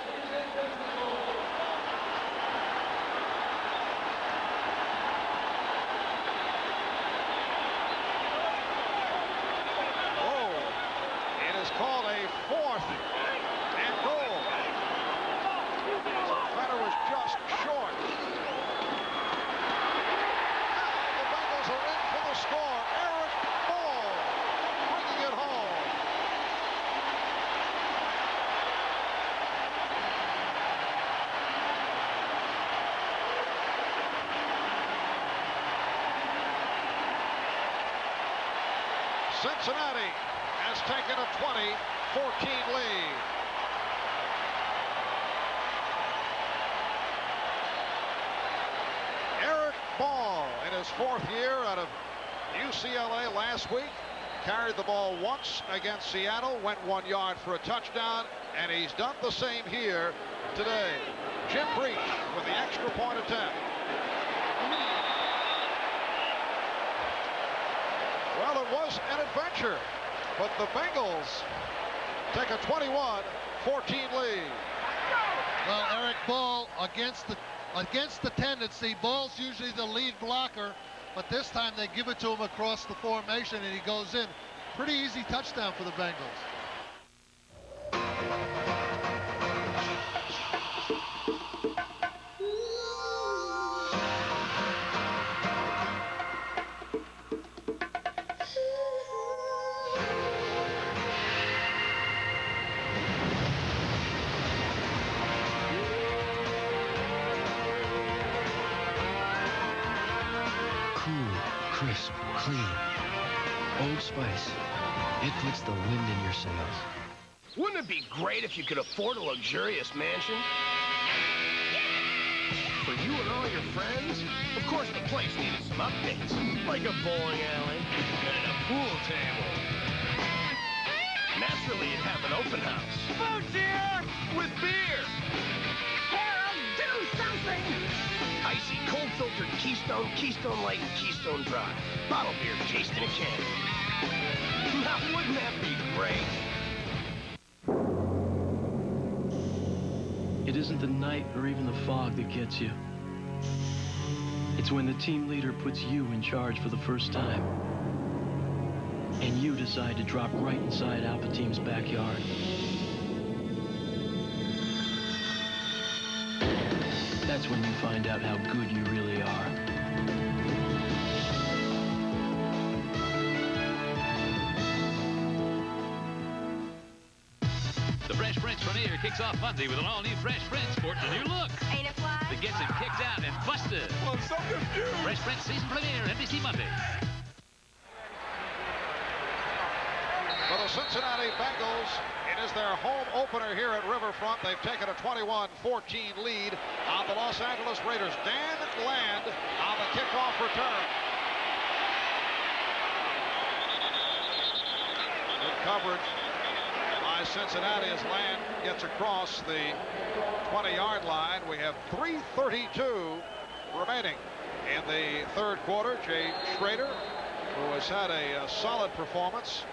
Called a fourth and goal. Fenner was just short. Now the Bengals are in for the score. Eric Ball bringing it home. Cincinnati has taken a 20-14 lead. Eric Ball, in his fourth year out of UCLA last week, carried the ball once against Seattle, went 1 yard for a touchdown, and he's done the same here today. Jim Breach with the extra point attempt. Well, it was an adventure, but the Bengals take a 21-14 lead. Well, Eric Ball against the tendency. Ball's usually the lead blocker, but this time they give it to him across the formation, and he goes in. Pretty easy touchdown for the Bengals. Crisp, clean. Old Spice. It puts the wind in your sails. Wouldn't it be great if you could afford a luxurious mansion? For you and all your friends? Of course, the place needed some updates, like a bowling alley and a pool table. Naturally, you'd have an open house. Food's here! With beer! Harold, do something! Icy, cold-filtered Keystone, Keystone Light, and Keystone Dry. Bottle beer chased in a can. Now, wouldn't that be great? It isn't the night or even the fog that gets you. It's when the team leader puts you in charge for the first time. And you decide to drop right inside Alpha Team's backyard. That's when you find out how good you really are. The Fresh Prince premiere kicks off Monday with an all-new Fresh Prince sporting a new look. Ain't it fly? That gets him kicked out and busted. I'm so confused. Fresh Prince season premiere, NBC Monday. For the Cincinnati Bengals, it is their home opener here at Riverfront. They've taken a 21-14 lead on the Los Angeles Raiders. Dan Land on the kickoff return. Good coverage by Cincinnati as Land gets across the 20-yard line. We have 3:32 remaining in the third quarter. Jay Schrader, who has had a solid performance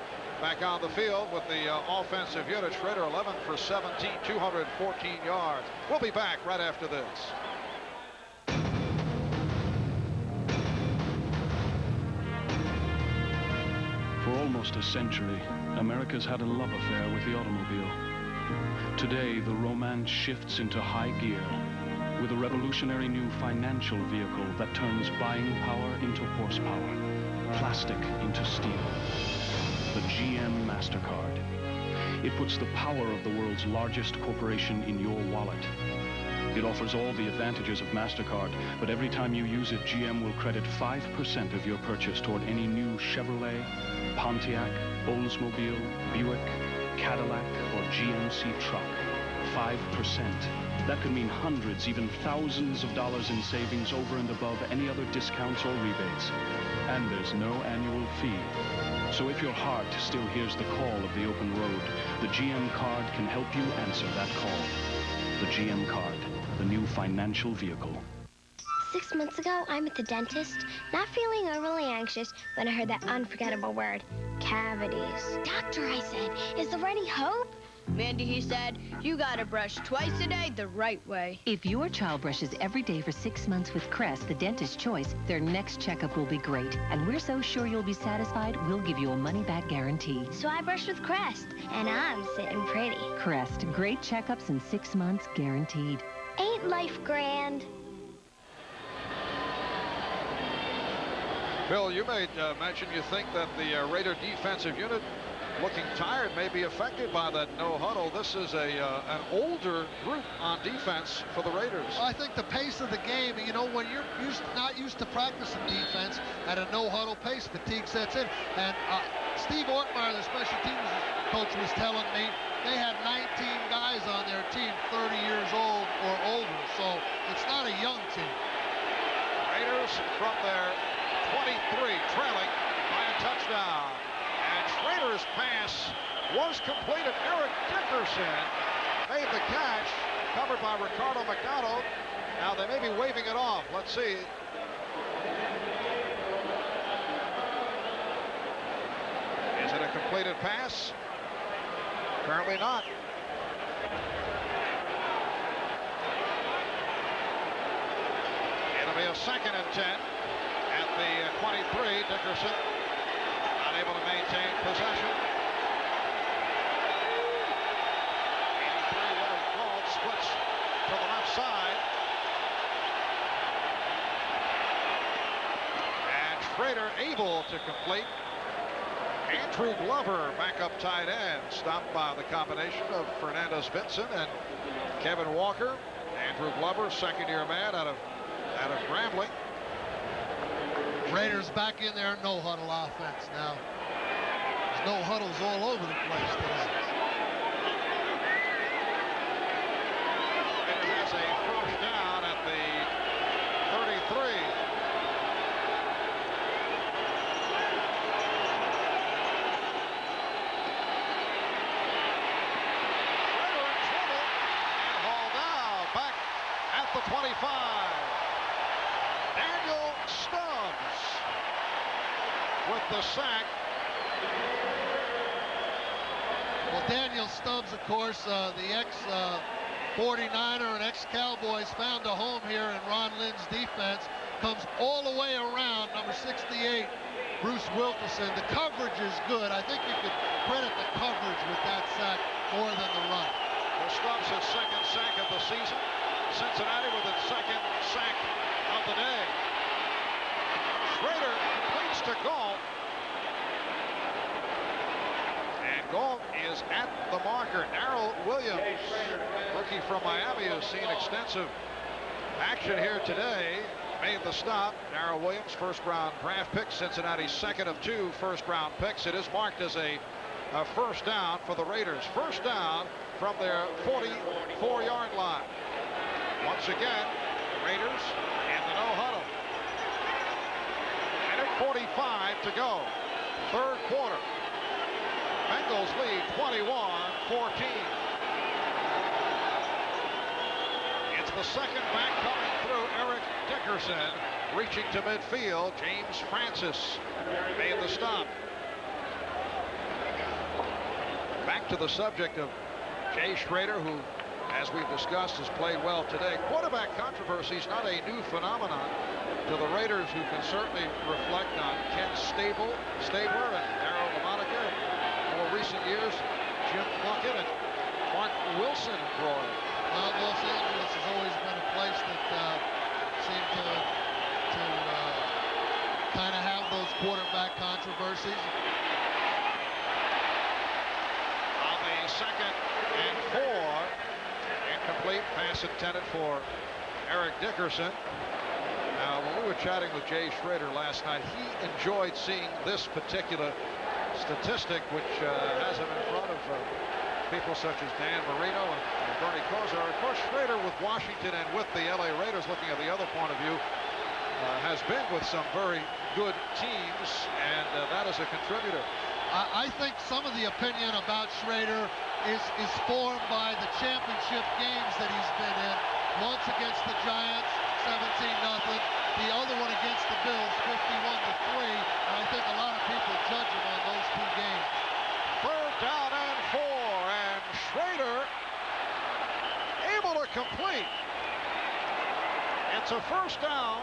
back on the field with the offensive unit. Schrader 11 for 17, 214 yards. We'll be back right after this. For almost a century, America's had a love affair with the automobile. Today, the romance shifts into high gear with a revolutionary new financial vehicle that turns buying power into horsepower, plastic into steel. The GM MasterCard. It puts the power of the world's largest corporation in your wallet. It offers all the advantages of MasterCard, but every time you use it, GM will credit 5% of your purchase toward any new Chevrolet, Pontiac, Oldsmobile, Buick, Cadillac, or GMC truck. 5%. That could mean hundreds, even thousands of dollars in savings over and above any other discounts or rebates. And there's no annual fee. So if your heart still hears the call of the open road, the GM card can help you answer that call. The GM card, the new financial vehicle. 6 months ago, I'm at the dentist, not feeling overly anxious when I heard that unforgettable word, cavities. Doctor, I said, is there any hope? Mandy, he said, you gotta brush twice a day the right way. If your child brushes every day for 6 months with Crest, the dentist's choice, their next checkup will be great. And we're so sure you'll be satisfied, we'll give you a money-back guarantee. So I brushed with Crest, and I'm sitting pretty. Crest, great checkups in 6 months, guaranteed. Ain't life grand? Bill, you made mention you think that the Raider defensive unit, looking tired, may be affected by that no huddle. This is an older group on defense for the Raiders. I think the pace of the game, you know, when you're not used to practicing defense at a no huddle pace, fatigue sets in. And Steve Ortmeyer, the special teams coach, was telling me they had 19 guys on their team 30 years old or older, so it's not a young team. Raiders from their 23, trailing by a touchdown. And Schrader's pass was completed. Eric Dickerson made the catch, covered by Ricardo McDonald. Now they may be waving it off. Let's see. Is it a completed pass? Apparently not. It'll be a 2nd and 10 at the 23. Dickerson unable to maintain possession. 83 Willard called, splits to the left side. And Schrader able to complete. Andrew Glover, backup tight end, stopped by the combination of Fernandez Vincent and Kevin Walker. Andrew Glover, second-year man out of Grambling. Raiders back in there, no huddle offense now. There's no huddles all over the place today. It has a first down at the 33. Raider in trouble and hauled down back at the 25. Daniel Stubbs with the sack. Well, Daniel Stubbs, of course, the ex-49er and ex-Cowboys, found a home here in Ron Lynn's defense. Comes all the way around, number 68, Bruce Wilkinson. The coverage is good. I think you could credit the coverage with that sack more than the run. Well, Stubbs' his 2nd sack of the season. Cincinnati with its 2nd sack of the day. Schrader completes to Galt. And Galt is at the marker. Darrell Williams, rookie from Miami, who's seen extensive action here today, made the stop. Darrell Williams, first-round draft pick. Cincinnati's 2nd of 2 first-round picks. It is marked as a first down for the Raiders. First down from their 44-yard line. Once again, Raiders in the no huddle. Minute 45 to go. 3rd quarter. Bengals lead 21-14. It's the second back coming through. Eric Dickerson reaching to midfield. James Francis made the stop. Back to the subject of Jay Schrader, who, as we've discussed, has played well today. Quarterback controversy is not a new phenomenon to the Raiders, who can certainly reflect on Ken Stabler and Darryl LaMonica. In more recent years, Jim Plunkett and Mark Wilson brought it. Well, Los Angeles has always been a place that regular season. On the 2nd and 4, incomplete pass intended for Eric Dickerson. Now, when we were chatting with Jay Schrader last night, he enjoyed seeing this particular statistic, which has him in front of people such as Dan Marino and Bernie Kosar. Of course, Schrader with Washington and with the LA Raiders, looking at the other point of view, has been with some very good teams, and that is a contributor. I think some of the opinion about Schrader is formed by the championship games that he's been in. Once against the Giants, 17-0. The other one against the Bills, 51-3. And I think a lot of people judge him on those 2 games. 3rd down and 4, and Schrader able to complete. It's a 1st down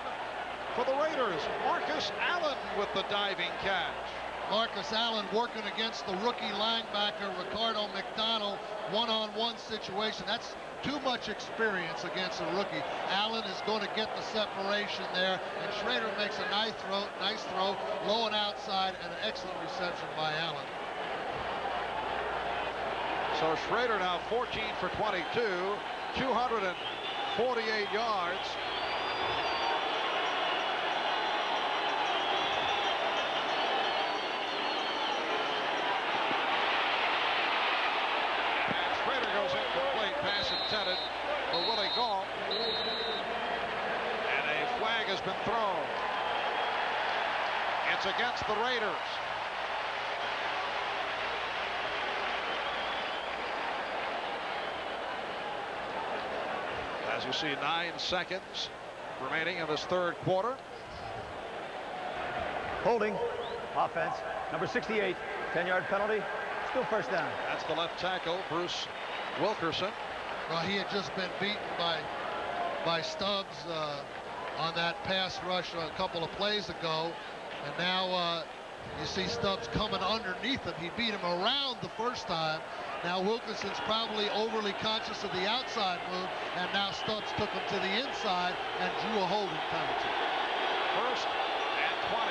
for the Raiders. Marcus Allen with the diving catch. Marcus Allen working against the rookie linebacker Ricardo McDonald, one-on-one situation. That's too much experience against a rookie. Allen is going to get the separation there, and Schrader makes a nice throw, low and outside, and an excellent reception by Allen. So Schrader now 14 for 22, 248 yards. Pass intended for Willie Gault, and a flag has been thrown. It's against the Raiders. As you see, 9 seconds remaining in this 3rd quarter. Holding, offense, number 68, 10-yard penalty, still 1st down. That's the left tackle, Bruce Wilkerson. Well, he had just been beaten by Stubbs on that pass rush a couple of plays ago, and now you see Stubbs coming underneath him. He beat him around the 1st time. Now Wilkerson's probably overly conscious of the outside move, and now Stubbs took him to the inside and drew a holding penalty. 1st and 20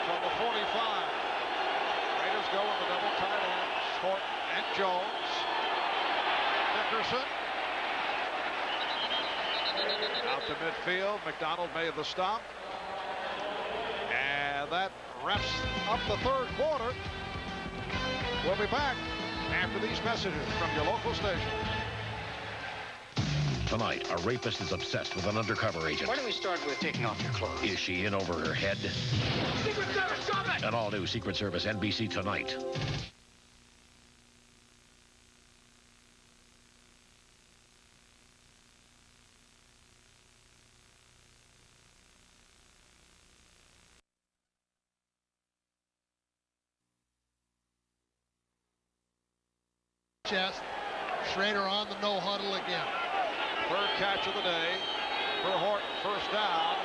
from the 45. Raiders go with the double tight ends, Horton and Jones. Dickerson out to midfield. McDonald made the stop, and that wraps up the 3rd quarter. We'll be back after these messages from your local station. Tonight, a rapist is obsessed with an undercover agent. Why don't we start with taking off your clothes? Is she in over her head? Secret Service coming! An all-new Secret Service NBC Tonight. Chest. Schrader on the no huddle again. 3rd catch of the day for Horton. 1st down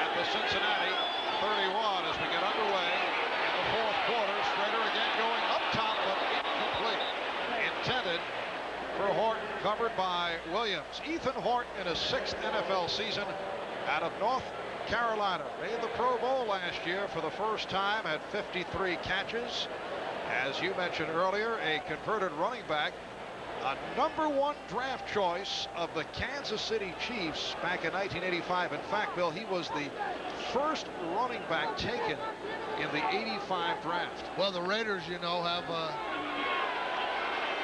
at the Cincinnati 31 as we get underway in the 4th quarter. Schrader again going up top, but incomplete. Intended for Horton, covered by Williams. Ethan Horton in his 6th NFL season out of North Carolina. Made the Pro Bowl last year for the 1st time, had 53 catches. As you mentioned earlier, a converted running back, a #1 draft choice of the Kansas City Chiefs back in 1985. In fact, Bill, he was the first running back taken in the '85 draft. Well, the Raiders, you know, have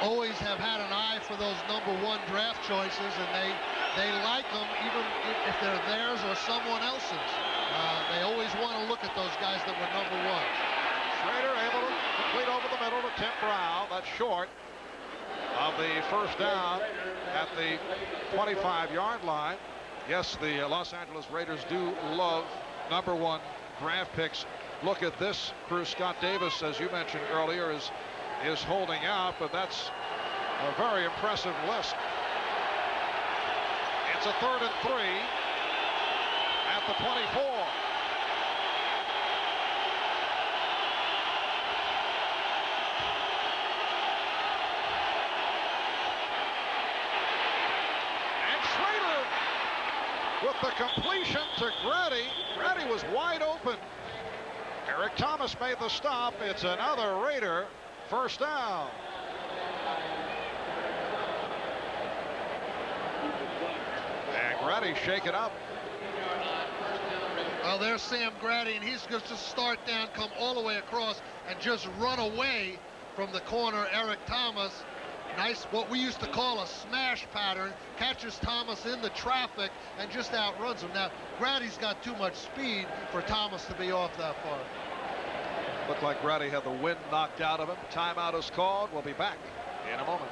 always have had an eye for those #1 draft choices, and they like them even if they're theirs or someone else's. They always want to look at those guys that were #1. Schrader able to complete over the middle to Tim Brown. That's short of the 1st down at the 25-yard line. Yes, the Los Angeles Raiders do love #1 draft picks. Look at this crew. Scott Davis, as you mentioned earlier, is holding out, but that's a very impressive list. It's a 3rd and 3 at the 24. With the completion to Grady. Grady was wide open. Eric Thomas made the stop. It's another Raider first down. And Grady shaken up. Well, there's Sam Grady, and he's going to just start down, come all the way across, and just run away from the corner, Eric Thomas. Nice, what we used to call a smash pattern. Catches Thomas in the traffic and just outruns him. Now, Grady's got too much speed for Thomas to be off that far. Looked like Grady had the wind knocked out of him. Timeout is called. We'll be back in a moment.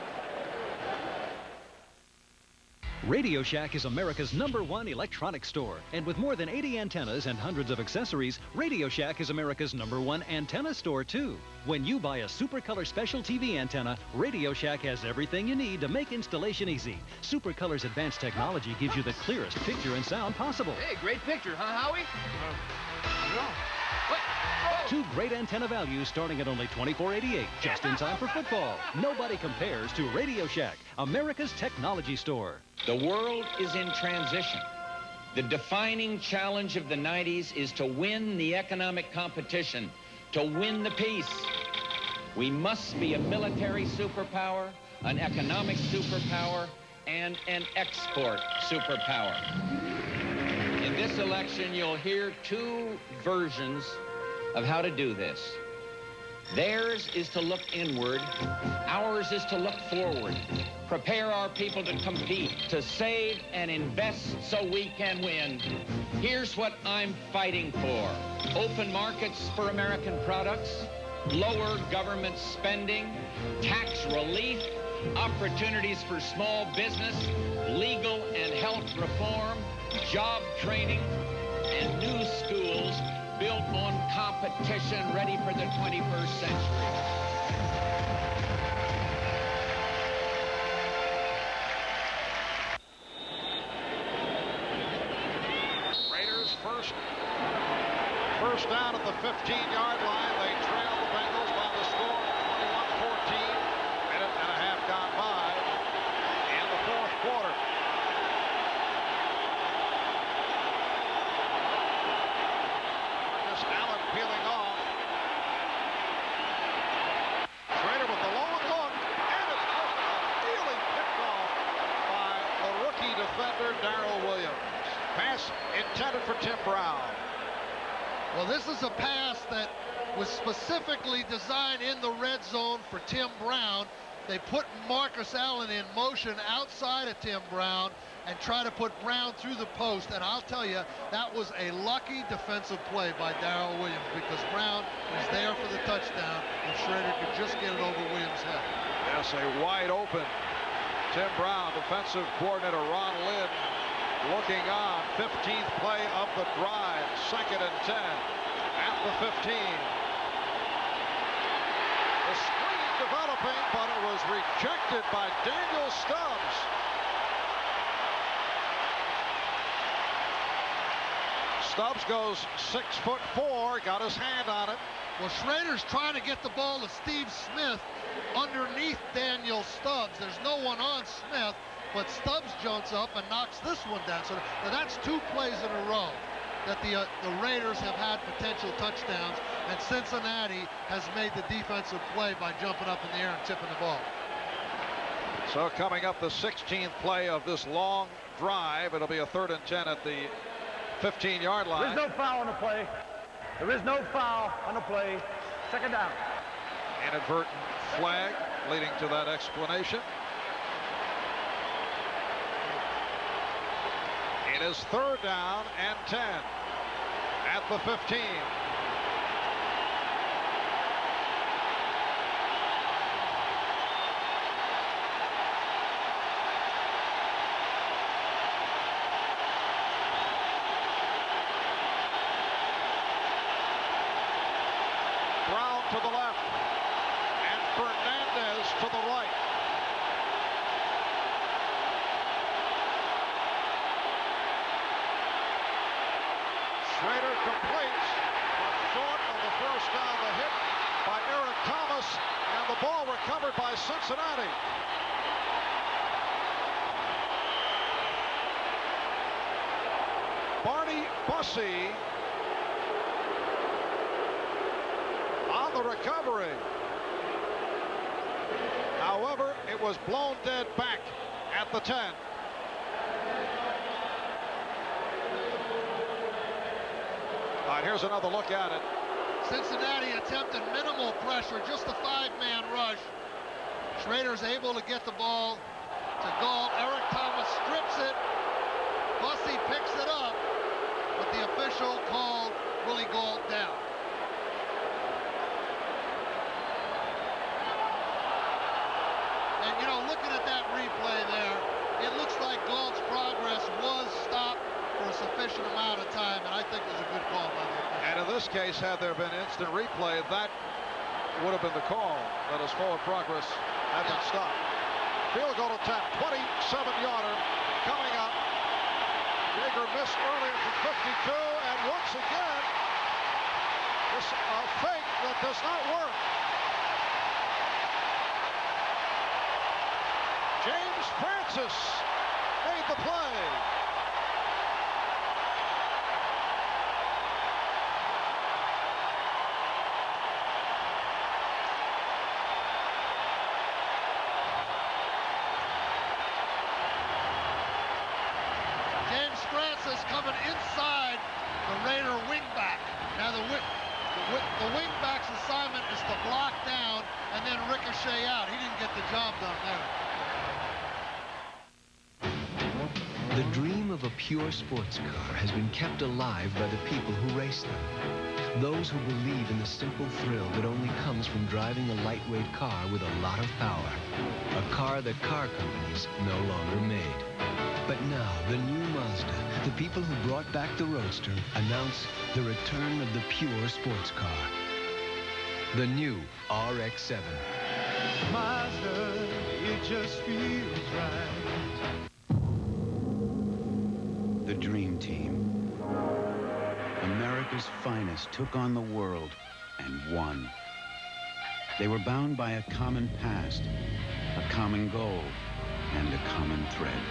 Radio Shack is America's #1 electronics store. And with more than 80 antennas and hundreds of accessories, Radio Shack is America's #1 antenna store, too. When you buy a Super Color Special TV antenna, Radio Shack has everything you need to make installation easy. Super Color's advanced technology gives you the clearest picture and sound possible. Hey, great picture, huh, Howie? No. What? Oh. 2 great antenna values starting at only $24.88, just in time for football. Nobody compares to Radio Shack, America's technology store. The world is in transition. The defining challenge of the 90s is to win the economic competition, to win the peace. We must be a military superpower, an economic superpower, and an export superpower. In this election, you'll hear 2 versions of how to do this. Theirs is to look inward. Ours is to look forward. Prepare our people to compete, to save and invest so we can win. Here's what I'm fighting for. Open markets for American products, lower government spending, tax relief, opportunities for small business, legal and health reform, job training, and new schools built on competition ready for the 21st century. Raiders first down at the 15-yard line. They trail the Bengals by the score 21-14. Minute and a half gone by in the fourth quarter. Allen peeling off. Schrader with the long look, and it's just a stealing pickoff by the rookie defender Darrell Williams. Pass intended for Tim Brown. Well, this is a pass that was specifically designed in the red zone for Tim Brown. They put Marcus Allen in motion outside of Tim Brown and try to put Brown through the post. And I'll tell you, that was a lucky defensive play by Darrell Williams because Brown was there for the touchdown and Schrader could just get it over Williams' head. Yes, a wide open Tim Brown, defensive coordinator Ron Lynn looking on. 15th play of the drive, 2nd and 10 at the 15. The screen developing, but it was rejected by Daniel Stubbs. Stubbs goes 6'4", got his hand on it. Well, Schrader's trying to get the ball to Steve Smith underneath Daniel Stubbs. There's no one on Smith, but Stubbs jumps up and knocks this one down. So that's 2 plays in a row that the Raiders have had potential touchdowns, and Cincinnati has made the defensive play by jumping up in the air and tipping the ball. So coming up the 16th play of this long drive, it'll be a 3rd and 10 at the 15-yard line. There is no foul on the play. There is no foul on the play. 2nd down. Inadvertent flag leading to that explanation. It is 3rd down and 10 at the 15. Brown to the left and Fernandez to the right. Schrader completes, but short of the first down. The hit by Eric Thomas, and the ball recovered by Cincinnati. Barney Bussey on the recovery. However, it was blown dead back at the 10. All right, here's another look at it. Cincinnati attempted minimal pressure, just a 5-man rush. Schrader's able to get the ball to Gall. Eric Thomas strips it. Bussey picks it up, but the official called Willie Gall down. And, you know, looking at that replay there, it looks like Gall's progress was stopped for a sufficient amount of time, and I think it was a good call by the official. And in this case, had there been instant replay, that would have been the call, that his forward progress had been stopped. Field goal attempt, 27-yarder coming up. Jaeger missed earlier from 52, and once again, this fake that does not work. James Francis made the play. James Francis coming inside the Raider wingback. Now the wingback's assignment is to block down and then ricochet out. He didn't get the job done there. The dream of a pure sports car has been kept alive by the people who race them. Those who believe in the simple thrill that only comes from driving a lightweight car with a lot of power. A car that car companies no longer made. But now, the new Mazda, the people who brought back the Roadster, announce the return of the pure sports car. The new RX-7. Mazda, it just feels right. The Dream Team. America's finest took on the world and won. They were bound by a common past, a common goal, and a common thread.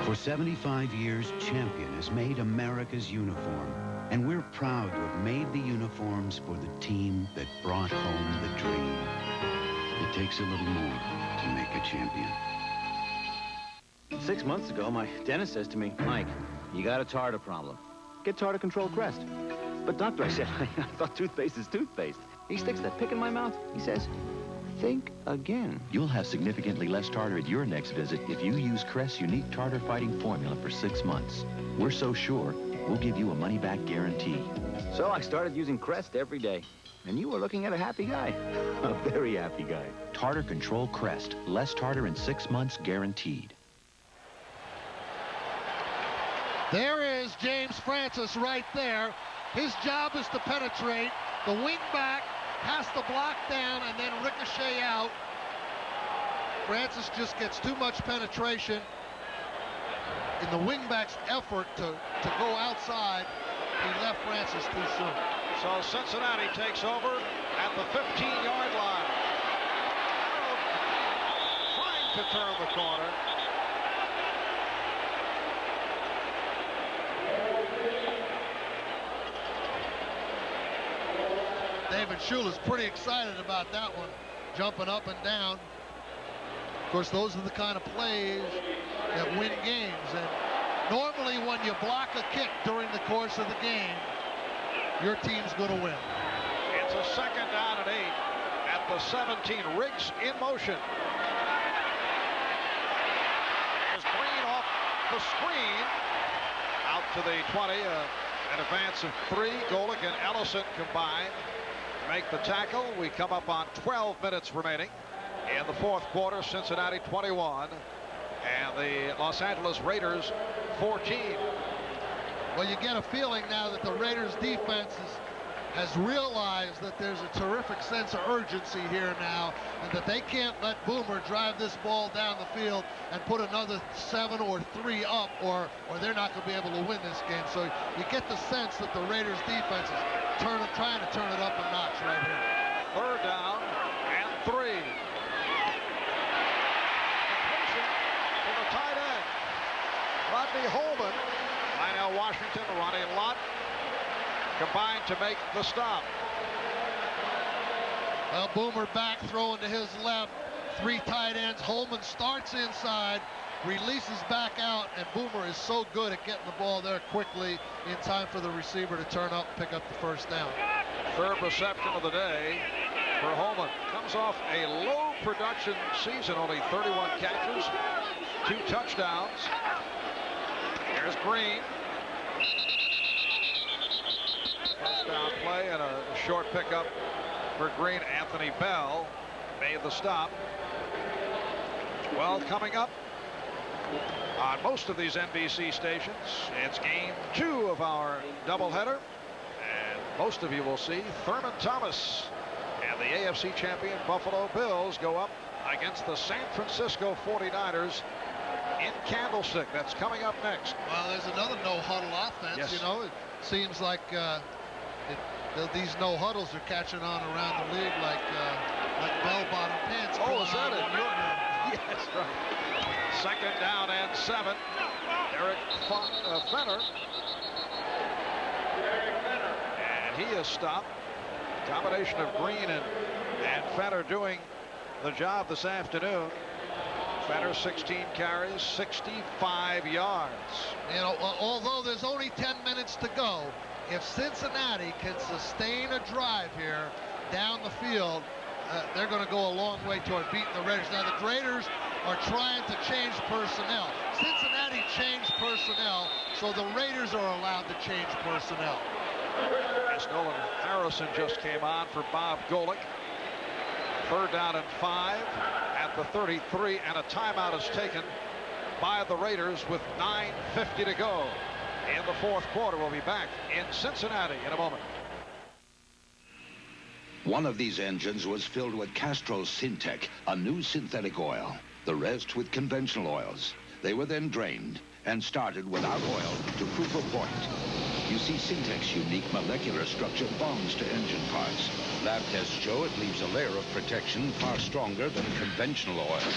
For 75 years, Champion has made America's uniform, and we're proud to have made the uniforms for the team that brought home the dream. It takes a little more to make a champion. 6 months ago, my dentist says to me, Mike, you got a tartar problem. Get Tartar Control Crest. But doctor, I said, I thought toothpaste is toothpaste. He sticks that pick in my mouth. He says, think again. You'll have significantly less tartar at your next visit if you use Crest's unique tartar fighting formula for 6 months. We're so sure, we'll give you a money-back guarantee. So I started using Crest every day. And you were looking at a happy guy. A very happy guy. Tartar Control Crest. Less tartar in 6 months guaranteed. There is James Francis right there. His job is to penetrate. The wingback has to block down and then ricochet out. Francis just gets too much penetration. In the wingback's effort to go outside, he left Francis too soon. So Cincinnati takes over at the 15-yard line. Trying to turn the corner. David Shula's pretty excited about that one, jumping up and down. Of course, those are the kind of plays that win games. And normally when you block a kick during the course of the game, your team's going to win. It's a second down and 8 at the 17. Riggs in motion. There's Green off the screen. Out to the 20. An advance of 3. Golick and Ellison combined make the tackle. We come up on 12 minutes remaining in the fourth quarter. Cincinnati 21 and the Los Angeles Raiders 14. Well, you get a feeling now that the Raiders defense has realized that there's a terrific sense of urgency here now, and that they can't let Boomer drive this ball down the field and put another 7 or 3 up, or they're not going to be able to win this game. So you get the sense that the Raiders defense is trying to turn it up a notch right here. Third down and 3. Completion to the tight end. Rodney Holman, Lionel Washington, Ronnie Lott combined to make the stop. Well, Boomer back, throwing to his left. 3 tight ends. Holman starts inside, releases back out, and Boomer is so good at getting the ball there quickly in time for the receiver to turn up and pick up the first down. 3rd reception of the day for Holman. Comes off a low production season, only 31 catches, 2 touchdowns. Here's Green. First down play and a short pickup for Green. Anthony Bell made the stop. Well, coming up on most of these NBC stations, it's game 2 of our doubleheader. And most of you will see Thurman Thomas and the AFC champion Buffalo Bills go up against the San Francisco 49ers in Candlestick. That's coming up next. Well, there's another no-huddle offense. Yes. You know, it seems like these no-huddles are catching on around the league like bell-bottom pants. Oh, is that it? Yes, right. 2nd down and 7. Eric Fenner. And he is stopped. Combination of Green and Fenner doing the job this afternoon. Fenner 16 carries, 65 yards. You know, although there's only 10 minutes to go, if Cincinnati can sustain a drive here down the field, they're going to go a long way toward beating the Raiders. Now, the Raiders are trying to change personnel. Cincinnati changed personnel, so the Raiders are allowed to change personnel. As Nolan Harrison just came on for Bob Golick. 3rd down and 5 at the 33, and a timeout is taken by the Raiders with 9:50 to go in the 4th quarter. We'll be back in Cincinnati in a moment. One of these engines was filled with Castrol Syntec, a new synthetic oil. The rest with conventional oils. They were then drained and started without oil to prove a point. You see, Syntec's unique molecular structure bonds to engine parts. Lab tests show it leaves a layer of protection far stronger than conventional oil.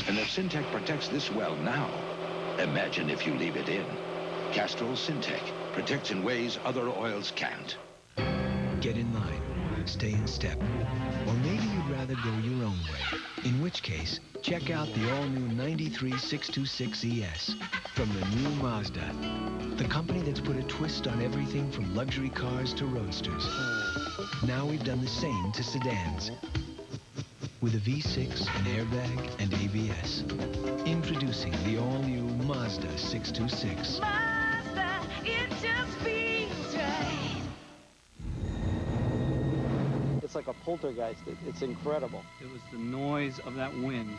And if Syntec protects this well now, imagine if you leave it in. Castrol Syntec protects in ways other oils can't. Get in line, stay in step, or maybe you'd rather go your own way. In which case, check out the all-new 93 626 ES from the new Mazda, the company that's put a twist on everything from luxury cars to roadsters. Now we've done the same to sedans, with a V6, an airbag, and ABS. Introducing the all-new Mazda 626. Mazda, it just feels right. It's like a poltergeist. It's incredible. It was the noise of that wind.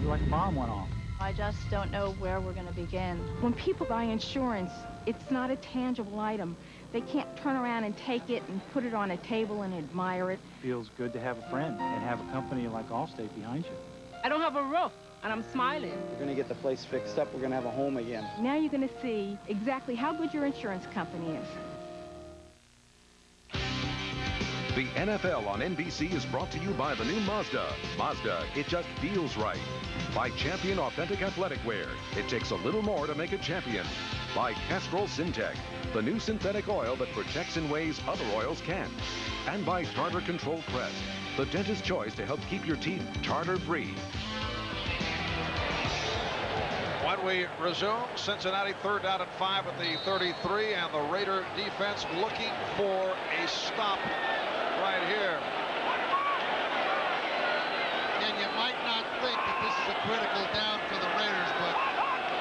Like a bomb went off. I just don't know where we're going to begin. When people buy insurance, it's not a tangible item. They can't turn around and take it and put it on a table and admire it. Feels good to have a friend and have a company like Allstate behind you. I don't have a roof, and I'm smiling. We're going to get the place fixed up. We're going to have a home again. Now you're going to see exactly how good your insurance company is. The NFL on NBC is brought to you by the new Mazda. Mazda, it just feels right. By Champion Authentic Athletic Wear. It takes a little more to make a champion. By Castrol Syntec, the new synthetic oil that protects in ways other oils can't. And by Tartar Control Crest, the dentist's choice to help keep your teeth tartar-free. When we resume, Cincinnati 3rd down and 5 at the 33, and the Raider defense looking for a stop right here. And you might not think that this is a critical down for the Raiders, but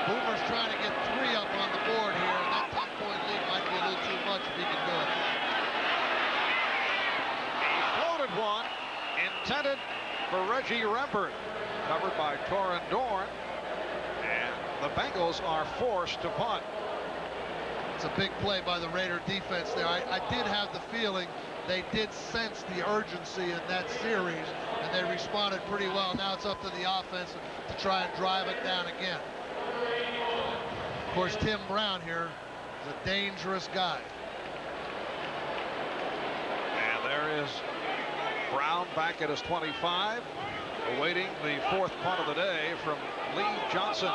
Boomer's trying to get 3 up on the board here, and that 10-point lead might be a little too much if he can do it. A floated one intended for Reggie Rembert, covered by Torrin Dorn, and the Bengals are forced to punt. It's a big play by the Raider defense there. I did have the feeling they did sense the urgency in that series, and they responded pretty well. Now it's up to the offense to try and drive it down again. Of course, Tim Brown here is a dangerous guy. And there is Brown back at his 25, awaiting the 4th punt of the day from Lee Johnson.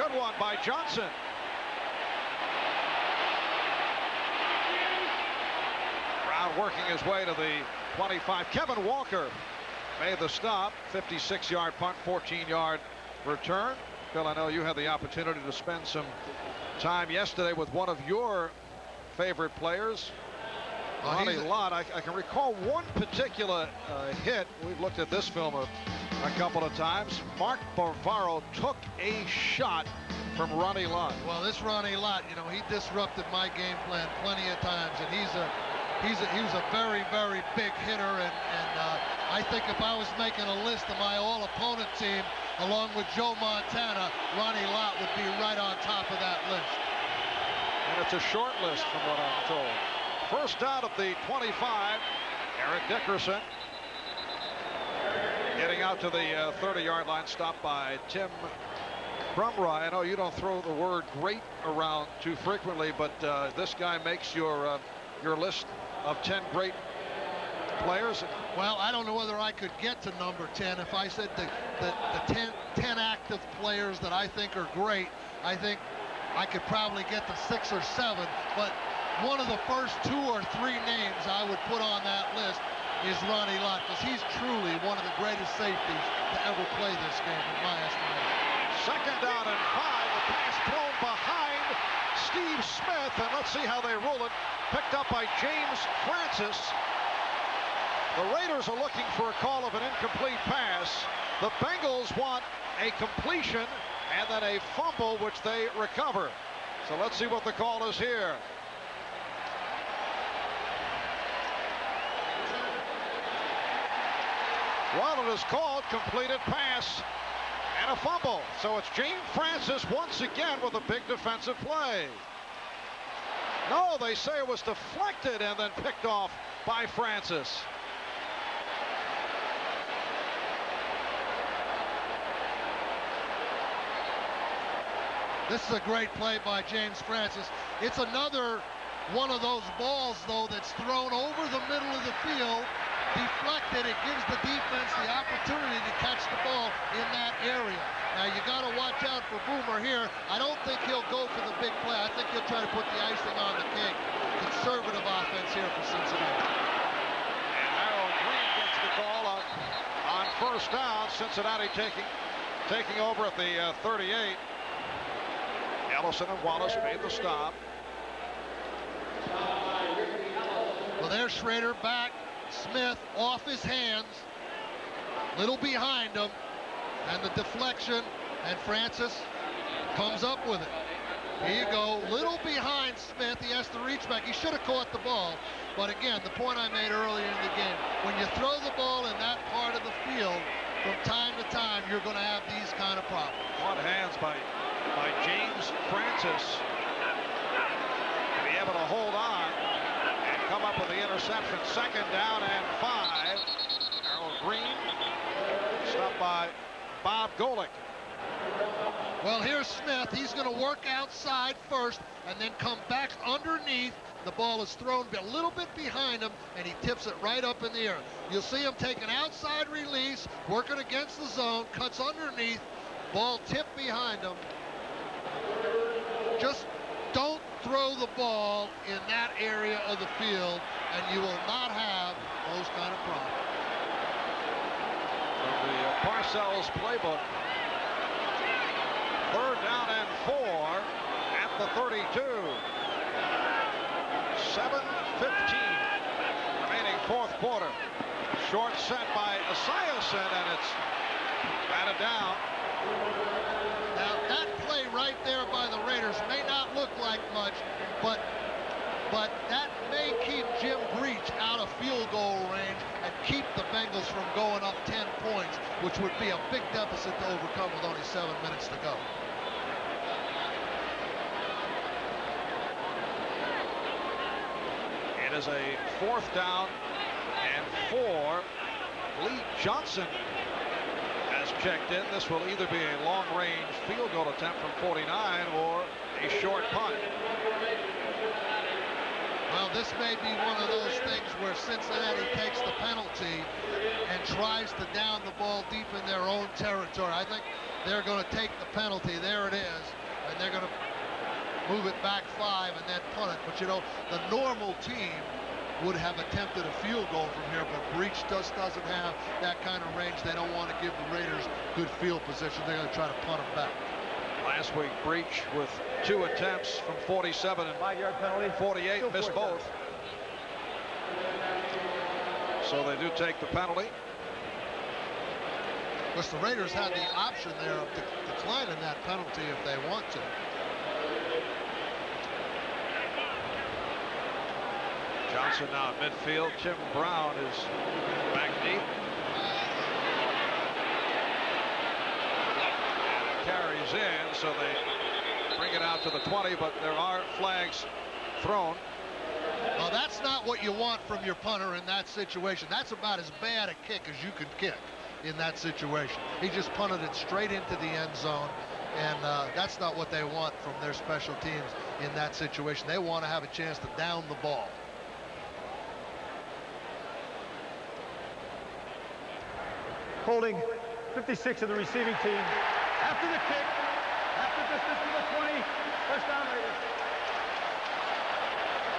Good one by Johnson. Brown working his way to the 25. Kevin Walker made the stop. 56-yard punt, 14-yard return. Phil, I know you had the opportunity to spend some time yesterday with one of your favorite players, Ronnie Lott. I can recall one particular hit. We've looked at this film a couple of times. Mark Bavaro took a shot from Ronnie Lott. Well, this Ronnie Lott, you know, he disrupted my game plan plenty of times, and he was a very, very big hitter, and I think if I was making a list of my all-opponent team, along with Joe Montana, Ronnie Lott would be right on top of that list. And it's a short list from what I'm told. First down at the 25, Eric Dickerson getting out to the 30-yard line, stopped by Tim Brumrye. I know you don't throw the word great around too frequently, but this guy makes your list of 10 great players. Well, I don't know whether I could get to number 10 if I said the 10 active players that I think are great. I think I could probably get to 6 or 7, but one of the first 2 or 3 names I would put on that list is Ronnie Lott, because he's truly one of the greatest safeties to ever play this game, in my estimation. Second down and 5. The pass thrown behind Steve Smith, and let's see how they rule it. Picked up by James Francis. The Raiders are looking for a call of an incomplete pass. The Bengals want a completion and then a fumble, which they recover. So let's see what the call is here. Well, it is called completed pass and a fumble. So it's James Francis once again with a big defensive play. No, they say it was deflected and then picked off by Francis. This is a great play by James Francis. It's another one of those balls, though, that's thrown over the middle of the field, deflected. It gives the defense the opportunity to catch the ball in that area. Now, you got to watch out for Boomer here. I don't think he'll go for the big play. I think he'll try to put the icing on the cake. Conservative offense here for Cincinnati. And Harold Green gets the call on first down. Cincinnati taking over at the 38. Ellison and Wallace made the stop. Well, there's Schrader back. Smith off his hands. Little behind him. And the deflection. And Francis comes up with it. Here you go. Little behind Smith. He has to reach back. He should have caught the ball. But again, the point I made earlier in the game, when you throw the ball in that part of the field, from time to time, you're going to have these kind of problems. One hands by James Francis to be able to hold on and come up with the interception. Second down and 5. Harold Green stopped by Bob Golick. Well, here's Smith. He's going to work outside first and then come back underneath. The ball is thrown a little bit behind him, and he tips it right up in the air. You'll see him take an outside release, working against the zone, cuts underneath, ball tipped behind him. Just don't throw the ball in that area of the field, and you will not have those kind of problems. From the Parcells playbook, third down and 4 at the 32. 7:15 remaining fourth quarter. Short set by Esiason, and it's batted down. Now, that play right there by the Raiders may not look like much, but that may keep Jim Breach out of field goal range and keep the Bengals from going up 10 points, which would be a big deficit to overcome with only 7 minutes to go. It is a fourth down and 4. Lee Johnson has checked in. This will either be a long-range field goal attempt from 49 or a short punt. Well, this may be one of those things where Cincinnati takes the penalty and tries to down the ball deep in their own territory. I think they're going to take the penalty. There it is. And they're going to move it back 5 and then punt it. But, you know, the normal team would have attempted a field goal from here, but Breach just doesn't have that kind of range. They don't want to give the Raiders good field position. They're going to try to punt them back. Last week, Breach with 2 attempts from 47 and 5-yard penalty. 48, missed both. So they do take the penalty. Of course, the Raiders had the option there of declining that penalty if they want to. Johnson now at midfield. Tim Brown is back deep. Carries in, so they bring it out to the 20, but there are flags thrown. Well, that's not what you want from your punter in that situation. That's about as bad a kick as you can kick in that situation. He just punted it straight into the end zone, and that's not what they want from their special teams in that situation. They want to have a chance to down the ball. Holding 56 of the receiving team. After the kick, after distance to the 20, first down Raiders.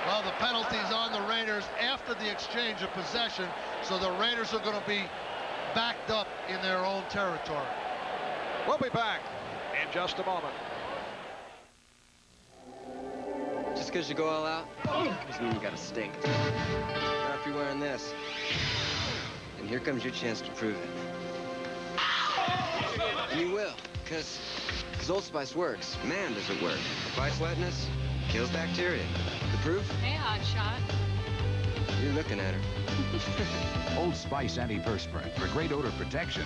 Well, the penalty's on the Raiders after the exchange of possession, so the Raiders are going to be backed up in their own territory. We'll be back in just a moment. Just because you go all out doesn't mean you got to stink. Not if you're wearing this. And here comes your chance to prove it. And you will, because Old Spice works. Man, does it work. Fights wetness, kills bacteria. The proof? Hey, hotshot. You're looking at her. Old Spice antiperspirant for great odor protection.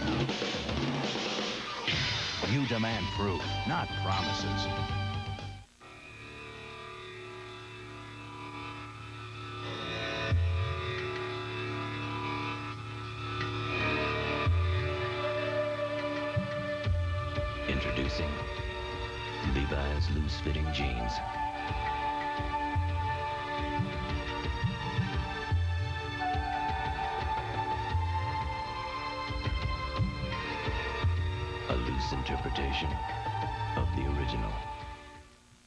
You demand proof, not promises. Introducing Levi's loose-fitting jeans. A loose interpretation of the original.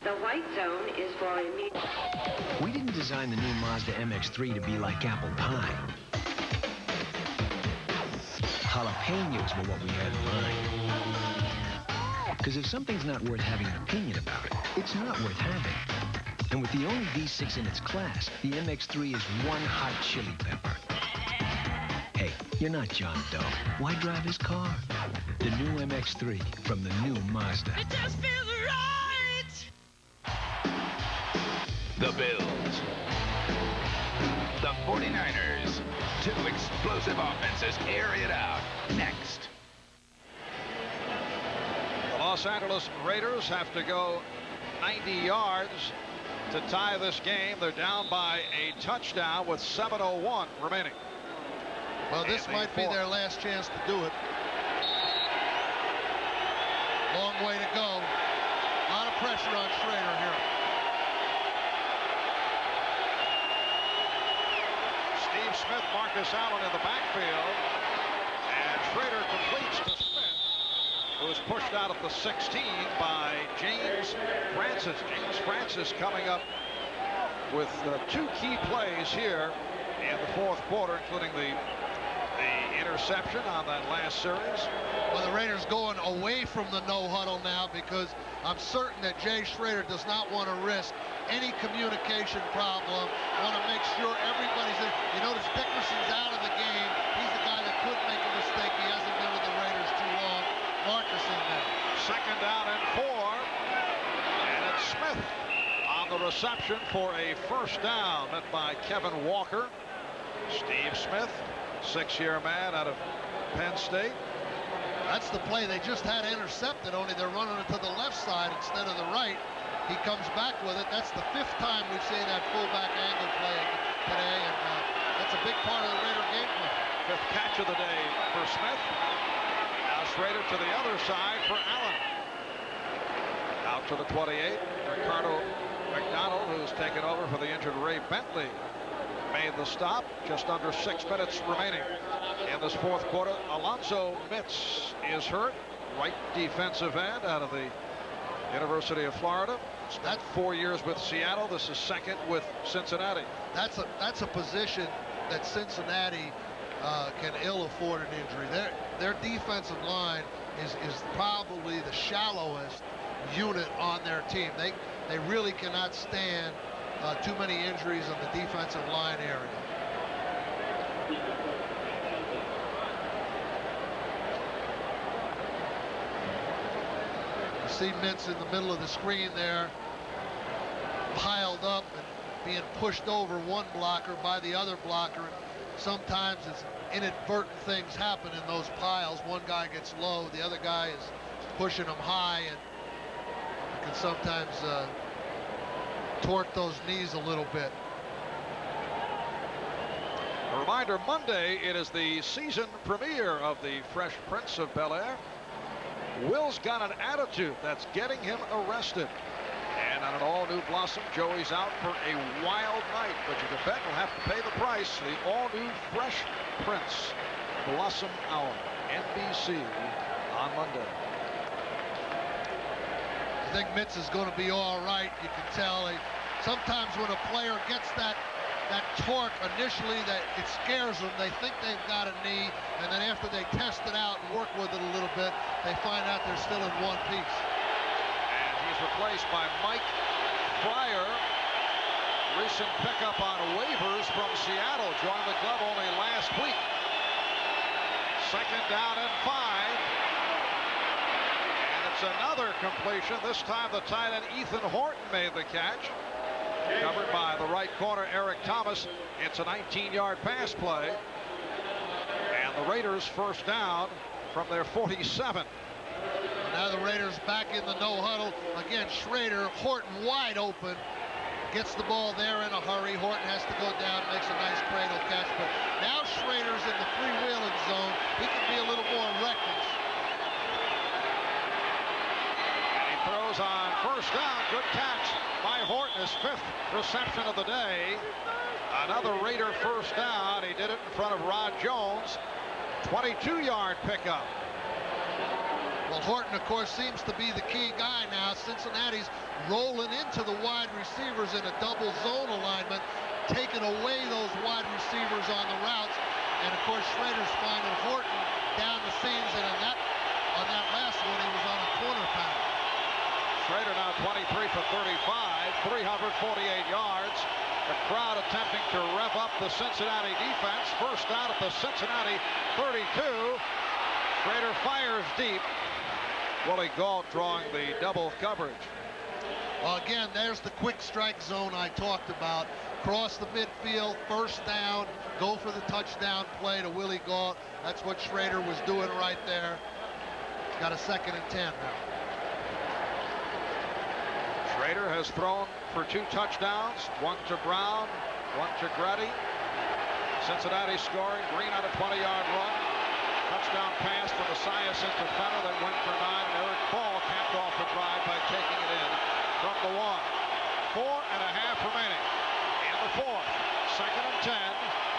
The white zone is for immediate. We didn't design the new Mazda MX-3 to be like apple pie. Jalapenos were what we had in mind. Because if something's not worth having an opinion about it, it's not worth having. And with the only V6 in its class, the MX-3 is one hot chili pepper. Hey, you're not John Doe. Why drive his car? The new MX-3 from the new Mazda. It just feels right. The Bills. The 49ers. 2 explosive offenses air it out. Next. The Los Angeles Raiders have to go 90 yards to tie this game. They're down by a touchdown with 7:01 remaining. Well, this might be their last chance to do it. Long way to go. A lot of pressure on Schrader here. Steve Smith, Marcus Allen in the backfield. And Schrader completes to Smith, who was pushed out of the 16 by James Francis. James Francis coming up with 2 key plays here in the 4th quarter, including the interception on that last series. Well, the Raiders going away from the no huddle now because I'm certain that Jay Schrader does not want to risk any communication problem. Want to make sure everybody's in. You notice Dickerson's out of the game. He's the guy that could make a mistake. He hasn't been with the Raiders too long. Marcus in there. 2nd down and 4. And it's Smith on the reception for a first down, met by Kevin Walker. Steve Smith, 6-year man out of Penn State. That's the play they just had intercepted, only they're running it to the left side instead of the right. He comes back with it. That's the 5th time we've seen that fullback angle play today, and that's a big part of the Raider game plan. 5th catch of the day for Smith. Now Schrader to the other side for Allen. Out to the 28. Ricardo McDonald, who's taken over for the injured Ray Bentley, made the stop. Just under 6 minutes remaining in this fourth quarter. Alonzo Mitz is hurt, right defensive end out of the University of Florida. Spent 4 years with Seattle. This is second with Cincinnati. That's a position that Cincinnati can ill afford an injury. Their defensive line is probably the shallowest unit on their team. They really cannot stand too many injuries on the defensive line area. You see Mintz in the middle of the screen there, piled up and being pushed over one blocker by the other blocker. And sometimes it's inadvertent things happen in those piles. One guy gets low, the other guy is pushing him high, and you can sometimes torque those knees a little bit. A reminder, Monday, it is the season premiere of the Fresh Prince of Bel-Air. Will's got an attitude that's getting him arrested. And on an all-new Blossom, Joey's out for a wild night, but you can bet he'll have to pay the price. The all-new Fresh Prince Blossom Hour, NBC on Monday. I think Mitz is going to be all right. You can tell sometimes when a player gets that torque initially, that it scares them. They think they've got a knee, and then after they test it out and work with it a little bit, they find out they're still in one piece. And he's replaced by Mike Fryer. Recent pickup on waivers from Seattle. Joined the club only last week. Second down and 5. It's another completion. This time the tight end Ethan Horton made the catch. Covered by the right corner Eric Thomas. It's a 19-yard pass play. And the Raiders first down from their 47. Now the Raiders back in the no huddle. Again, Schrader, Horton wide open. Gets the ball there in a hurry. Horton has to go down, makes a nice cradle catch. But now Schrader's in the freewheeling zone. He can be a little more reckless. Throws on first down. Good catch by Horton. His 5th reception of the day. Another Raider first down. He did it in front of Rod Jones. 22-yard pickup. Well, Horton, of course, seems to be the key guy now. Cincinnati's rolling into the wide receivers in a double zone alignment, taking away those wide receivers on the routes. And, of course, Schrader's finding Horton down the seams. And on that last one, he was on a corner pattern. Schrader now 23 for 35, 348 yards. The crowd attempting to rev up the Cincinnati defense. First down at the Cincinnati 32. Schrader fires deep. Willie Gault drawing the double coverage. Well, again, there's the quick strike zone I talked about. Cross the midfield, first down, go for the touchdown play to Willie Gault. That's what Schrader was doing right there. Got a 2nd and 10 now. Schrader has thrown for 2 touchdowns, one to Brown, one to Grady. Cincinnati scoring. Green on a 20-yard run. Touchdown pass for the Esiason to Fenner that went for 9. And Eric Ball capped off the drive by taking it in from the 1. 4.5 remaining in the 4th. 2nd and 10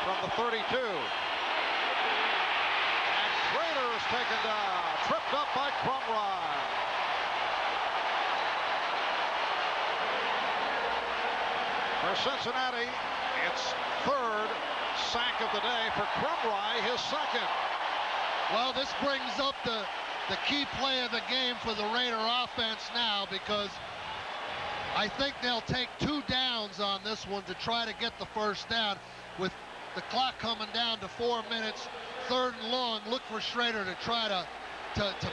from the 32. And Schrader is taken down. Tripped up by Crumrye. For Cincinnati, it's 3rd sack of the day for Crumrye, his 2nd. Well, this brings up the key play of the game for the Raider offense now, because I think they'll take 2 downs on this one to try to get the first down. With the clock coming down to 4 minutes, 3rd and long, look for Schrader to try to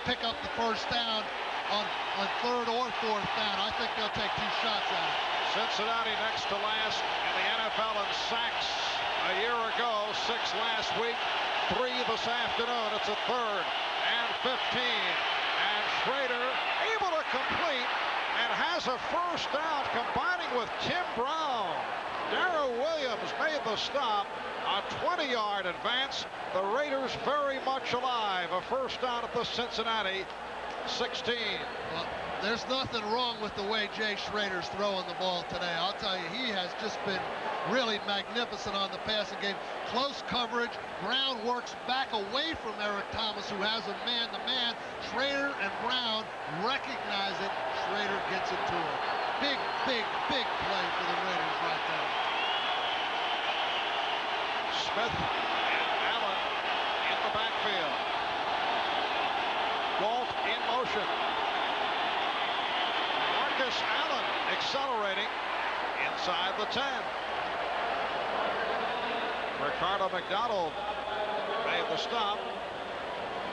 pick up the first down on 3rd or 4th down. I think they'll take 2 shots at it. Cincinnati next to last in the NFL in sacks a year ago, 6 last week, 3 this afternoon. It's a 3rd and 15. And Schrader able to complete and has a first down, combining with Tim Brown. Darrell Williams made the stop. A 20-yard advance. The Raiders very much alive. A first down at the Cincinnati 16. Well, there's nothing wrong with the way Jay Schrader's throwing the ball today. I'll tell you, he has just been really magnificent on the passing game. Close coverage. Brown works back away from Eric Thomas, who has a man-to-man. Schrader and Brown recognize it. Schrader gets it to him. Big, big, big play for the Raiders right there. Smith and Allen in the backfield. Galt in motion. Marcus Allen accelerating inside the 10. Ricardo McDonald made the stop.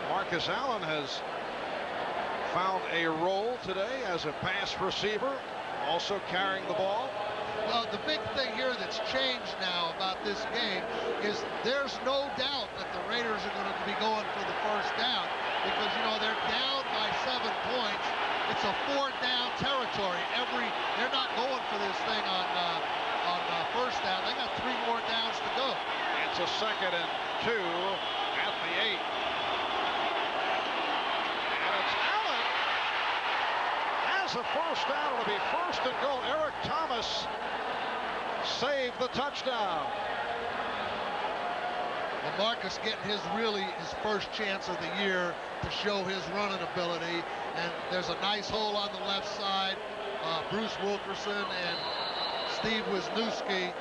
Marcus Allen has found a role today as a pass receiver, also carrying the ball. Well, the big thing here that's changed now about this game is there's no doubt that the Raiders are going to be going for the first down because, you know, they're down by 7 points. It's a 4-down territory. They're not going for this thing on first down. They got 3 more downs to go. It's a 2nd and 2 at the 8. And it's Allen has a first down. It'll be 1st and goal. Eric Thomas saved the touchdown. Well, Marcus getting his first chance of the year to show his running ability. And there's a nice hole on the left side. Bruce Wilkerson and Steve Wisniewski.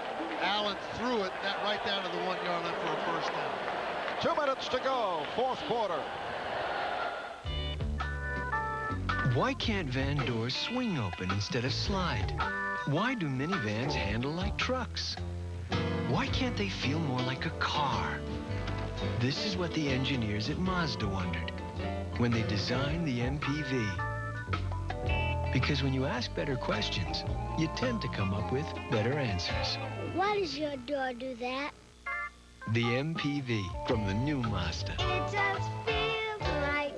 Allen threw it right down to the 1-yard line for a first down. 2 minutes to go, 4th quarter. Why can't van doors swing open instead of slide? Why do minivans handle like trucks? Why can't they feel more like a car? This is what the engineers at Mazda wondered when they designed the MPV. Because when you ask better questions, you tend to come up with better answers. Why does your door do that? The MPV from the new Mazda. It just feels right.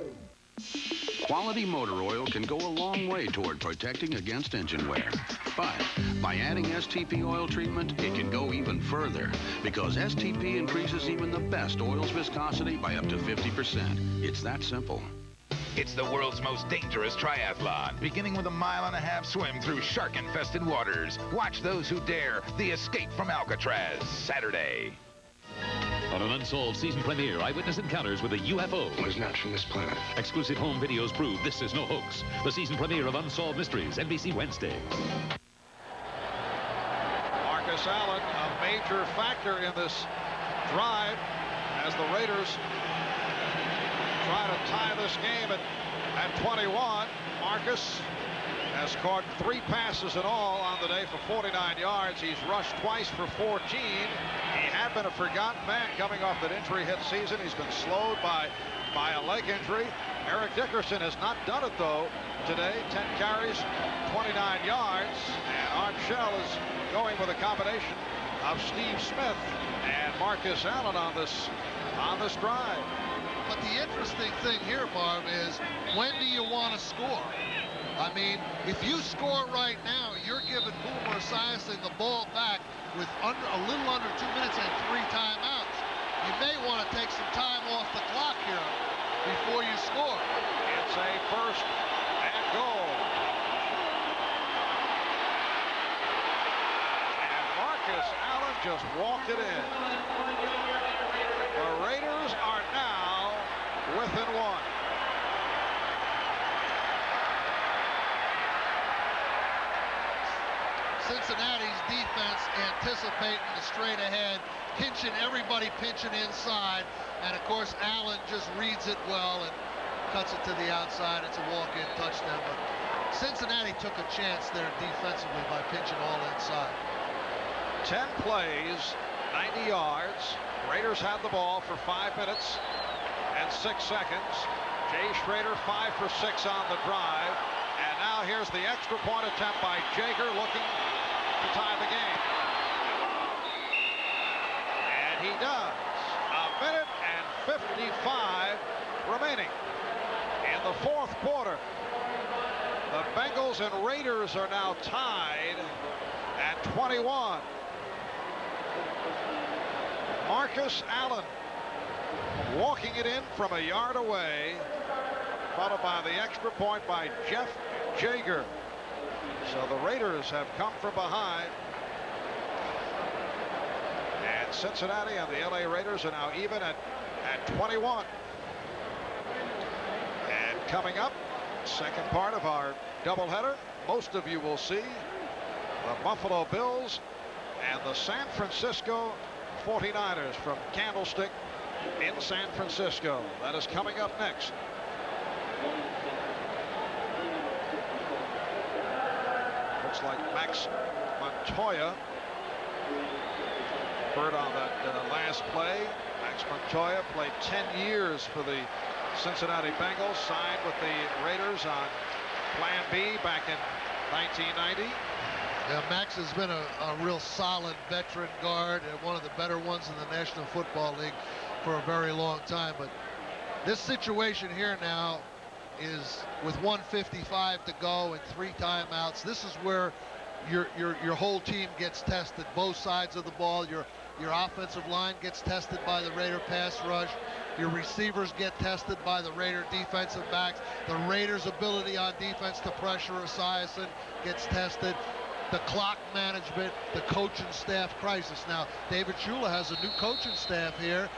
Quality motor oil can go a long way toward protecting against engine wear. But by adding STP oil treatment, it can go even further because STP increases even the best oil's viscosity by up to 50%. It's that simple. It's the world's most dangerous triathlon, beginning with a 1.5-mile swim through shark-infested waters. Watch Those Who Dare, The Escape from Alcatraz, Saturday. On an unsolved season premiere, eyewitness encounters with a UFO. It was not from this planet. Exclusive home videos prove this is no hoax. The season premiere of Unsolved Mysteries, NBC Wednesday. Marcus Allen, a major factor in this drive as the Raiders try to tie this game at 21. Marcus has caught 3 passes in all on the day for 49 yards. He's rushed twice for 14. He had been a forgotten man coming off that injury-hit season. He's been slowed by a leg injury. Eric Dickerson has not done it, though, today. 10 carries, 29 yards. And Art Shell is going with a combination of Steve Smith and Marcus Allen on this drive. But the interesting thing here, Barb, is when do you want to score? I mean, if you score right now, you're giving Boomer Esiason the ball back with a little under 2 minutes and 3 timeouts. You may want to take some time off the clock here before you score. It's a 1st and goal. And Marcus Allen just walked it in. The Raiders are now within 1. Cincinnati's defense anticipating the straight ahead, everybody pinching inside, and of course Allen just reads it well and cuts it to the outside. It's a walk-in touchdown, but Cincinnati took a chance there defensively by pinching all inside. 10 plays, 90 yards. Raiders had the ball for 5 minutes and 6 seconds. Jay Schrader 5 for 6 on the drive. And now here's the extra point attempt by Jager looking to tie the game. And he does. 1 minute and 55 remaining in the 4th quarter. The Bengals and Raiders are now tied at 21. Marcus Allen walking it in from a yard away, followed by the extra point by Jeff Jaeger. So the Raiders have come from behind. And Cincinnati and the LA Raiders are now even at 21. And coming up, second part of our doubleheader, most of you will see the Buffalo Bills and the San Francisco 49ers from Candlestick in San Francisco. That is coming up next. Looks like Max Montoya hurt on that last play. Max Montoya played 10 years for the Cincinnati Bengals, signed with the Raiders on Plan B back in 1990. Yeah, Max has been a real solid veteran guard and one of the better ones in the National Football League for a very long time. But this situation here now is with 1:55 to go and 3 timeouts. This is where your whole team gets tested, both sides of the ball. Your offensive line gets tested by the Raider pass rush. Your receivers get tested by the Raider defensive backs. The Raiders' ability on defense to pressure Esiason gets tested. The clock management, the coaching staff crisis. Now, David Shula has a new coaching staff here.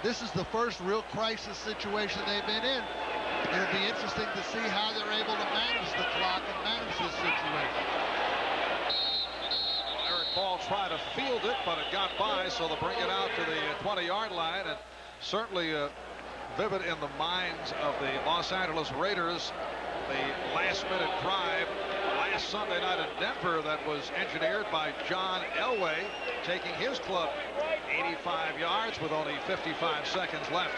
This is the first real crisis situation they've been in. It'll be interesting to see how they're able to manage the clock and manage this situation. Eric Ball tried to field it, but it got by, so they'll bring it out to the 20-yard line. And certainly vivid in the minds of the Los Angeles Raiders, the last-minute drive last Sunday night in Denver that was engineered by John Elway, taking his club 85 yards with only 55 seconds left.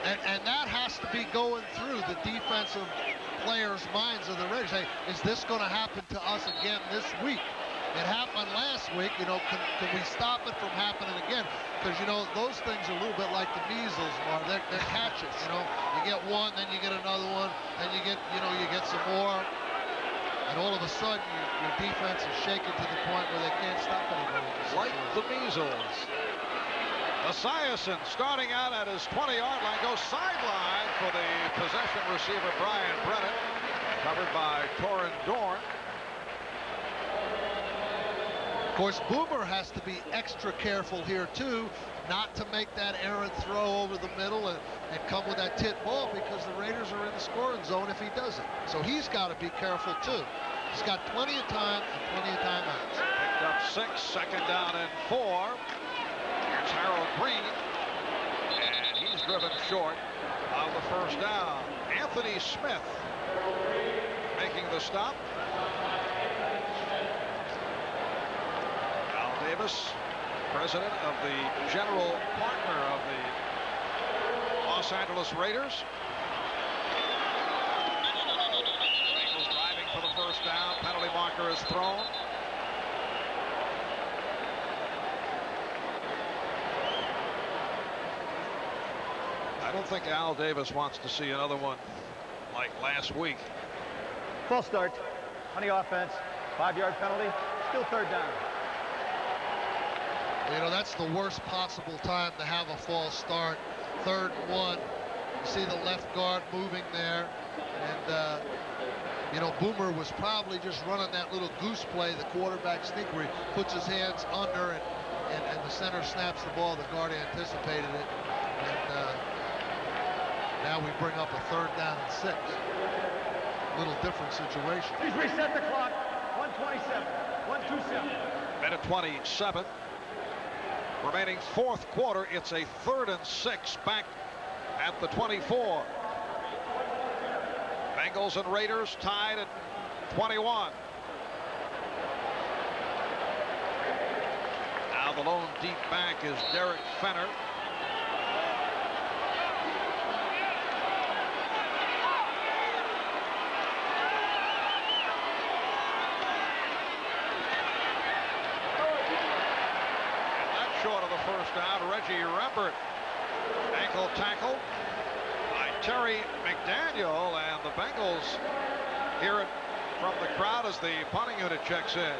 And that has to be going through the defensive players' minds of the Raiders. Hey, is this going to happen to us again this week? It happened last week. You know, can we stop it from happening again? Because, you know, those things are a little bit like the measles, Marv. They're catches, you know. You get one, then you get another one, then you get some more. And all of a sudden, your defense is shaken to the point where they can't stop anybody. Like the measles. Esiason starting out at his 20-yard line, goes sideline for the possession receiver, Brian Brennan, covered by Torin Dorn. Of course, Boomer has to be extra careful here, too, not to make that errant throw over the middle and come with that tip ball, because the Raiders are in the scoring zone if he doesn't. So he's got to be careful, too. He's got plenty of time and plenty of timeouts. Picked up 6, second down and 4. Here's Harold Green, and he's driven short of the first down. Anthony Smith making the stop. Al Davis, president of the general partner of the Los Angeles Raiders. Bengals driving for the first down. Penalty marker is thrown. I don't think Al Davis wants to see another one like last week. False start on the offense. 5-yard penalty. Still third down. You know, that's the worst possible time to have a false start. 3rd and 1. You see the left guard moving there. And, you know, Boomer was probably just running that little goose play, the quarterback sneak, where he puts his hands under and the center snaps the ball. The guard anticipated it. And now we bring up a 3rd down and 6. Little different situation. He's reset the clock. 127. 127. Minute 27. Remaining 4th quarter. It's a 3rd and 6 back at the 24. Bengals and Raiders tied at 21. Now the lone deep back is Derek Fenner. Short of the first down. Reggie Rembert, ankle tackle by Terry McDaniel, and the Bengals hear it from the crowd as the punting unit checks in.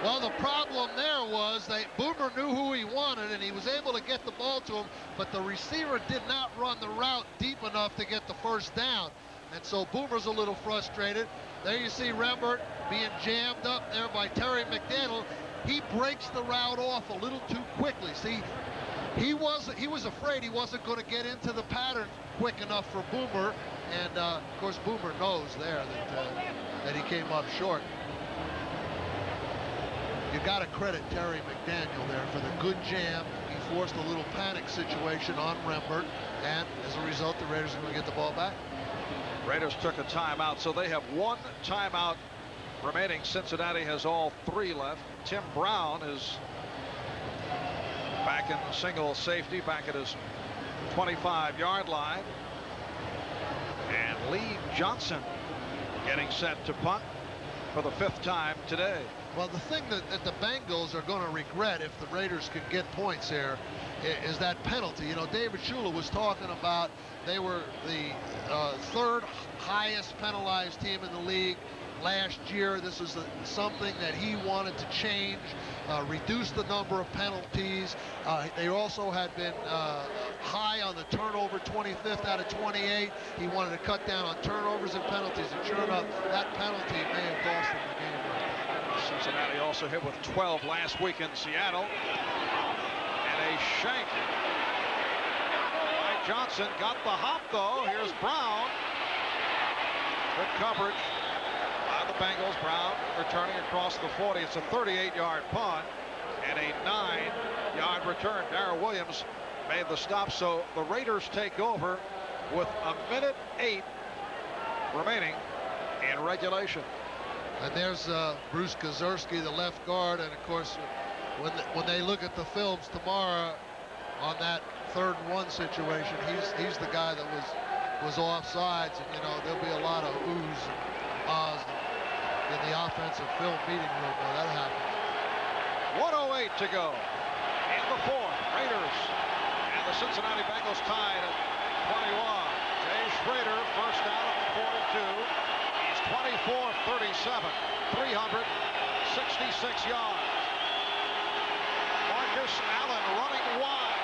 Well, the problem there was that Boomer knew who he wanted, and he was able to get the ball to him, but the receiver did not run the route deep enough to get the first down. And so Boomer's a little frustrated. there you see Rembert being jammed up there by Terry McDaniel. He breaks the route off a little too quickly. See, he was afraid he wasn't going to get into the pattern quick enough for Boomer, and of course Boomer knows there that he came up short. You got to credit Terry McDaniel there for the good jam. He forced a little panic situation on Rembert, and as a result, the Raiders are going to get the ball back. Raiders took a timeout, so they have one timeout remaining. Cincinnati has all 3 left. Tim Brown is back in single safety, back at his 25-yard line. And Lee Johnson getting set to punt for the 5th time today. Well, the thing that the Bengals are going to regret if the Raiders can get points here is that penalty. You know, David Shula was talking about they were the 3rd highest penalized team in the league last year. This is something that he wanted to change, reduce the number of penalties. They also had been high on the turnover, 25th out of 28. He wanted to cut down on turnovers and penalties, and sure enough, that penalty may have cost them the game. Cincinnati also hit with 12 last week in Seattle. And a shank by Johnson. Got the hop, though. Here's Brown. Good coverage by the Bengals. Brown returning across the 40. It's a 38-yard punt and a 9-yard return. Darrell Williams made the stop, so the Raiders take over with 1:08 remaining in regulation. And there's Bruce Kazurski, the left guard, and of course, when they look at the films tomorrow on that 3rd and 1 situation, he's the guy that was offsides, and you know there'll be a lot of oohs and ahs in the offensive film meeting room when that happens. 1:08 to go in the 4th. Raiders and the Cincinnati Bengals tied at 21. Jay Schrader first down at the 42. 24-37, 366 yards. Marcus Allen running wide.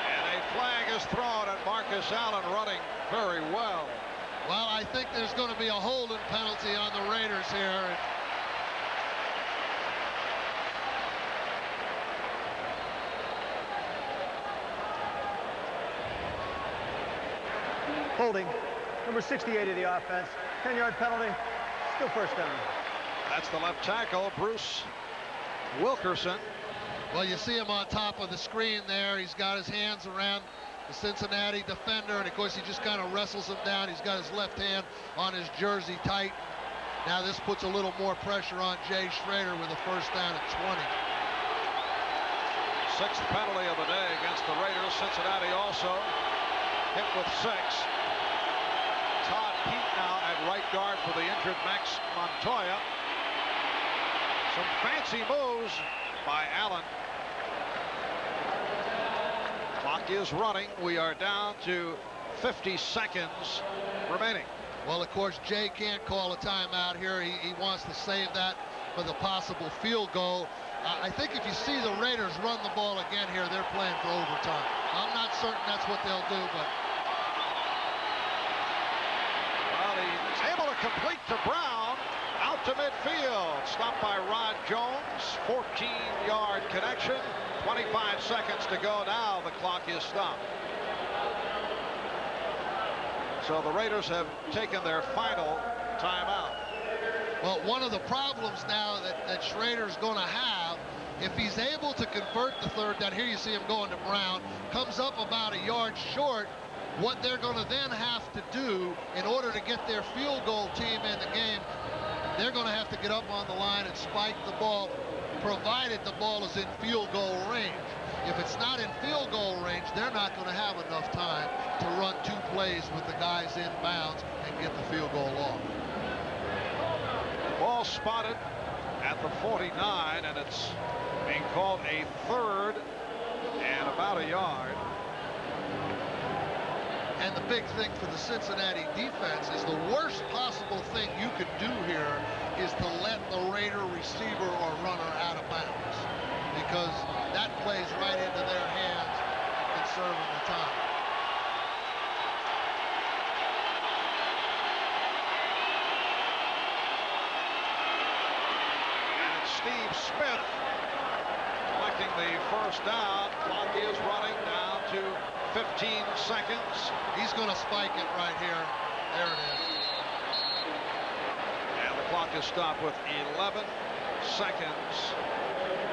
And a flag is thrown at Marcus Allen running very well. Well, I think there's going to be a holding penalty on the Raiders here. Holding. Number 68 of the offense. 10-yard penalty. Still first down. That's the left tackle, Bruce Wilkerson. Well, you see him on top of the screen there. He's got his hands around the Cincinnati defender, and of course he just kind of wrestles him down. He's got his left hand on his jersey tight. Now this puts a little more pressure on Jay Schrader with a first down at 20. 6th penalty of the day against the Raiders. Cincinnati also hit with 6. Todd Pete now at right guard for the injured Max Montoya. Some fancy moves by Allen. Clock is running. We are down to 50 seconds remaining. Well, of course, Jay can't call a timeout here. He wants to save that for the possible field goal. I think if you see the Raiders run the ball again here, they're playing for overtime. I'm not certain that's what they'll do, but... Well, he's able to complete to Brown. Out to midfield. Stopped by Rod Jones. 14-yard connection. 25 seconds to go now. The clock is stopped. So the Raiders have taken their final timeout. Well, one of the problems now that Schrader's going to have, if he's able to convert the third down, here you see him going to Brown, comes up about a yard short, what they're going to then have to do in order to get their field goal team in the game, they're going to have to get up on the line and spike the ball, provided the ball is in field goal range. If it's not in field goal range, they're not going to have enough time to run 2 plays with the guys in bounds and get the field goal off. Ball spotted at the 49, and it's being called a 3rd and about a yard. And the big thing for the Cincinnati defense is the worst possible thing you could do here is to let the Raider receiver or runner out of bounds, because that plays right into their hands, conserving the time. Steve Smith collecting the first down. Clock is running down to 15 seconds. He's going to spike it right here. There it is. And the clock is stopped with 11 seconds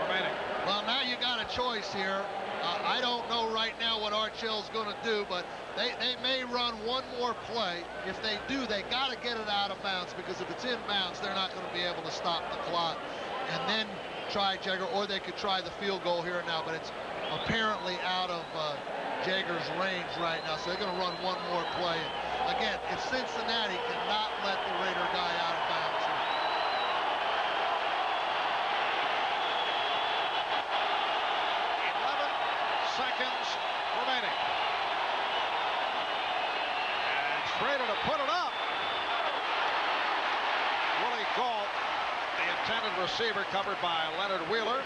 remaining. Well, now you got a choice here. I don't know right now what Arch Hill's going to do, but they may run one more play. If they do, they got to get it out of bounds, because if it's in bounds, they're not going to be able to stop the clock and then try Jaeger, or they could try the field goal here and now, but it's apparently out of Jaeger's range right now, so they're going to run one more play. Again, if Cincinnati cannot let the Raider guy out of bounds here. Seconds remaining. And Schrader to put it up. Willie Gault, the intended receiver, covered by Leonard Wheeler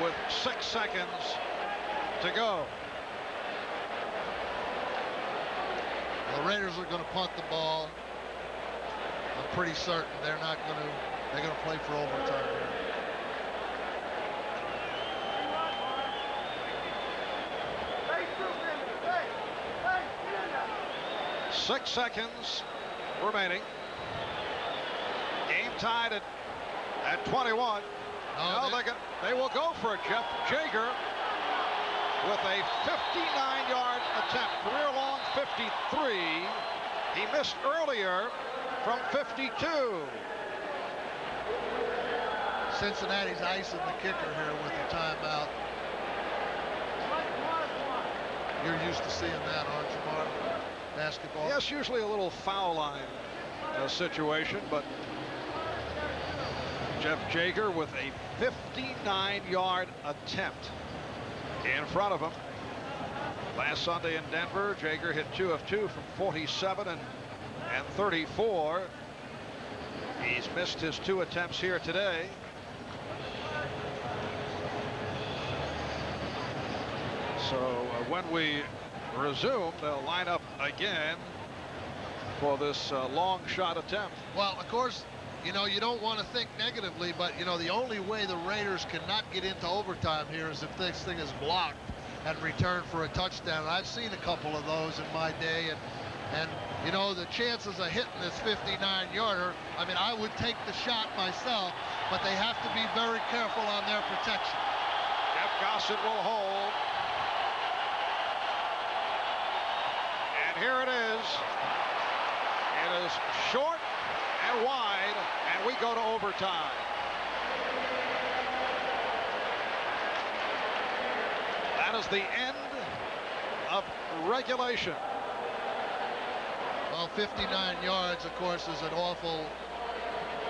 with 6 seconds to go. The Raiders are going to punt the ball. I'm pretty certain they're not going to. They're going to play for overtime here. Six seconds remaining. Game tied at 21. They will go for it. Jeff Jaeger with a 59-yard attempt. Career long 53. He missed earlier from 52. Cincinnati's icing the kicker here with the timeout. You're used to seeing that, aren't you, Mark? Basketball. Yes, usually a little foul line situation, but Jeff Jaeger with a 59-yard attempt in front of him. Last Sunday in Denver, Jaeger hit 2 of 2 from 47 and 34. He's missed his 2 attempts here today. So when we resume, they'll line up again for this long shot attempt. Well, of course, you know, you don't want to think negatively, but, you know, the only way the Raiders cannot get into overtime here is if this thing is blocked and returned for a touchdown. And I've seen a couple of those in my day, and you know, the chances of hitting this 59-yarder, I mean, I would take the shot myself, but they have to be very careful on their protection. Jeff Gossett will hold. And here it is. It is short and wide, and we go to overtime. That is the end of regulation. Well, 59 yards, of course, is an awful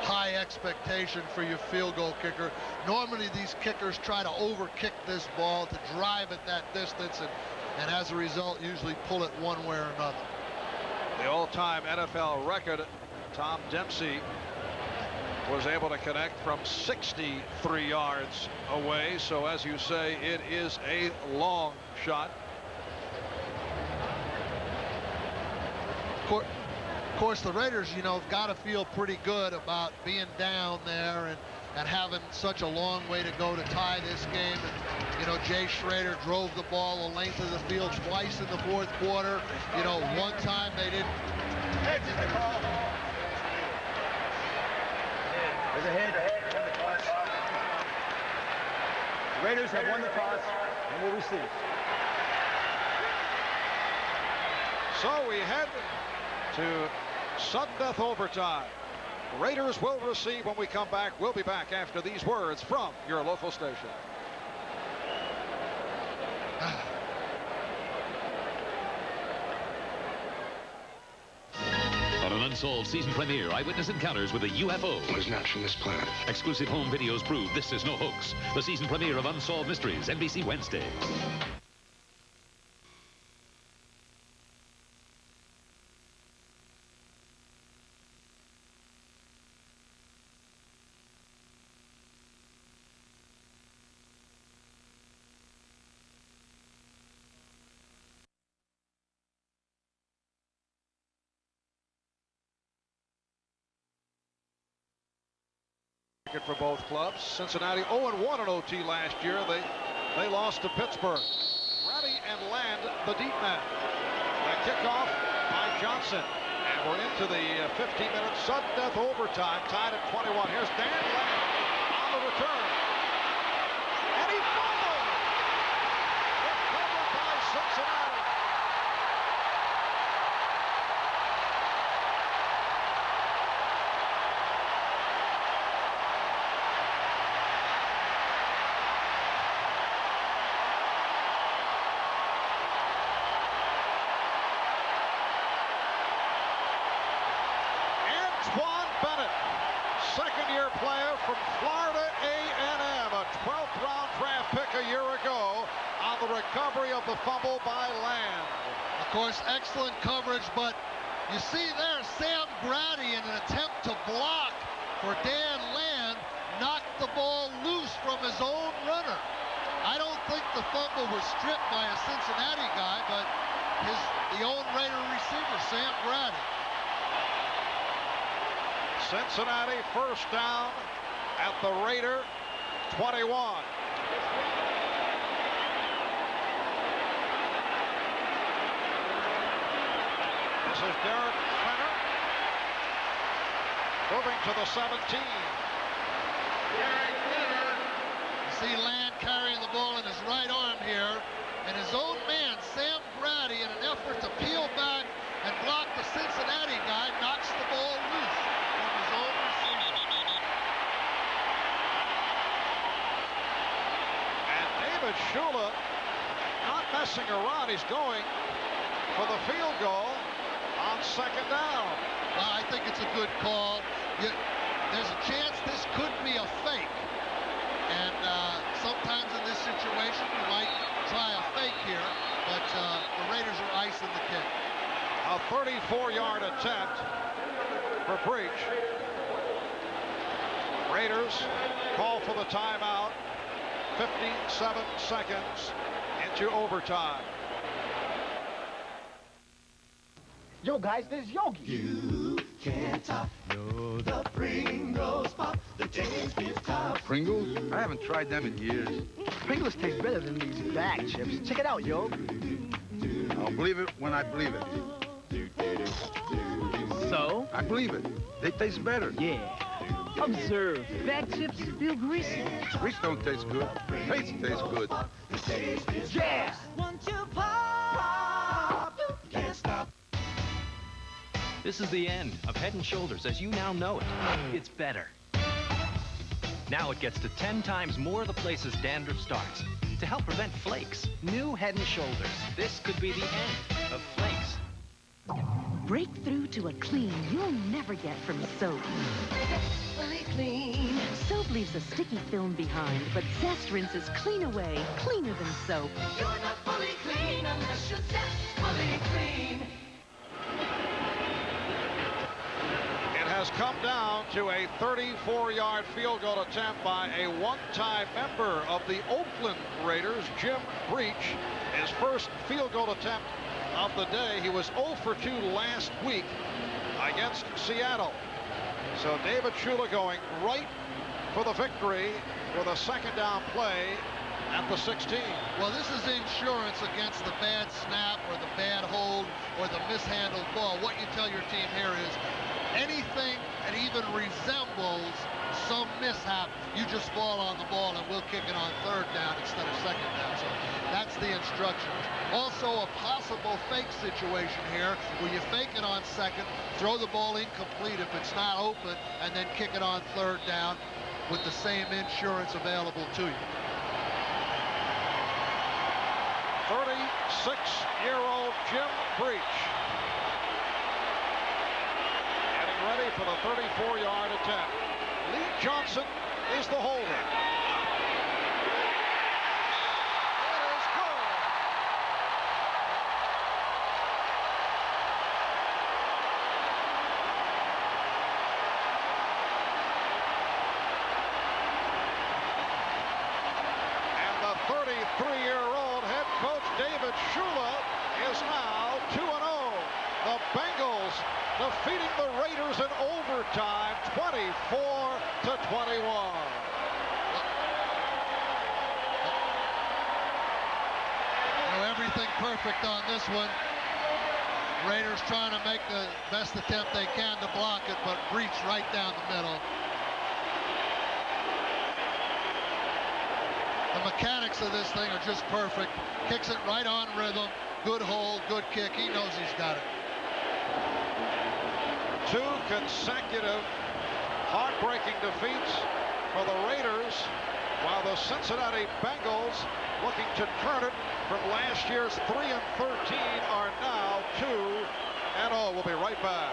high expectation for your field goal kicker. Normally, these kickers try to overkick this ball to drive it that distance, and as a result, usually pull it one way or another. The all-time NFL record, Tom Dempsey was able to connect from 63 yards away. So, as you say, it is a long shot. Of course, the Raiders, you know, have got to feel pretty good about being down there and having such a long way to go to tie this game. And, you know, Jay Schrader drove the ball the length of the field twice in the fourth quarter. You know, one time they didn't. There's a hit. The Raiders have won the toss and will receive. So we head to sudden death overtime. The Raiders will receive when we come back. We'll be back after these words from your local station. On an unsolved season premiere, eyewitness encounters with a UFO. It was not from this planet. Exclusive home videos prove this is no hoax. The season premiere of Unsolved Mysteries, NBC Wednesday. record for both clubs. Cincinnati 0-1 in OT last year. They lost to Pittsburgh. Ready and Land, the deep man. The kickoff by Johnson. And we're into the 15-minute sudden death overtime, tied at 21. Here's Dan Land on the return. And he fumbled. Recovered by Cincinnati. Second-year player from Florida A&M, a 12th round draft pick a year ago on the recovery of the fumble by Land. Of course, excellent coverage, but you see there, Sam Grady, in an attempt to block for Dan Land, knocked the ball loose from his own runner. I don't think the fumble was stripped by a Cincinnati guy, but the own Raider receiver, Sam Grady. Cincinnati first down at the Raider 21. This is Derek Fenner moving to the 17. You see Land carrying the ball in his right arm here, and his own man, Sam Grady, in an effort to peel back and block the Cincinnati guy, knocks the ball loose. David Shula not messing around. He's going for the field goal on second down. Well, I think it's a good call. There's a chance this could be a fake. And sometimes in this situation, you might try a fake here. But the Raiders are icing the kick. A 34-yard attempt for Breach. Raiders call for the timeout. 57 seconds into overtime. Yo, guys, there's Yogi. You can't top the Pringles pop, the taste is top. Pringles? I haven't tried them in years. Pringles taste better than these bag chips. Check it out, yo. I'll believe it when I believe it. So? I believe it. They taste better. Yeah. Observe. Bag chips feel greasy. Grease don't taste good. Taste tastes good. Yeah! Once you pop, you can't stop. This is the end of Head & Shoulders as you now know it. It's better. Now it gets to 10 times more of the places dandruff starts. To help prevent flakes, new Head & Shoulders. This could be the end of flakes. Break through to a clean you'll never get from soap. Fully clean. Soap leaves a sticky film behind, but Zest rinses clean away, cleaner than soap. You're not fully clean unless you're fully clean. It has come down to a 34-yard field goal attempt by a one-time member of the Oakland Raiders, Jim Breach. His first field goal attempt of the day. He was 0 for 2 last week against Seattle. So David Shula going right for the victory with a second down play at the 16. Well, this is insurance against the bad snap or the bad hold or the mishandled ball. What you tell your team here is anything that even resembles some mishap, you just fall on the ball and we'll kick it on third down instead of second down. So that's the instructions. Also a possible fake situation here where you fake it on second, throw the ball incomplete if it's not open, and then kick it on third down with the same insurance available to you. 36-year-old Jim Breach getting ready for the 34-yard attempt. Lee Johnson is the holder. It is good. And the 33-year-old head coach David Shula is now 2-0 The Bengals defeating the Raiders in overtime, 24-21. Everything perfect on this one. Raiders trying to make the best attempt they can to block it, but breach right down the middle. The mechanics of this thing are just perfect. Kicks it right on rhythm. Good hold, good kick. He knows he's got it. 2 consecutive heartbreaking defeats for the Raiders, while the Cincinnati Bengals, looking to turn it from last year's 3-13, are now 2-0. We'll be right back.